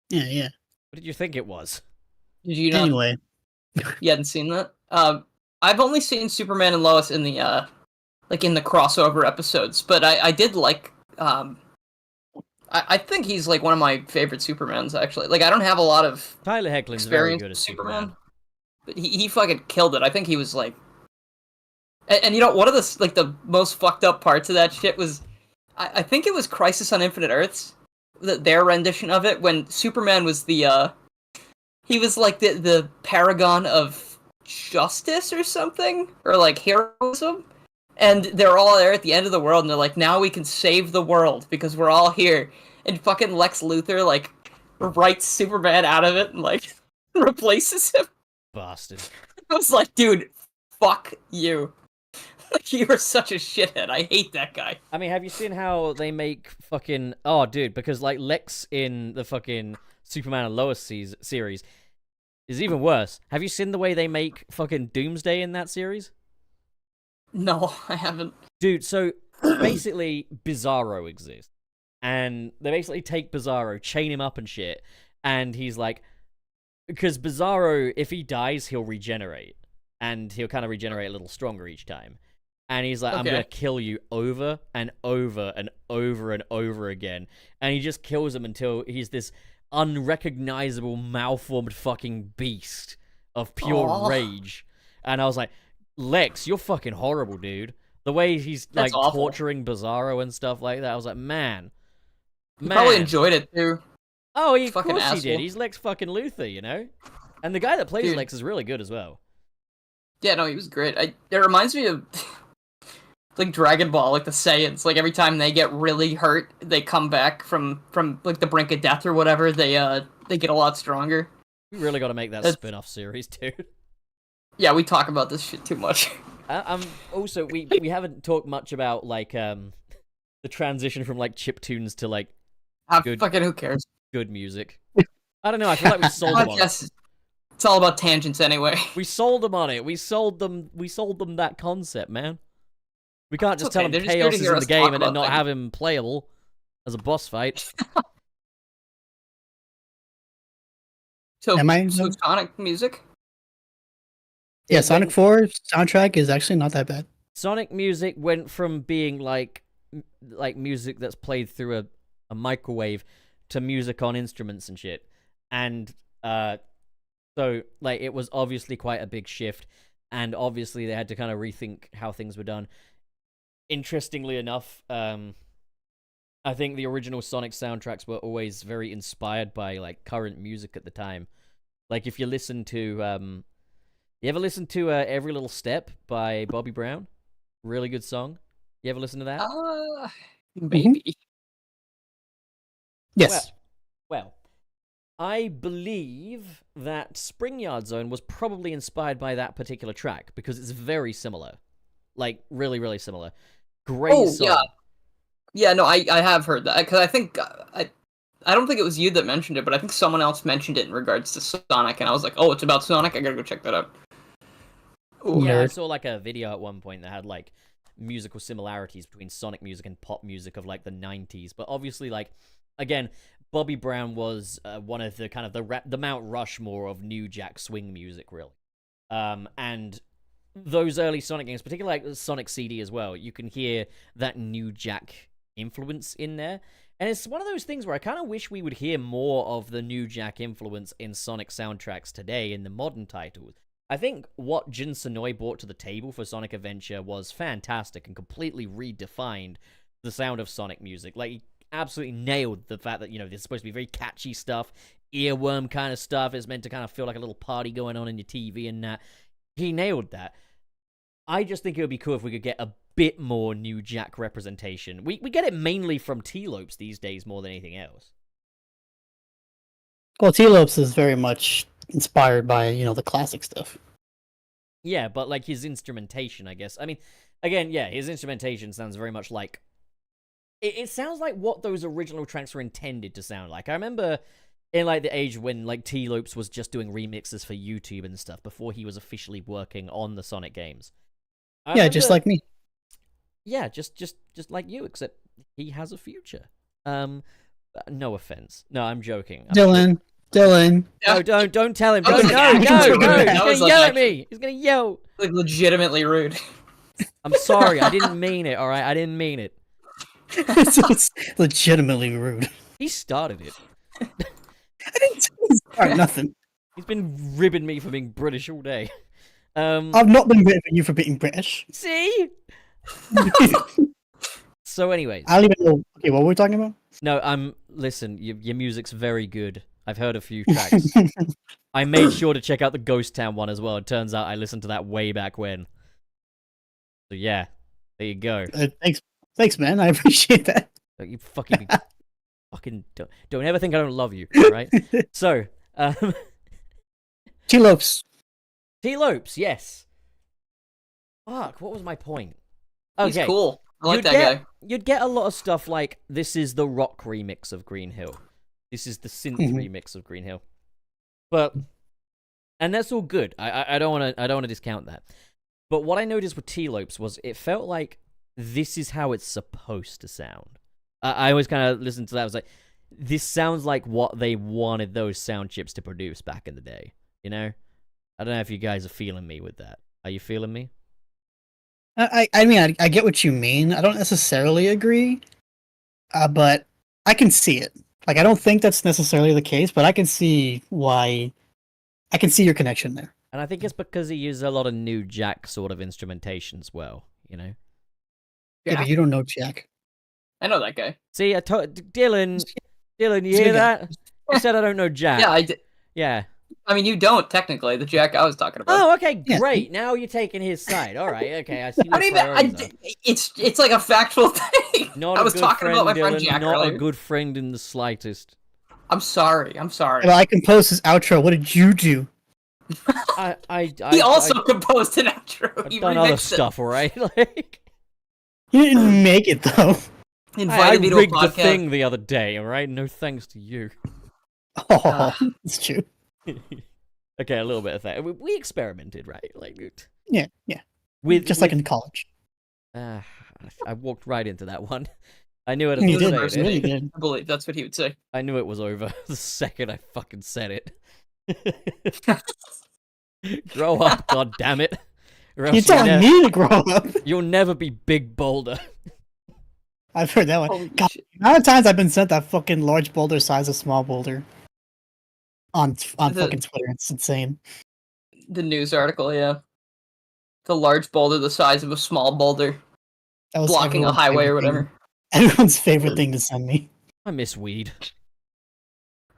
Yeah. What did you think it was? Did you not? Anyway. You hadn't seen that? I've only seen Superman and Lois in the in the crossover episodes, but I did like I think he's like one of my favorite Supermans actually. Like I don't have a lot of Tyler Hoechlin's very experience good with as Superman. But he fucking killed it. I think he was like and you know, one of the like the most fucked up parts of that shit was I think it was Crisis on Infinite Earths, their rendition of it, when Superman was the he was like the paragon of justice or something, or like heroism, and they're all there at the end of the world, and they're like, now we can save the world because we're all here, and fucking Lex Luthor like writes Superman out of it and like replaces him. Bastard. I was like, dude, fuck you. Like, you are such a shithead. I hate that guy. I mean, have you seen how they make fucking... Oh, dude, because, like, Lex in the fucking Superman and Lois series is even worse. Have you seen the way they make fucking Doomsday in that series? No, I haven't. Dude, so, basically, Bizarro exists. And they basically take Bizarro, chain him up and shit, and he's like... Because Bizarro, if he dies, he'll regenerate. And he'll kind of regenerate a little stronger each time. And he's like, I'm going to kill you over and over and over and over again. And he just kills him until he's this unrecognizable, malformed fucking beast of pure rage. And I was like, Lex, you're fucking horrible, dude. The way he's, like, torturing Bizarro and stuff like that, I was like, man. He probably enjoyed it, too. Oh, of course he did. He's Lex fucking Luthor, you know? And the guy that plays Lex is really good as well. Yeah, no, he was great. It reminds me of... like Dragon Ball, like the Saiyans, like every time they get really hurt, they come back from like the brink of death or whatever. They get a lot stronger. We really got to make that spin-off series, dude. Yeah, we talk about this shit too much. Also, we haven't talked much about like the transition from like chiptunes to like good. Fucking who cares? Good music. I don't know. I feel like we sold them on it. It's all about tangents anyway. We sold them on it. We sold them that concept, man. We can't just tell him Chaos is in the game and then not have him playable as a boss fight. So Sonic music? Yeah, Sonic 4 soundtrack is actually not that bad. Sonic music went from being like music that's played through a microwave to music on instruments and shit. And so like it was obviously quite a big shift, and obviously they had to kind of rethink how things were done. Interestingly enough, I think the original Sonic soundtracks were always very inspired by like current music at the time. Like if you listen to, you ever listen to "Every Little Step" by Bobby Brown? Really good song. You ever listen to that? Maybe. Yes. Well, I believe that Spring Yard Zone was probably inspired by that particular track because it's very similar. Like, really, really similar. Great song. Yeah, no, I have heard that. Because I think, I don't think it was you that mentioned it, but I think someone else mentioned it in regards to Sonic, and I was like, oh, it's about Sonic? I gotta go check that out. Ooh. Yeah, I saw, like, a video at one point that had, like, musical similarities between Sonic music and pop music of like the 90s. But obviously, like, again, Bobby Brown was one of the kind of the Mount Rushmore of New Jack Swing music, really. And those early Sonic games, particularly like Sonic CD as well, you can hear that New Jack influence in there. And it's one of those things where I kind of wish we would hear more of the New Jack influence in Sonic soundtracks today in the modern titles. I think what Jin Sonoy brought to the table for Sonic Adventure was fantastic and completely redefined the sound of Sonic music. Like, he absolutely nailed the fact that, you know, there's supposed to be very catchy stuff, earworm kind of stuff. It's meant to kind of feel like a little party going on in your TV and that. He nailed that. I just think it would be cool if we could get a bit more New Jack representation. We get it mainly from T-Lopes these days more than anything else. Well, T-Lopes is very much inspired by, you know, the classic stuff. Yeah, but like his instrumentation, I guess. I mean, again, yeah, his instrumentation sounds very much like... It sounds like what those original tracks were intended to sound like. I remember in like the age when like T-Lopes was just doing remixes for YouTube and stuff before he was officially working on the Sonic games. Just like me. Yeah, just like you, except he has a future. No offense. No, I'm joking. Dylan. No, don't tell him. That was Go. like He's actually rude. gonna That was like yell at actually- me. He's gonna yell. Like legitimately rude. I'm sorry. I didn't mean it. All right, I didn't mean it. It's legitimately rude. He started it. I didn't start nothing. He's been ribbing me for being British all day. I've not been ribbing you for being British. See? So, anyways. I don't even know. Okay, what were we talking about? No, listen, your music's very good. I've heard a few tracks. I made sure to check out the Ghost Town one as well. It turns out I listened to that way back when. So yeah, there you go. Thanks, man. I appreciate that. You fucking don't ever think I don't love you, all right? So, T-Lopes. T-Lopes, yes. Fuck, what was my point? Okay. He's cool. I like that guy. You'd get a lot of stuff like, this is the rock remix of Green Hill. This is the synth remix of Green Hill. And that's all good. I don't want to discount that. But what I noticed with T-Lopes was it felt like this is how it's supposed to sound. I always kind of listened to that. I was like, this sounds like what they wanted those sound chips to produce back in the day. You know? I don't know if you guys are feeling me with that. Are you feeling me? I mean, I get what you mean. I don't necessarily agree, but I can see it. Like, I don't think that's necessarily the case, but I can see why. I can see your connection there. And I think it's because he uses a lot of New Jack sort of instrumentation as well, you know? Yeah, but you don't know Jack. I know that guy. See, Dylan, you hear that? You said I don't know Jack. Yeah, I did. Yeah. I mean, you don't technically. The Jack I was talking about. Oh, okay, Yeah. great. Now you're taking his side. All right, okay, I see I what mean, priorities are. it's like a factual thing. Not I a was good talking friend, about my friend Dylan, Jack not earlier. a good friend in the slightest. I'm sorry. Well, I composed his outro. What did you do? He also composed an outro. I've He done other remixed it. stuff, all right? Like, You didn't make it though. I Invited me to a rigged the podcast. thing the other day, all right? No thanks to you. Oh, it's true. Okay, a little bit of that. We experimented, right? Like, Yeah. Just like in college. I walked right into that one. I knew it. You as did. I You said really it. did. I believe that's what he would say. I knew it was over the second I fucking said it. Grow up, god damn it! Or else You're telling me to grow up. you'll never be Big Boulder. I've heard that one. Holy God, shit. the amount of times I've been sent that fucking large boulder size of small boulder on The- fucking Twitter. It's insane. The news article, yeah. The large boulder the size of a small boulder That was blocking a everyone's highway or favorite thing. whatever. Everyone's favorite thing to send me. I miss weed.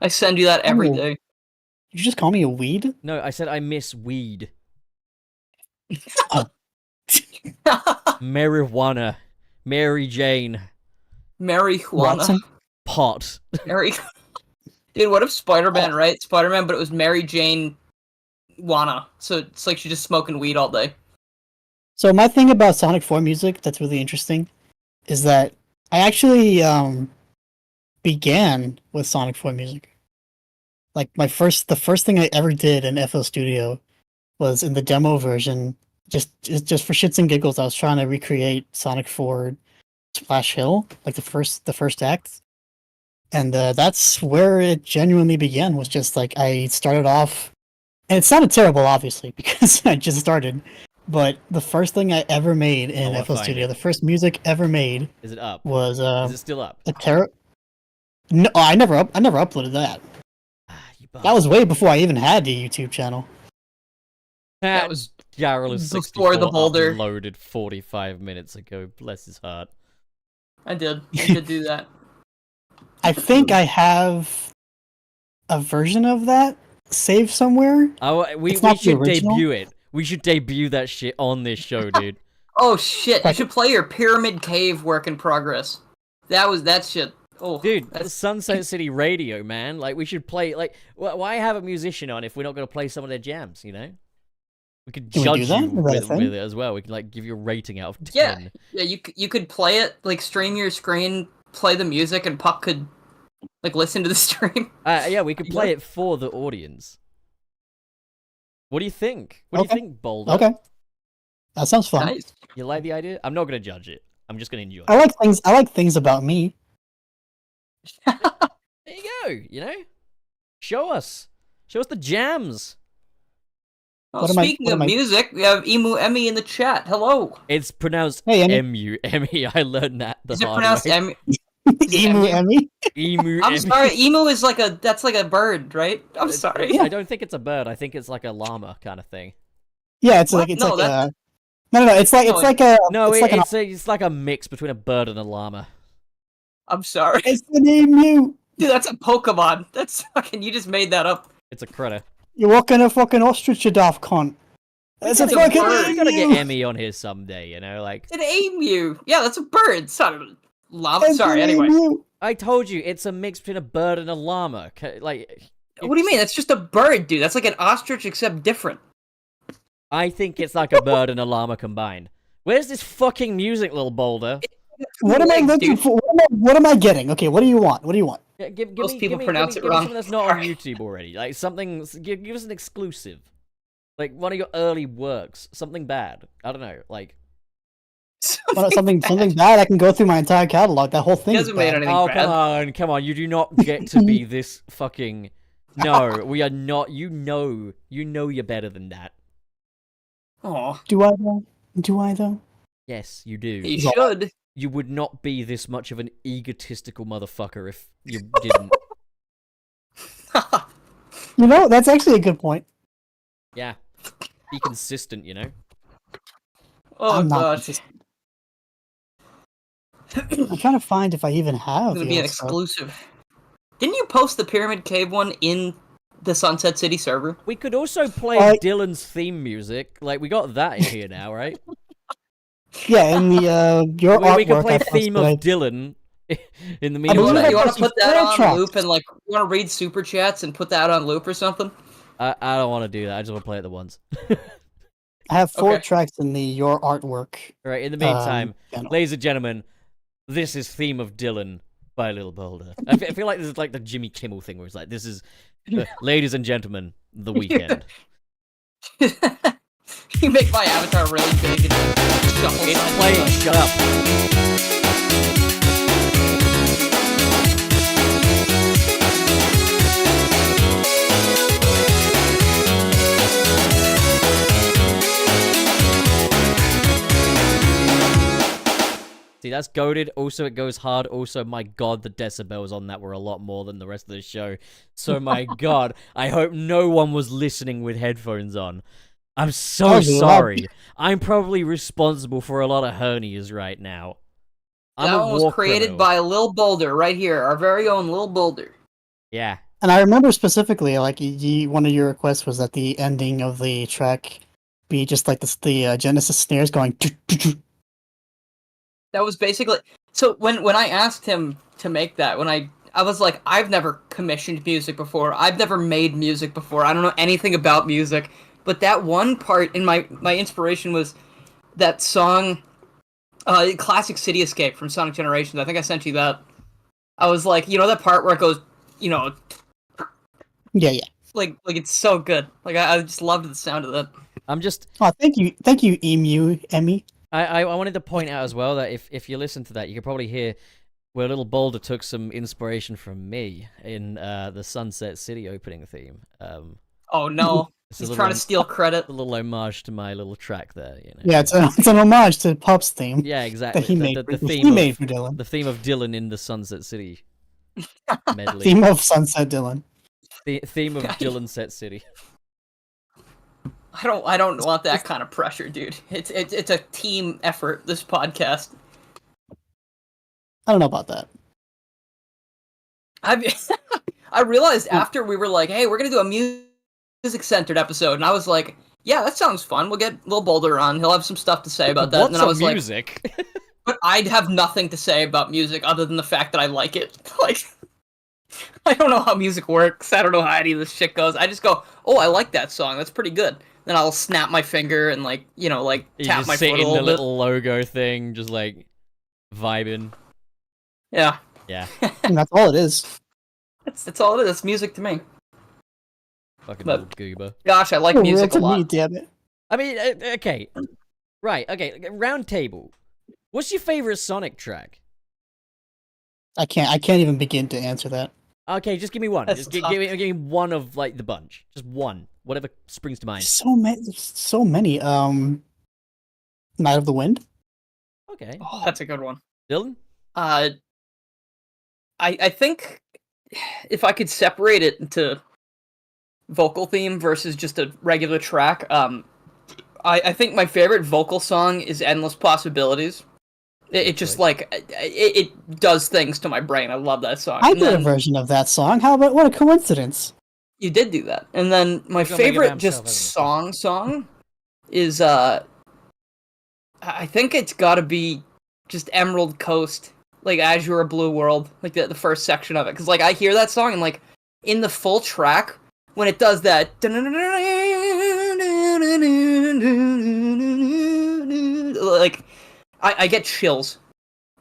I send you that every Ooh. day. Did you just call me a weed? No, I said I miss weed. Marijuana. Mary Jane. Marijuana. Watson? Pot. Mary. Dude, what if Spider-Man, right? Spider-Man, but it was Mary Jane Wanna. So it's like she's just smoking weed all day. So my thing about Sonic 4 music that's really interesting is that I actually began with Sonic 4 music. Like the first thing I ever did in FL Studio was in the demo version just for shits and giggles, I was trying to recreate Sonic 4 Splash Hill, like the first act, and that's where it genuinely began. Was just like I started off, and it sounded terrible, obviously, because I just started. But the first thing I ever made in FL Studio, the first music ever made, Is it up? was Is it still up? No, I never uploaded that. You That was way before I even had the YouTube channel. That was Garrel is before 64 the Boulder. uploaded 45 minutes ago. Bless his heart. I did do that. I think I have a version of that saved somewhere. Oh, we It's not the should original? debut it. We should debut that shit on this show, dude. Oh shit! You should play your Pyramid Cave work in progress. That shit. Oh, Dude, that's the Sunset City Radio, man. Like, we should play. Like, why have a musician on if we're not going to play some of their jams? You know, we could Can we judge do that? you Is that a with thing? it as well. We can like give you a rating out of 10. yeah. You could play it, like stream your screen, play the music, and Puck could like listen to the stream. Yeah, we could play it for the audience. What do you think? What do you think, Boulder? Okay, that sounds fun. Nice. You like the idea? I'm not going to judge it. I'm just going to enjoy it. I like things about me. There you go. You know, show us the jams. Well, What am I- speaking what of am I- music, we have Emu Emmy in the chat. Hello. It's pronounced Hey, Emmy. Emu. Emmy. I learned that the Is it hard pronounced way. Emmy? Emu Emmy. Emu. I'm Emmy. sorry. Emu is that's like a bird, right? I'm sorry. I don't think it's a bird. I think it's like a llama kind of thing. Yeah, it's What? like it's No, like that's- no, it's like No, it's like a No, it's like an it's like a mix between a bird and a llama. I'm sorry. it's an emu. Dude, that's a Pokemon. That's fucking. You just made that up. It's a critter. You're walking a fucking ostrich, you daft cunt. It's a It's a fucking bird. We gotta get emu. Emmy on here someday. You know, like It's an emu. Yeah, that's a bird. It's not a llama. It's Sorry. an Anyway, emu. I told you, it's a mix between a bird and a llama. Like, what do you mean? That's just a bird, dude. That's like an ostrich except different. I think it's like a bird and a llama combined. Where's this fucking music, little Boulder? What am I Legs, looking dude. for? What am I getting? Okay, what do you want? What do you want? Yeah, give Most me, people give me, pronounce give it me, wrong. Give me something that's not on Sorry. YouTube already. Like something. Give us an exclusive. Like one of your early works. Something bad. I don't know. Like. Something bad? I can go through my entire catalog. That whole thing He is hasn't made bad. anything Oh, bad. come on. You do not get to be this fucking. No, we are not. You know you're better than that. Oh, Do I though? Do I though? Yes, you do. you should. You would not be this much of an egotistical motherfucker if you didn't. You know, that's actually a good point. Yeah. Be consistent, you know? Oh I'm not gosh, consistent. I'm trying to find if I even have. it's gonna the be an old stuff. exclusive. Didn't you post the Pyramid Cave one in the Sunset City server? We could also play Dylan's theme music. Like, we got that in here now, right? Yeah, in the your We could artwork. play I theme of posted- Dylan in the believe You meantime. I want to posted put that 4 on tracks. loop and like you want to read super chats and put that on loop or something? I don't want to do that. I just want to play it the once. I have 4 Okay. tracks in the your artwork. Alright, in the meantime, channel. ladies and gentlemen, this is Theme of Dylan by Lil Boulder. I feel like this is like the Jimmy Kimmel thing where it's like, this is, ladies and gentlemen, the weekend. You make my avatar really big and shuffle. It's playing, shut up. See, that's goaded. Also, it goes hard. Also, my god, the decibels on that were a lot more than the rest of the show. So, my god, I hope no one was listening with headphones on. I'm so Oh, sorry. I'm probably responsible for a lot of hernias right now. I'm That a one was war created criminal. by Lil Boulder right here, our very own Lil Boulder. Yeah. And I remember specifically, like, one of your requests was that the ending of the track be just like the Genesis snares going. That was basically so when I asked him to make that, when I was like, I've never commissioned music before, I've never made music before, I don't know anything about music, but that one part in my inspiration was that song, Classic City Escape from Sonic Generations. I think I sent you that. I was like, you know that part where it goes, you know, Yeah. like it's so good. Like I just loved the sound of that. I'm just. Oh, thank you, Emmy. I wanted to point out as well that if you listen to that, you can probably hear where little Boulder took some inspiration from me in the Sunset City opening theme. Oh no, he's trying to steal credit. A little homage to my little track there, you know. Yeah, it's an homage to Pup's theme. Yeah, exactly. That he made, the he theme made of, for Dylan. The theme of Dylan in the Sunset City medley. Theme of Sunset Dylan. The theme of Dylan Set City. I don't want that kind of pressure, dude. It's a team effort. This podcast. I don't know about that. I realized after we were like, hey, we're gonna do a music-centered episode, and I was like, yeah, that sounds fun. We'll get Lil Boulder on. He'll have some stuff to say about that. What's and then I was music? like, but I'd have nothing to say about music other than the fact that I like it. Like, I don't know how music works. I don't know how any of this shit goes. I just go, oh, I like that song. That's pretty good. Then I'll snap my finger and like tap my foot a little bit. The little logo thing, just like vibing. Yeah. Yeah. And that's all it is. That's all it is. It's music to me. Fucking But- little goober. Gosh, I like Oh, music a to me, lot. damn it. I mean, okay. Right, okay. Round table. What's your favorite Sonic track? I can't even begin to answer that. Okay, just give me one. That's Just tough. give me one of like the bunch. Just one. Whatever springs to mind. So many. Night of the Wind. Okay. Oh, that's a good one. Dylan? I think if I could separate it into vocal theme versus just a regular track, I think my favorite vocal song is Endless Possibilities. It just like it does things to my brain. I love that song. I And did a then- version of that song. How about what a coincidence? You did do that. And then my He's gonna make it favorite by just himself, song is I think it's gotta be just Emerald Coast, like Azure Blue World, like the first section of it. Cause like I hear that song and like in the full track, when it does that like I get chills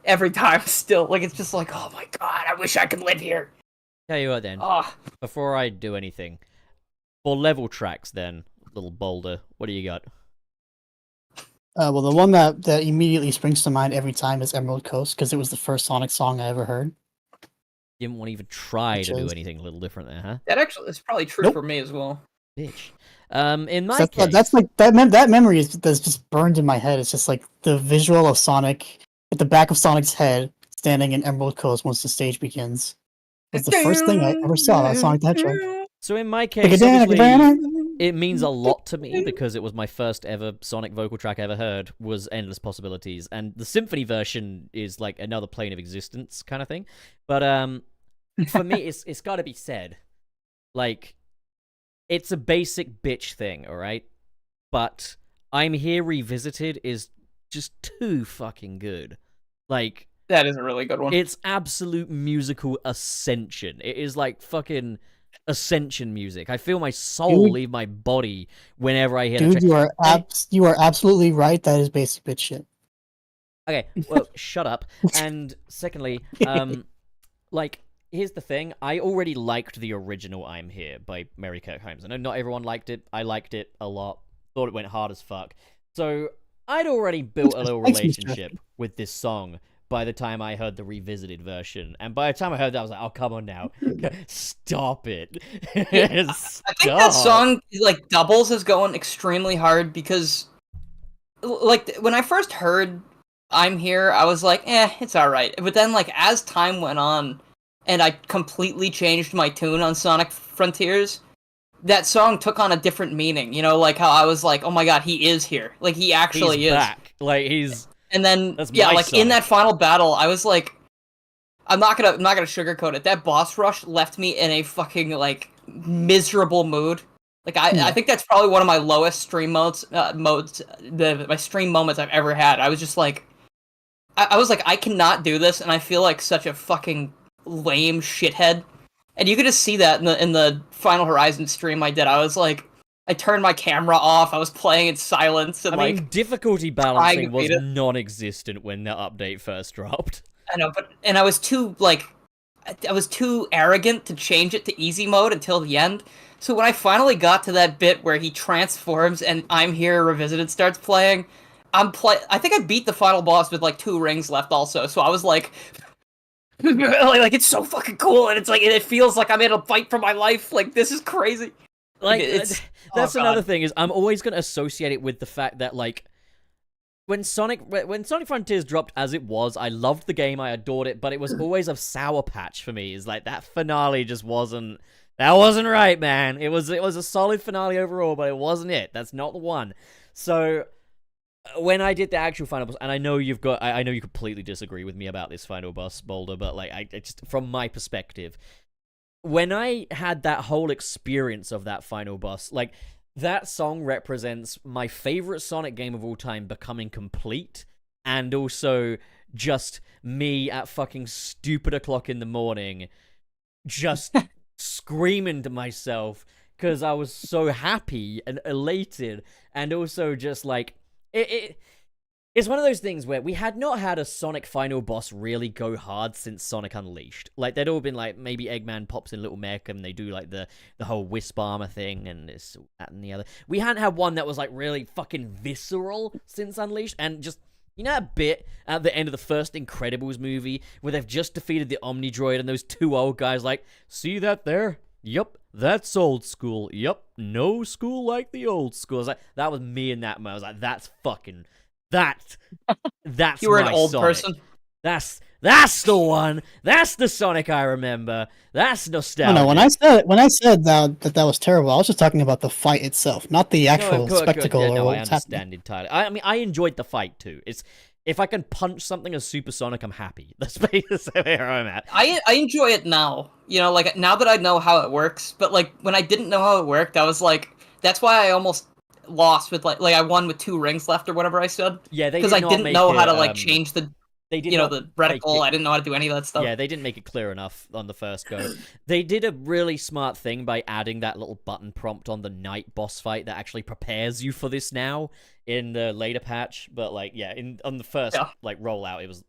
every time still. Like it's just like, oh my god, I wish I could live here. Tell you what then. Oh. Before I do anything. For level tracks then, little Boulder, what do you got? Well, the one that immediately springs to mind every time is Emerald Coast because it was the first Sonic song I ever heard. You didn't want to even try Which to do is- anything a little different there, huh? That actually is probably true Nope. for me as well. Bitch. In my So case, that's like that memory that's just burned in my head. It's just like the visual of Sonic at the back of Sonic's head, standing in Emerald Coast once the stage begins. It's the first thing I ever saw of Sonic the Hedgehog. so in my case, obviously, It it means a lot to me because it was my first ever Sonic vocal track I ever heard was Endless Possibilities, and the symphony version is like another plane of existence kind of thing. But for me, it's got to be said, like, it's a basic bitch thing, all right? But I'm Here Revisited is just too fucking good. Like, That is a really good one. it's absolute musical ascension. It is like fucking ascension music. I feel my soul Dude. leave my body whenever I hear the Dude, track. you are absolutely right. That is basic bitch shit. Okay, well, shut up. And secondly, like, here's the thing. I already liked the original I'm Here by Mary Kirk Holmes. I know not everyone liked it. I liked it a lot. Thought it went hard as fuck. So I'd already built a little Thanks, Mr. relationship with this song by the time I heard the revisited version. And by the time I heard that, I was like, oh, come on now. Stop it. I think that song like doubles as going extremely hard because like when I first heard I'm Here, I was like, it's alright. But then like as time went on and I completely changed my tune on Sonic Frontiers, that song took on a different meaning. You know, like how I was like, oh my god, he is here. Like he actually he's is. back. Like he's And then That's yeah, my like Sonic. in that final battle, I was like, I'm not gonna sugarcoat it. That boss rush left me in a fucking like miserable mood. Like I think that's probably one of my lowest stream my stream moments I've ever had. I was just like, I was like, I cannot do this, and I feel like such a fucking lame shithead. And you could just see that in the Final Horizon stream I did. I was like, I turned my camera off. I was playing in silence, and I like, mean, difficulty trying balancing to was beat it. non-existent when that update first dropped. I know, and I was too arrogant to change it to easy mode until the end. So when I finally got to that bit where he transforms and I'm Here Revisited starts playing, I think I beat the final boss with like 2 rings left also, so I was like, like it's so fucking cool, and it's like it feels like I'm in a fight for my life. Like this is crazy. Like that's oh, another God. thing is I'm always gonna associate it with the fact that like when Sonic Frontiers dropped as it was, I loved the game, I adored it, but it was always a sour patch for me. Is like that finale just wasn't right, man. It was a solid finale overall, but it wasn't it. That's not the one. So when I did the actual final boss, and I know you completely disagree with me about this final boss, Boulder, but like I just from my perspective, when I had that whole experience of that final boss, like that song represents my favorite Sonic game of all time becoming complete, and also just me at fucking stupid o'clock in the morning, just screaming to myself because I was so happy and elated, and also just like it's one of those things where we had not had a Sonic final boss really go hard since Sonic Unleashed. Like, they'd all been like, maybe Eggman pops in Little Mech and they do like the whole Wisp Armor thing and this, that, and the other. We hadn't had one that was like really fucking visceral since Unleashed, and just, you know that bit at the end of the first Incredibles movie where they've just defeated the Omnidroid and those 2 old guys like, see that there? Yup, that's old school. Yup, no school like the old school. I was like, that was me in that moment. I was like, that's fucking... That's You were an my old Sonic. person. That's the one. That's the Sonic I remember. That's nostalgia. No, when I said that was terrible, I was just talking about the fight itself, not the actual spectacle Yeah, or no, I what's understand happening. entirely. I mean, I enjoyed the fight too. It's if I can punch something as supersonic, I'm happy. That's basically where I'm at. I enjoy it now. You know, like now that I know how it works. But like when I didn't know how it worked, I was like, that's why I almost lost with like I won with 2 rings left or whatever I said. Yeah, because I didn't know how to like change the they did the reticle. I didn't know how to do any of that stuff. Yeah, they didn't make it clear enough on the first go. They did a really smart thing by adding that little button prompt on the night boss fight that actually prepares you for this now in the later patch. But like, yeah, on the first like rollout, it was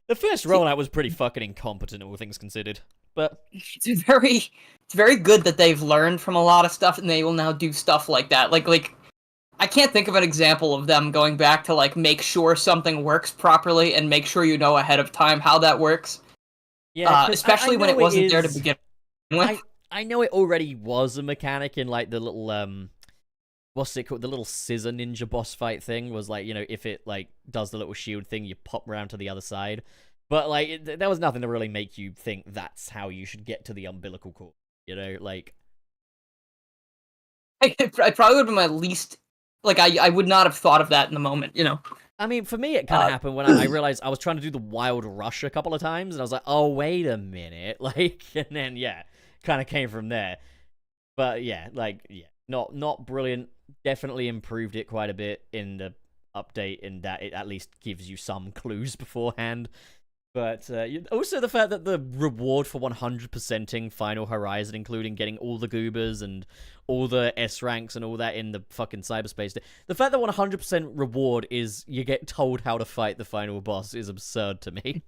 the first rollout was pretty fucking incompetent, all things considered. But it's very good that they've learned from a lot of stuff, and they will now do stuff like that. Like I can't think of an example of them going back to like make sure something works properly and make sure you know ahead of time how that works. Yeah, especially when it wasn't there to begin with. I know it already was a mechanic in like the little what's it called? The little scissor ninja boss fight thing was like, you know, if it like does the little shield thing, you pop around to the other side. But like there was nothing to really make you think that's how you should get to the umbilical cord. You know, like I probably would have been my least. Like, I would not have thought of that in the moment, you know? I mean, for me, it kind of happened when I realized I was trying to do the Wild Rush a couple of times, and I was like, oh, wait a minute. Like, and then, yeah, kind of came from there. But, yeah, like, yeah, not brilliant. Definitely improved it quite a bit in the update, in that it at least gives you some clues beforehand. But also the fact that the reward for 100%ing Final Horizon, including getting all the goobers and all the S ranks and all that in the fucking cyberspace, the fact that 100% reward is you get told how to fight the final boss is absurd to me.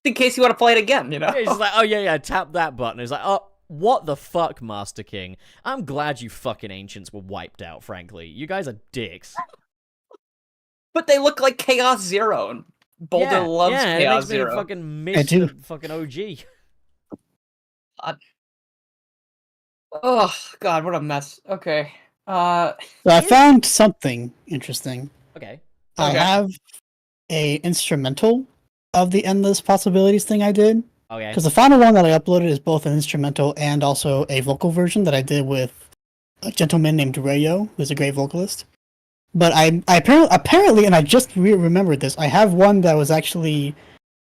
In case you want to play it again, you know? It's just like, oh yeah, tap that button. It's like, oh, what the fuck, Master King? I'm glad you fucking ancients were wiped out, frankly. You guys are dicks. But they look like Chaos Zero, and Boulder loves Chaos Zero. It fucking miss the fucking OG. Oh, God, what a mess. Okay. So I found something interesting. Okay. I have a instrumental of the Endless Possibilities thing I did. Okay. Because the final one that I uploaded is both an instrumental and also a vocal version that I did with a gentleman named Rayo, who's a great vocalist. But I apparently, and I just remembered this, I have one that was actually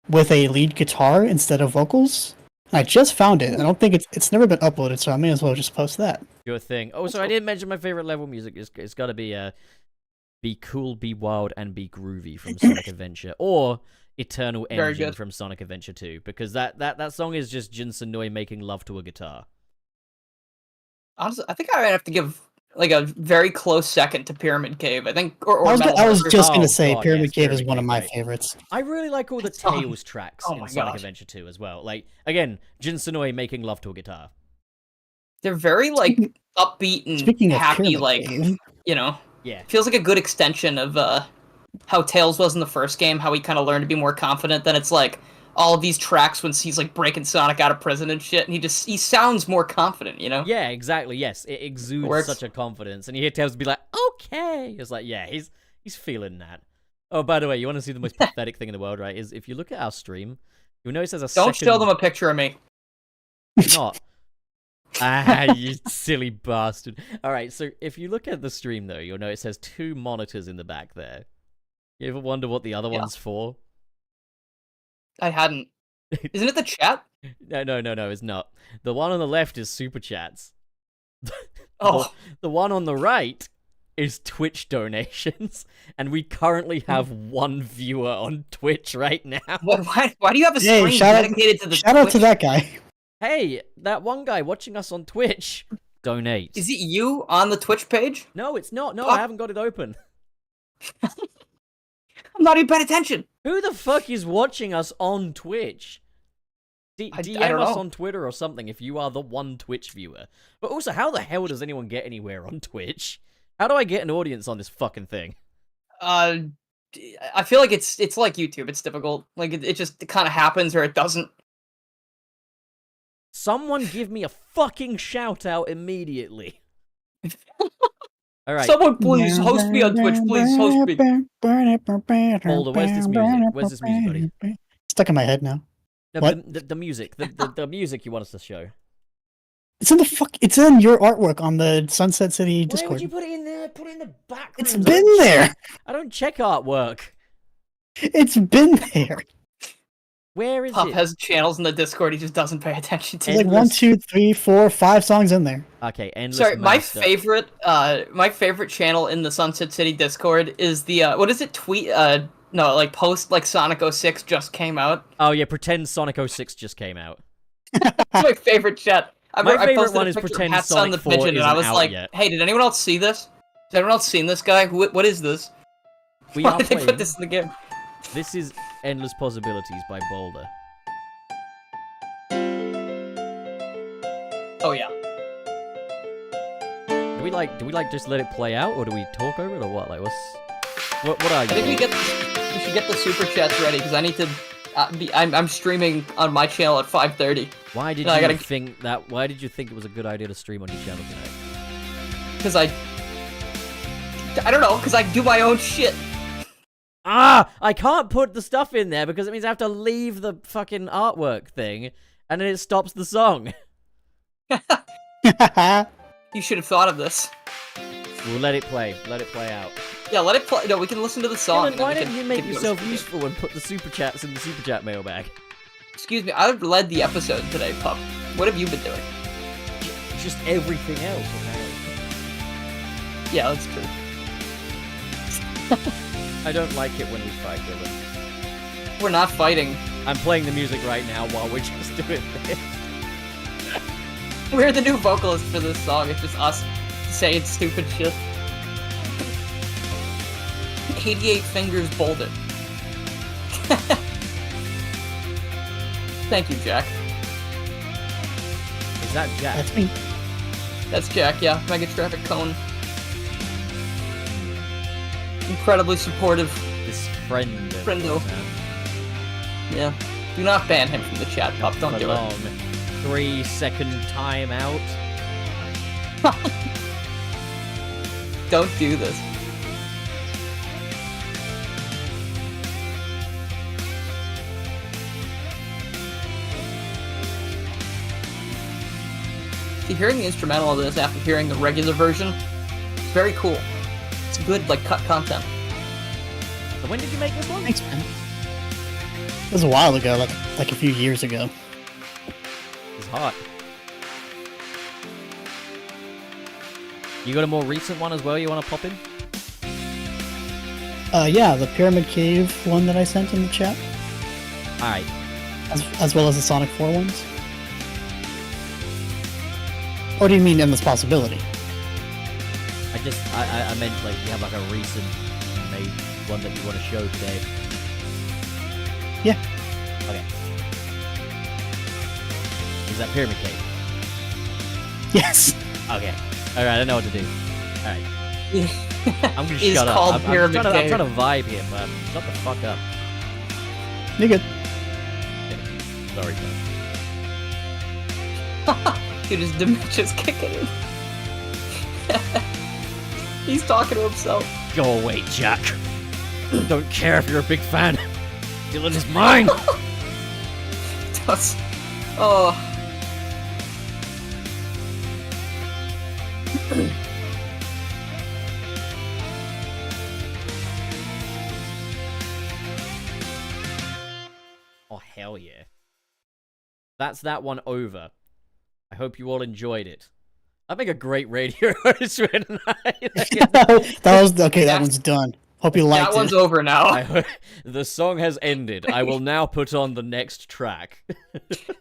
with a lead guitar instead of vocals. I just found it. I don't think it's never been uploaded, so I may as well just post that. Your thing. Oh, so I didn't mention my favorite level music. It's got to be cool, be wild, and be groovy from Sonic Adventure, or Eternal Engine from Sonic Adventure 2, because that song is just Jin Senoi making love to a guitar. Honestly, I think I might have to give like a very close second to Pyramid Cave. I think, I was just gonna say God, Pyramid Cave is Pyramid one of Cave, my right. favorites. I really like all the Tails tracks in Sonic Adventure 2 as well. Like, again, Jin Senoi making love to a guitar. They're very like upbeat and Speaking of happy, Pyramid like Cave, you know. Yeah. Feels like a good extension of how Tails was in the first game, how he kind of learned to be more confident. Then it's like all of these tracks when he's like breaking Sonic out of prison and shit, and he sounds more confident, you know? Yeah, exactly. Yes, it exudes such a confidence, and you hear Tails be like, "Okay," it's like, yeah, he's feeling that. Oh, by the way, you want to see the most pathetic thing in the world, right? Is if you look at our stream, you'll notice there's a Don't show them a picture of me. Not. Ah, you silly bastard. Alright, so if you look at the stream, though, you'll notice there's 2 monitors in the back there. You ever wonder what the other one's for? I hadn't. Isn't it the chat? No, it's not. The one on the left is Super Chats. Oh. The one on the right is Twitch donations, and we currently have 1 viewer on Twitch right now. Why do you have a stream dedicated to the shout out to that guy. Hey, that one guy watching us on Twitch, donate. Is it you on the Twitch page? No, it's not. No, I haven't got it open. I'm not even paying attention. Who the fuck is watching us on Twitch? DM us on Twitter or something if you are the one Twitch viewer. But also, how the hell does anyone get anywhere on Twitch? How do I get an audience on this fucking thing? I feel like it's like YouTube. It's difficult. Like it just kind of happens or it doesn't. Someone give me a fucking shout out immediately. All right. Someone please host me on Twitch. Please host me. Boulder, where's this music? Where's this music, buddy? Stuck in my head now. No, what? The music. The music you want us to show. It's in It's in your artwork on the Sunset City Discord. Why would you put it in there? Put it in the background. It's been there. I don't check artwork. It's been there. Where is Pup it? has channels in the Discord he just doesn't pay attention to. It's like 1, 2, 3, 4, 5 songs in there. Okay, endless. Sorry, my master. favorite channel in the Sunset City Discord is the what is it? Post like Sonic 06 just came out. Oh yeah, pretend Sonic 06 just came out. That's my favorite chat. My favorite posted one a is picture of pretend Hats Sonic on the 4 Pigeon, and I isn't was out like, yet. hey, did anyone else see this? Has anyone else seen this guy? What is this? We Why are did they playing. put this in the game? This is Endless Possibilities by Boulder. Oh yeah. Do we like just let it play out, or do we talk over it, or what? Like, what are you? I think we should get the super chats ready because I need to. I'm streaming on my channel at 5:30. Why did you think that? Why did you think it was a good idea to stream on your channel tonight? Because I don't know. Because I do my own shit. Ah! I can't put the stuff in there because it means I have to leave the fucking artwork thing, and then it stops the song. You should have thought of this. We'll let it play. Let it play out. Yeah, let it play. No, we can listen to the song. Dylan, why don't you make yourself useful and put the super chats in the super chat mailbag? Excuse me, I've led the episode today, Pup. What have you been doing? Just everything else, apparently. Yeah, that's true. I don't like it when we fight, Dylan. We're not fighting. I'm playing the music right now while we're just doing this. We're the new vocalists for this song. It's just us saying stupid shit. 88 Fingers Boulder. Thank you, Jack. Is that Jack? That's me. That's Jack, yeah. Mega Traffic Cone. Incredibly supportive. This friend. Friendo. Yeah. Do not ban him from the chat, Pup. Don't do it. 3-second timeout. Don't do this. See, hearing the instrumental of this after hearing the regular version, it's very cool. It's good, like, cut content. So when did you make this one? Thanks, man. It was a while ago, like a few years ago. It's hot. You got a more recent one as well you want to pop in? Yeah, the Pyramid Cave one that I sent in the chat, Alright. as well as the Sonic 4 ones. Or do you mean Endless Possibility? I meant like you have like a recent made one that you want to show today. Yeah. Okay. Is that Pyramid Cave? Yes. Okay. Alright, I know what to do. Alright. I'm gonna It's shut up. called I'm Pyramid trying Cave. to vibe here, but shut the fuck up. You're good. Sorry, Dude, his dementia's kicking in. He's talking to himself. Go away, Jack. Don't care if you're a big fan. Dylan is mine. Oh. Oh, hell yeah. That's that one over. I hope you all enjoyed it. I make a great radio host tonight. That was okay. That one's done. Hope you liked it. That one's over now. The song has ended. I will now put on the next track.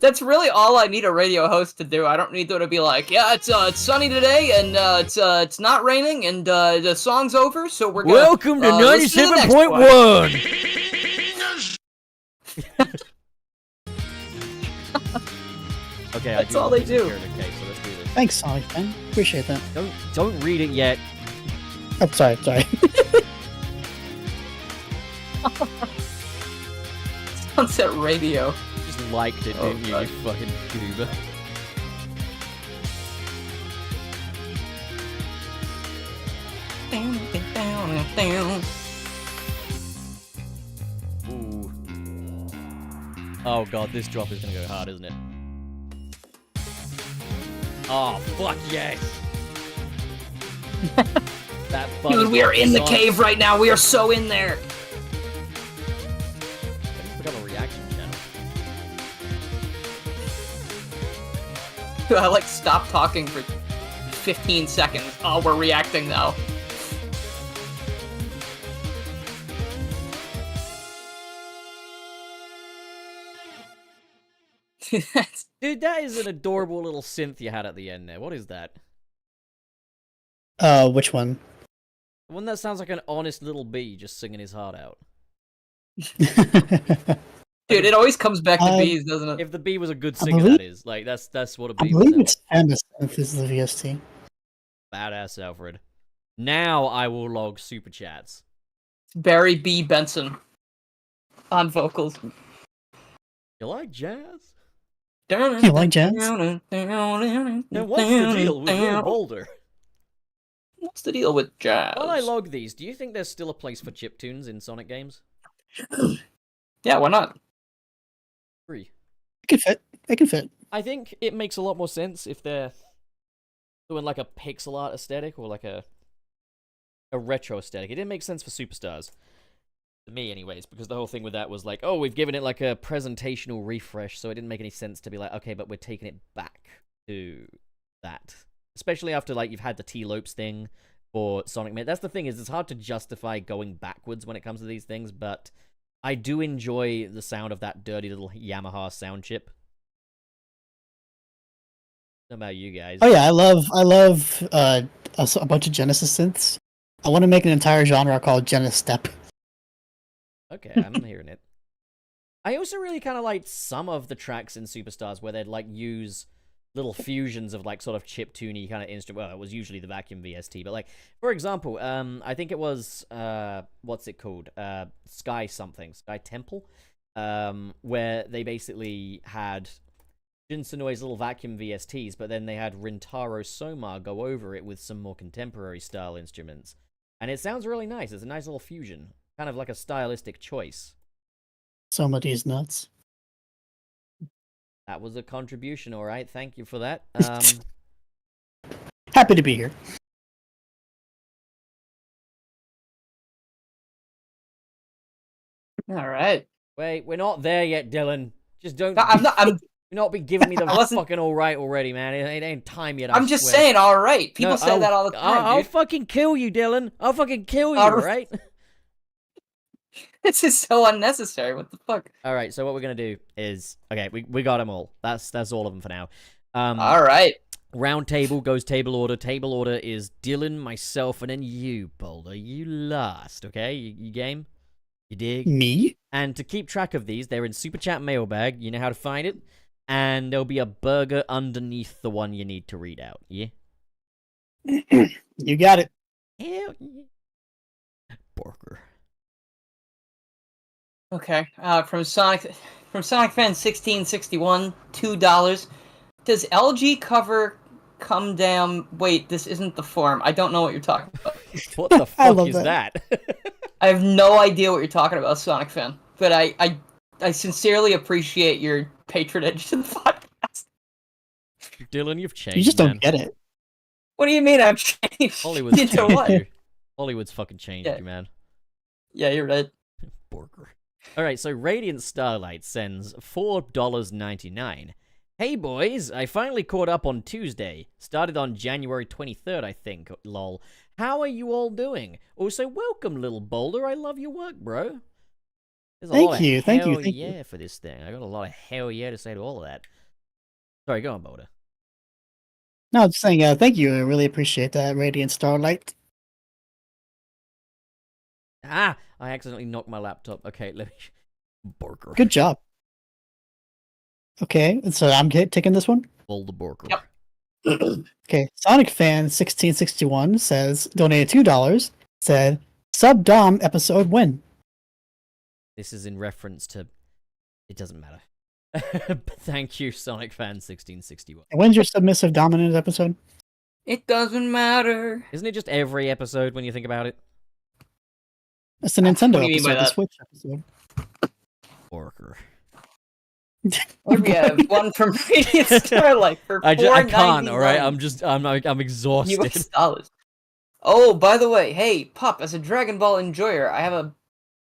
That's really all I need a radio host to do. I don't need them to be like, yeah, it's sunny today, and it's not raining, and the song's over, so we're gonna Welcome to listen to the next one." 97.1. Okay, That's all they do. Okay, so let's do this. Thanks, Sonic fan. Appreciate that. Don't read it yet. Oh, sorry. Sunset Radio. Just liked it, didn't you, God. you fucking goober? Ooh. Oh god, this drop is gonna go hard, isn't it? Oh, fuck yes! That Dude, we are in the cave right now. We are so in there. It's become a reaction channel. Dude, I like stopped talking for 15 seconds. Oh, we're reacting now. Dude, that is an adorable little synth you had at the end there. What is that? Which one? The one that sounds like an honest little bee just singing his heart out. Dude, it always comes back to bees, doesn't it? If the bee was a good singer, believe- that is. Like, that's what a I bee would believe sound it's Anderson. This is the VST. Badass, Alfred. Now I will log super chats. Barry B. Benson on vocals. You like jazz? You like jazz? Now what's the deal with your Boulder? What's the deal with jazz? While I log these, do you think there's still a place for chiptunes in Sonic games? Yeah, why not? Free. It can fit. It can fit. I think it makes a lot more sense if they're doing like a pixel art aesthetic or like a retro aesthetic. It didn't make sense for Superstars. To me, anyways, because the whole thing with that was like, oh, we've given it like a presentational refresh, so it didn't make any sense to be like, okay, but we're taking it back to that. Especially after, like, you've had the T-Lopes thing for Sonic Man. That's the thing, is it's hard to justify going backwards when it comes to these things, but I do enjoy the sound of that dirty little Yamaha sound chip. How about you guys? Oh yeah, I love a bunch of Genesis synths. I want to make an entire genre called Genesis Step. Okay, I'm hearing it. I also really kind of liked some of the tracks in Superstars where they'd, like, use little fusions of, like, sort of chiptune-y kind of instrument. Well, it was usually the vacuum VST, but, like, for example, I think it was, what's it called? Sky Temple, where they basically had Shinsenoi's little vacuum VSTs, but then they had Rintaro Soma go over it with some more contemporary style instruments. And it sounds really nice. It's a nice little fusion. Kind of like a stylistic choice. Some of these nuts. That was a contribution, alright. Thank you for that. Happy to be here. All right. Wait, we're not there yet, Dylan. Just don't... No, I'm not be giving me the wasn't- fucking alright already, man. It ain't time yet, I I'm just swear. saying, all right. People No, say that all the time, I'll dude. fucking kill you, Dylan. I'll fucking kill you, All alright? This is so unnecessary. What the fuck? Alright, so what we're gonna do is... Okay, we got them all. That's all of them for now. All right. Round table goes table order. Table order is Dylan, myself, and then you, Boulder. You last, okay? You game? You dig? Me? And to keep track of these, they're in Super Chat mailbag. You know how to find it. and there'll be a burger underneath the one you need to read out. Yeah? You got it. Hell yeah. Burger. Okay. From Sonic Fan 1661, $2. Does LG cover come down? Wait, this isn't the form. I don't know what you're talking about. What the I fuck love is that? I have no idea what you're talking about, Sonic Fan. But I sincerely appreciate your patronage to the podcast. Dylan, you've changed. You just man. don't get it. What do you mean I've changed? Hollywood's Into changed what? you. Hollywood's fucking changed Yeah. you, man. Yeah, you're right. Burger. Alright, so Radiant Starlight sends $4.99. Hey boys, I finally caught up on Tuesday. Started on January 23rd, I think. Lol. How are you all doing? Also, welcome, little Boulder. I love your work, bro. There's a Thank lot you, of thank you, hell thank yeah you. for this thing. I got a lot of hell yeah to say to all of that. Sorry, go on, Boulder. No, I'm just saying, thank you. I really appreciate that, Radiant Starlight. Ah! I accidentally knocked my laptop. Okay, let me... Burger. Good job. Okay, so I'm taking this one. Boulder Burger. Yep. Okay, Sonic Fan 1661 says, donated $2, said, Sub Dom episode win. This is in reference to... It doesn't matter. Thank you, Sonic Fan 1661. And when's your submissive dominant episode? It doesn't matter. Isn't it just every episode when you think about it? It's the Nintendo What do you mean by episode, the that? Switch episode. Burger. We have one from Radiant Starlight for I can't, $4.99 alright? I'm exhausted. US dollars. Oh, by the way, hey, Pup, as a Dragon Ball enjoyer, I have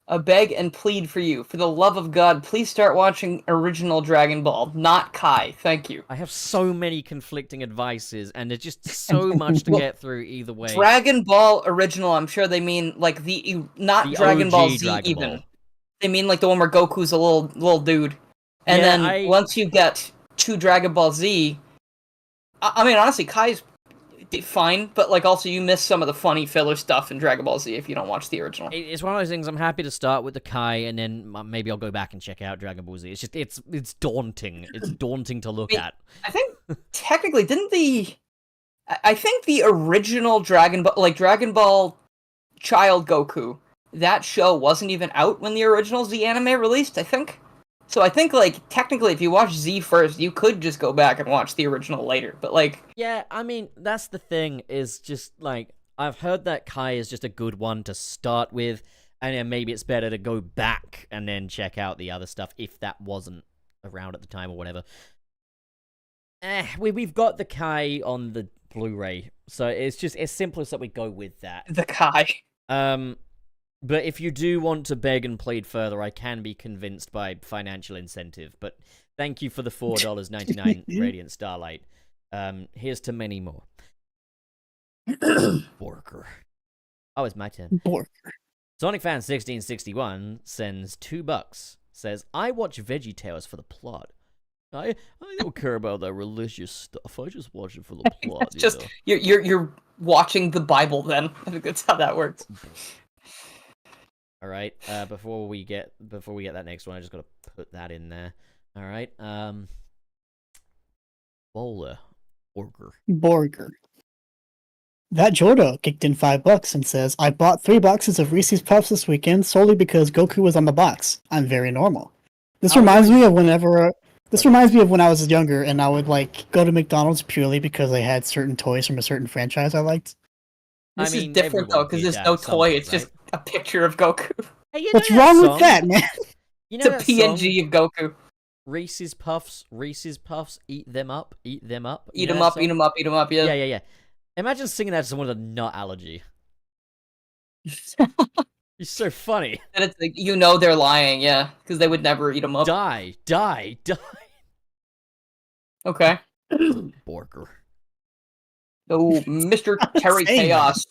a beg and plead for you. For the love of God, please start watching original Dragon Ball, not Kai. Thank you. I have so many conflicting advices, and there's just so much to Well, get through either way. Dragon Ball original, I'm sure they mean like not The Dragon OG Ball Z Dragon even. Ball. They mean like the one where Goku's a little dude. And Yeah, then once you get to Dragon Ball Z, I mean honestly, Kai's fine, but like also you miss some of the funny filler stuff in Dragon Ball Z if you don't watch the original. It's one of those things. I'm happy to start with the Kai, and then maybe I'll go back and check out Dragon Ball Z. It's just it's daunting. It's daunting to look at. I think technically I think the original Dragon Ball Child Goku, that show wasn't even out when the original Z anime released, I think. So I think like technically if you watch Z first, you could just go back and watch the original later. But like Yeah, I mean, that's the thing, is just, like, I've heard that Kai is just a good one to start with, and then maybe it's better to go back and then check out the other stuff if that wasn't around at the time or whatever. We've got the Kai on the Blu-ray, so it's simplest that we go with that. the Kai. But if you do want to beg and plead further, I can be convinced by financial incentive, but thank you for the $4.99 Radiant Starlight. Here's to many more. Borker. Oh, it's my turn. Bork. Sonic Fan 1661 sends $2. Says, I watch VeggieTales for the plot. I don't care about that religious stuff. I just watch it for the plot. It's just you're watching the Bible then. I think that's how that works. All right. Before we get that next one, I just gotta put that in there. All right. Boulder. Borger. That Jordo kicked in $5 and says, I bought 3 boxes of Reese's Puffs this weekend solely because Goku was on the box. I'm very normal. This reminds me of when I was younger and I would like go to McDonald's purely because they had certain toys from a certain franchise I liked. This is different though, because there's no toy, it's just a picture of Goku. Hey, you What's know wrong song? with that, man? You It's know a that PNG song? of Goku. Reese's Puffs, eat them up. Eat You them know up, that eat them up, song? eat them up, yeah. Yeah. Imagine singing that to someone with a nut allergy. It's so funny. And it's like, you know they're lying, yeah, because they would never eat them up. Die. Okay. Borker. Oh, Mr. Terry saying Chaos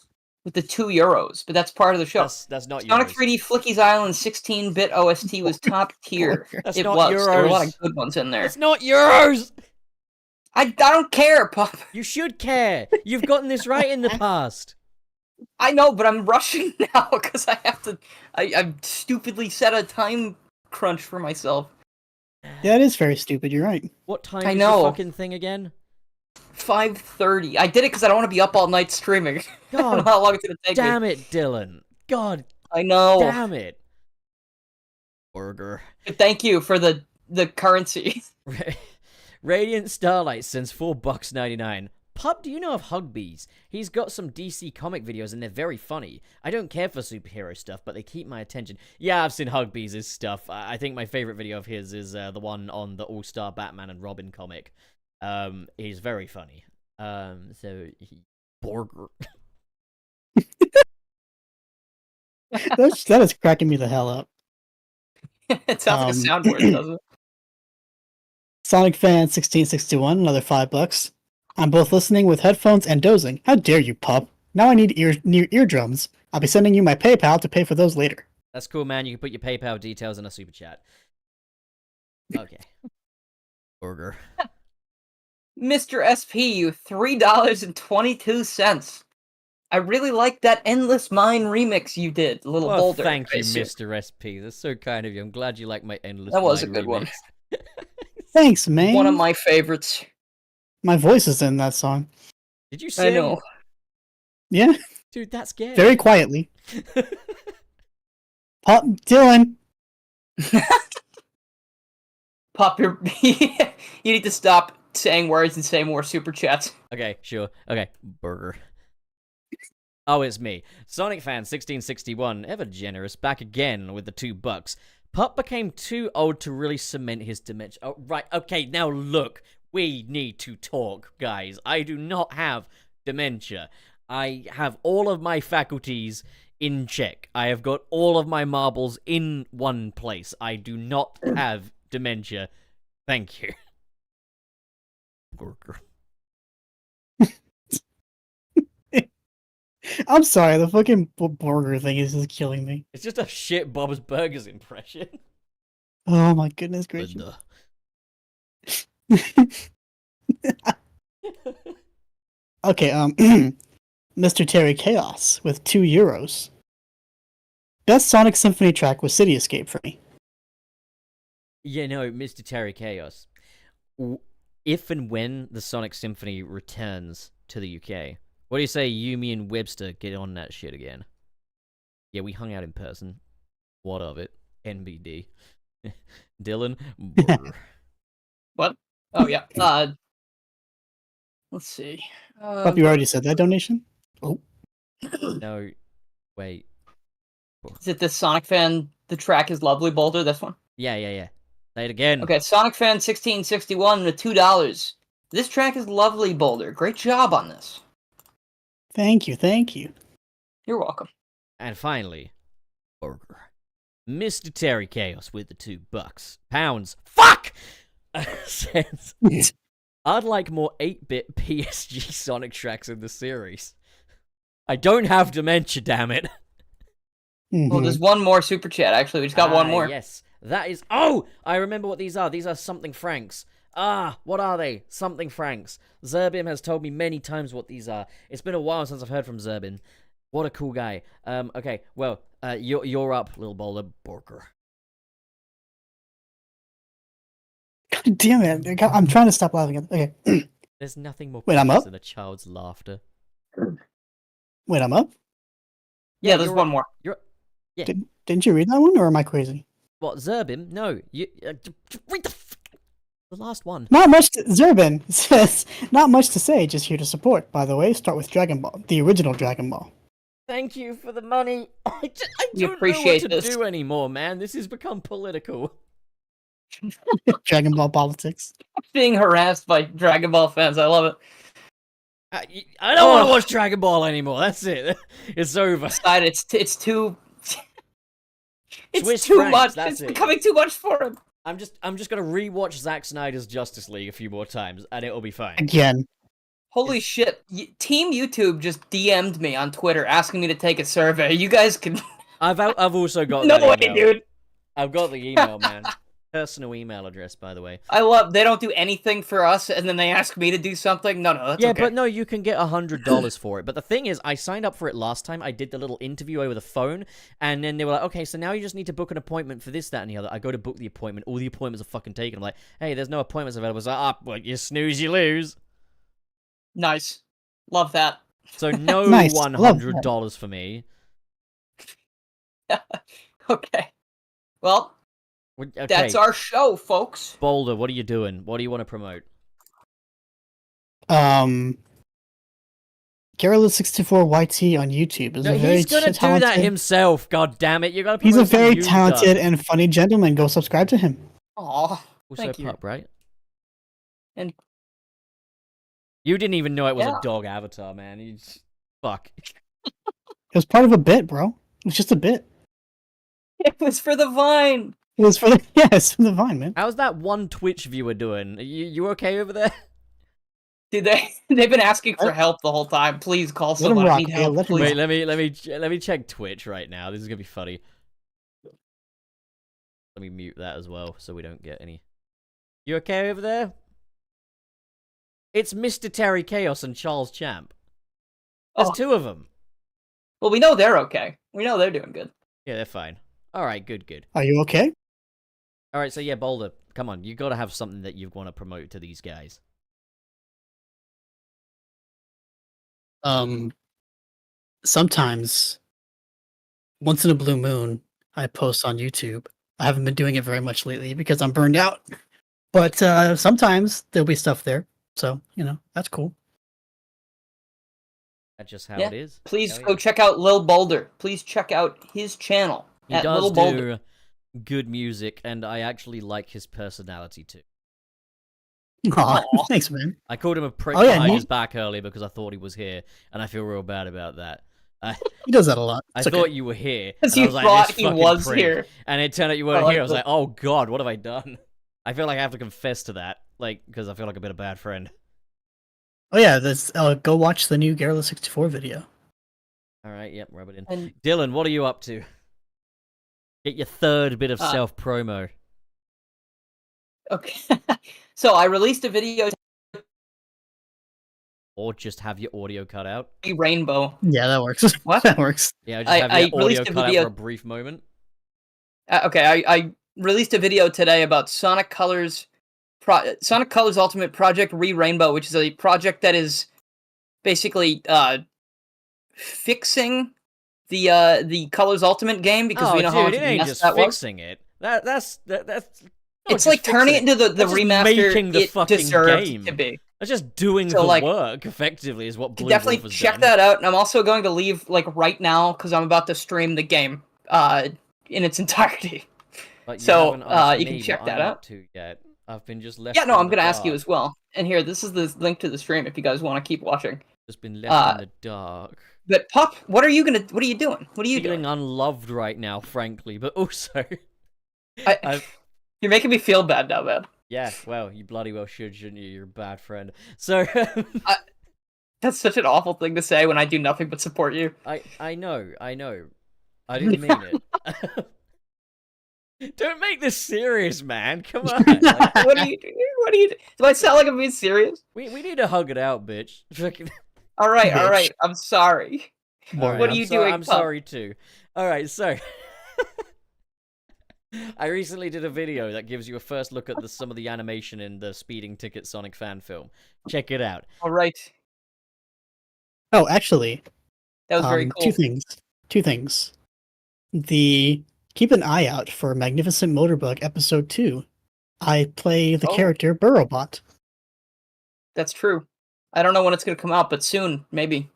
with the €2, but that's part of the show. That's not Sonic yours. 3D Flicky's Island 16-bit OST was top tier. That's It not was. There were a lot yours. of good ones in there. It's not yours. I don't care, Pup. You should care. You've gotten this right in the past. I know, but I'm rushing now because I have to. I stupidly set a time crunch for myself. Yeah, it is very stupid. You're right. What time I is know. the fucking thing again? 5:30. I did it because I don't want to be up all night streaming. I don't know God how long it's gonna take me. damn it, Dylan. God I know. damn it. Burger. Thank you for the currency. Radiant Starlight sends $4.99. Pup, do you know of Hugbees? He's got some DC comic videos and they're very funny. I don't care for superhero stuff, but they keep my attention. Yeah, I've seen Hugbees' stuff. I think my favorite video of his is the one on the All-Star Batman and Robin comic. He's very funny. Burger. That is cracking me the hell up. It sounds like a soundboard, doesn't it? Sonic Fan 1661, another $5. I'm both listening with headphones and dozing. How dare you, pup? Now I need eardrums. I'll be sending you my PayPal to pay for those later. That's cool, man. You can put your PayPal details in a super chat. Okay. Burger. Mr. SPU, $3.22. I really like that Endless Mine remix you did, Little Well, Boulder. thank you, Mr. SP. That's so kind of you. I'm glad you like my Endless That was a Mine good one. remix. Thanks, man. One of my favorites. My voice is in that song. Did you sing? I know. Yeah, Dude, that's gay. very quietly. Pup, Dylan. Pop your... You need to stop saying words and say more super chats. Okay, sure. Okay, burger. Oh, it's me. Sonic Fan 1661, ever generous, back again with the $2. Pup became too old to really cement his dementia. Oh, right, okay, now look. We need to talk, guys. I do not have dementia. I have all of my faculties in check. I have got all of my marbles in one place. I do not have dementia. Thank you. Burger. I'm sorry, the fucking burger thing is just killing me. It's just a shit Bob's Burgers impression. Oh my goodness gracious. Okay, Mr. Terry Chaos with €2. Best Sonic Symphony track was City Escape for me. Yeah, no, Mr. Terry Chaos. If and when the Sonic Symphony returns to the UK, what do you say Yumi and Webster get on that shit again? Yeah, we hung out in person. What of it? NBD. Dylan? What? Oh, yeah. Let's see. Pup, you already said that donation? Oh. No, wait. Is it this Sonic Fan? The track is Lovely Boulder, this one? Yeah. Say it again. Okay, Sonic Fan 1661 with $2. This track is Lovely Boulder. Great job on this. Thank you, thank you. You're welcome. And finally, burger. Mr. Terry Chaos with the $2. Pounds. Fuck! Says, I'd like more 8-bit PSG Sonic tracks in the series. I don't have dementia, damn it. Well, there's one more super chat, actually. We just got one more. Yes, that is... Oh! I remember what these are. These are something francs. What are they? Something francs. Zerbin has told me many times what these are. It's been a while since I've heard from Zerbin. What a cool guy. Okay, well, you're up, little Boulder Burger. God damn it. I'm trying to stop laughing. Okay. There's nothing more Wait, I'm precious up? than a child's laughter. Wait, I'm up? Yeah, there's you're one up. more. Yeah. Didn't you read that one, or am I crazy? What, Zerbin? No, you... read the last one. Not much to, Zerbin says, not much to say, just here to support. By the way, start with Dragon Ball, the original Dragon Ball. Thank you for the money. I We don't know appreciate what to this. do anymore, man. This has become political. Dragon Ball politics. Being harassed by Dragon Ball fans. I love it. I don't want to watch Dragon Ball anymore. That's it. It's over. Side, it's too... It's Swiss too francs, much. that's It's it. becoming too much for him. I'm just gonna rewatch Zack Snyder's Justice League a few more times, and it'll be fine. Again. Holy shit. Team YouTube just DM'd me on Twitter asking me to take a survey. You guys can... I've also got No that way, email. dude. I've got the email, man. personal email address, by the way. I love they don't do anything for us, and then they ask me to do something. No, that's yeah, okay. but no, you can get $100 for it. But the thing is, I signed up for it last time. I did the little interview over the phone, and then they were like, okay, so now you just need to book an appointment for this, that, and the other. I go to book the appointment. All the appointments are fucking taken. I'm like, hey, there's no appointments available. So, well, you snooze, you lose. Nice. Love that. So no Nice. $100 for me. Okay. Well, Okay. that's our show, folks. Boulder, what are you doing? What do you want to promote? Garrula64YT on YouTube is No, a very he's gonna do talented. that himself. God damn it! You gotta. He's a promote very what talented you've done. and funny gentleman. Go subscribe to him. Aw, Also thank you. Pup, right? And you didn't even know it was Yeah. a dog avatar, man. You just... Fuck. It was part of a bit, bro. It was just a bit. it was for the Vine. It was for the it's for the Vine, man. How's that one Twitch viewer doing? You okay over there? Dude, they've been asking for help the whole time. Please call Let 'em someone. I rock, need man, help. let 'em Please. Wait, let me check Twitch right now. This is gonna be funny. Let me mute that as well, so we don't get any. You okay over there? It's Mr. Terry Chaos and Charles Champ. There's Oh. two of them. Well, we know they're okay. We know they're doing good. Yeah, they're fine. All right, good. Are you okay? All right, so yeah, Boulder, come on. You got to have something that you want to promote to these guys. Sometimes, once in a blue moon, I post on YouTube. I haven't been doing it very much lately because I'm burned out. But sometimes there'll be stuff there. So, that's cool. That's just how Yeah. it is. Please Hell go yeah. check out Lil Boulder. Please check out his channel He at does Lil Boulder. do good music, and I actually like his personality too. Aw, Aw. thanks, man. I called him a prick Oh, yeah, behind he- his back earlier because I thought he was here, and I feel real bad about that. He does that a lot. I It's thought okay. you were here. Because and I you was like, thought "This he fucking was prick." here. And it turned out you weren't like here. I was the- like, oh god, what have I done? I feel like I have to confess to that, like, because I feel like a bit of a bad friend. Oh, yeah, go watch the new Garrula64 video. Alright, yep, rub it in. And Dylan, what are you up to? Get your third bit of Uh, self-promo. okay, so I released a video. Or just have your audio cut out. Rainbow. Yeah, that works. What? That works. Yeah, just have I your audio released a cut out video- for a brief moment. Okay, I released a video today about Sonic Colors Ultimate Project Re-Rainbow, which is a project that is basically fixing the Colors Ultimate game because oh, we know how dude, much it ain't mess just that was. fixing it. That's It's like turning it into the That's just remaster making the it fucking deserved game. to be. That's just doing So, the like, work, effectively, is what Blue Definitely Wolf has check done. that out, and I'm also going to leave right now because I'm about to stream the game in its entirety. But so, haven't asked you can me check what that I'm out. up to yet. I've been just left. Yeah, no, in I'm the gonna ask you dark. as well. And here, this is the link to the stream if you guys want to keep watching. Just been left in the dark. But Pup, what are you doing? What are you Feeling doing? unloved right now, frankly, but also, You're making me feel bad now, man. yeah. Well, you bloody well should, shouldn't you? You're a bad friend. So, That's such an awful thing to say when I do nothing but support you. I know. I didn't mean it. Don't make this serious, man. Come on. Like, What are you doing? What are you? Do I sound like I'm being serious? we need to hug it out, bitch. All right, all Bitch. right. I'm sorry. Alright, What are I'm you so- doing, I'm Pup? sorry too. Alright, so I recently did a video that gives you a first look at some of the animation in the Speeding Ticket Sonic fan film. Check it out. All right. Oh, actually, That was very cool. Two things. Keep an eye out for Magnificent Motorbug Episode 2. I play the Oh. character Burrowbot, That's true. I don't know when it's gonna come out, but soon, maybe.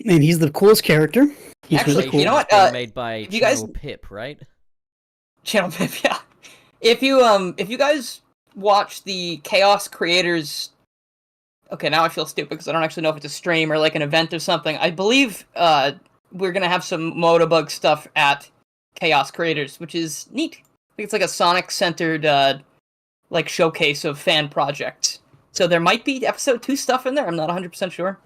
and he's the coolest character. He's Actually, really cool. you know what, It's being made by if you guys- Channel Pip, right? Channel Pip, yeah. If you guys watch the Chaos Creators, okay, now I feel stupid because I don't actually know if it's a stream or like an event or something. I believe we're gonna have some Motobug stuff at Chaos Creators, which is neat. I think it's like a Sonic-centered like showcase of fan projects. So there might be episode 2 stuff in there. I'm not 100% sure.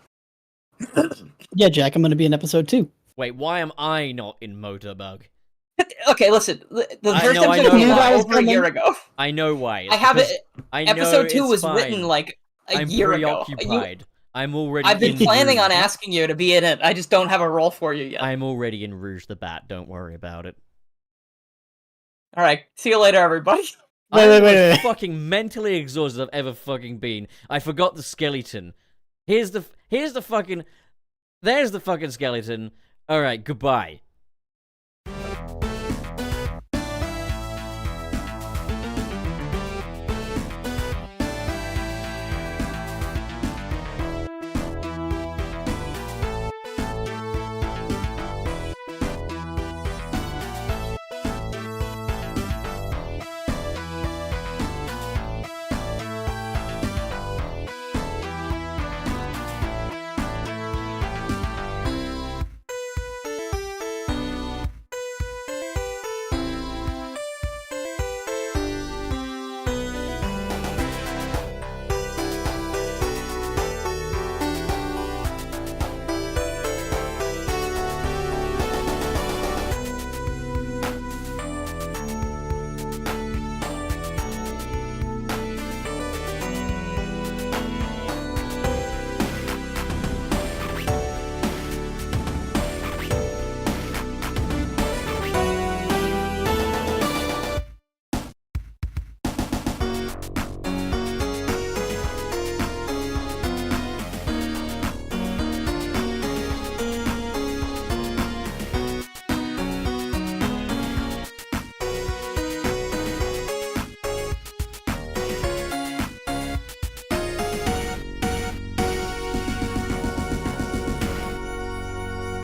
Yeah, Jack, I'm going to be in Episode 2. Wait, why am I not in Motorbug? Okay, listen. The I first know, I episode know came out why. over a year ago. I know why. I have it. I know Episode 2 it's was fine. written like a I'm year ago. preoccupied. I'm already. I've been in planning on Rouge. asking you to be in it. I just don't have a role for you yet. I'm already in Rouge the Bat. Don't worry about it. All right. See you later, everybody. I'm the Wait. most fucking mentally exhausted I've ever fucking been. I forgot the skeleton. Here's the fucking. There's the fucking skeleton. All right. Goodbye.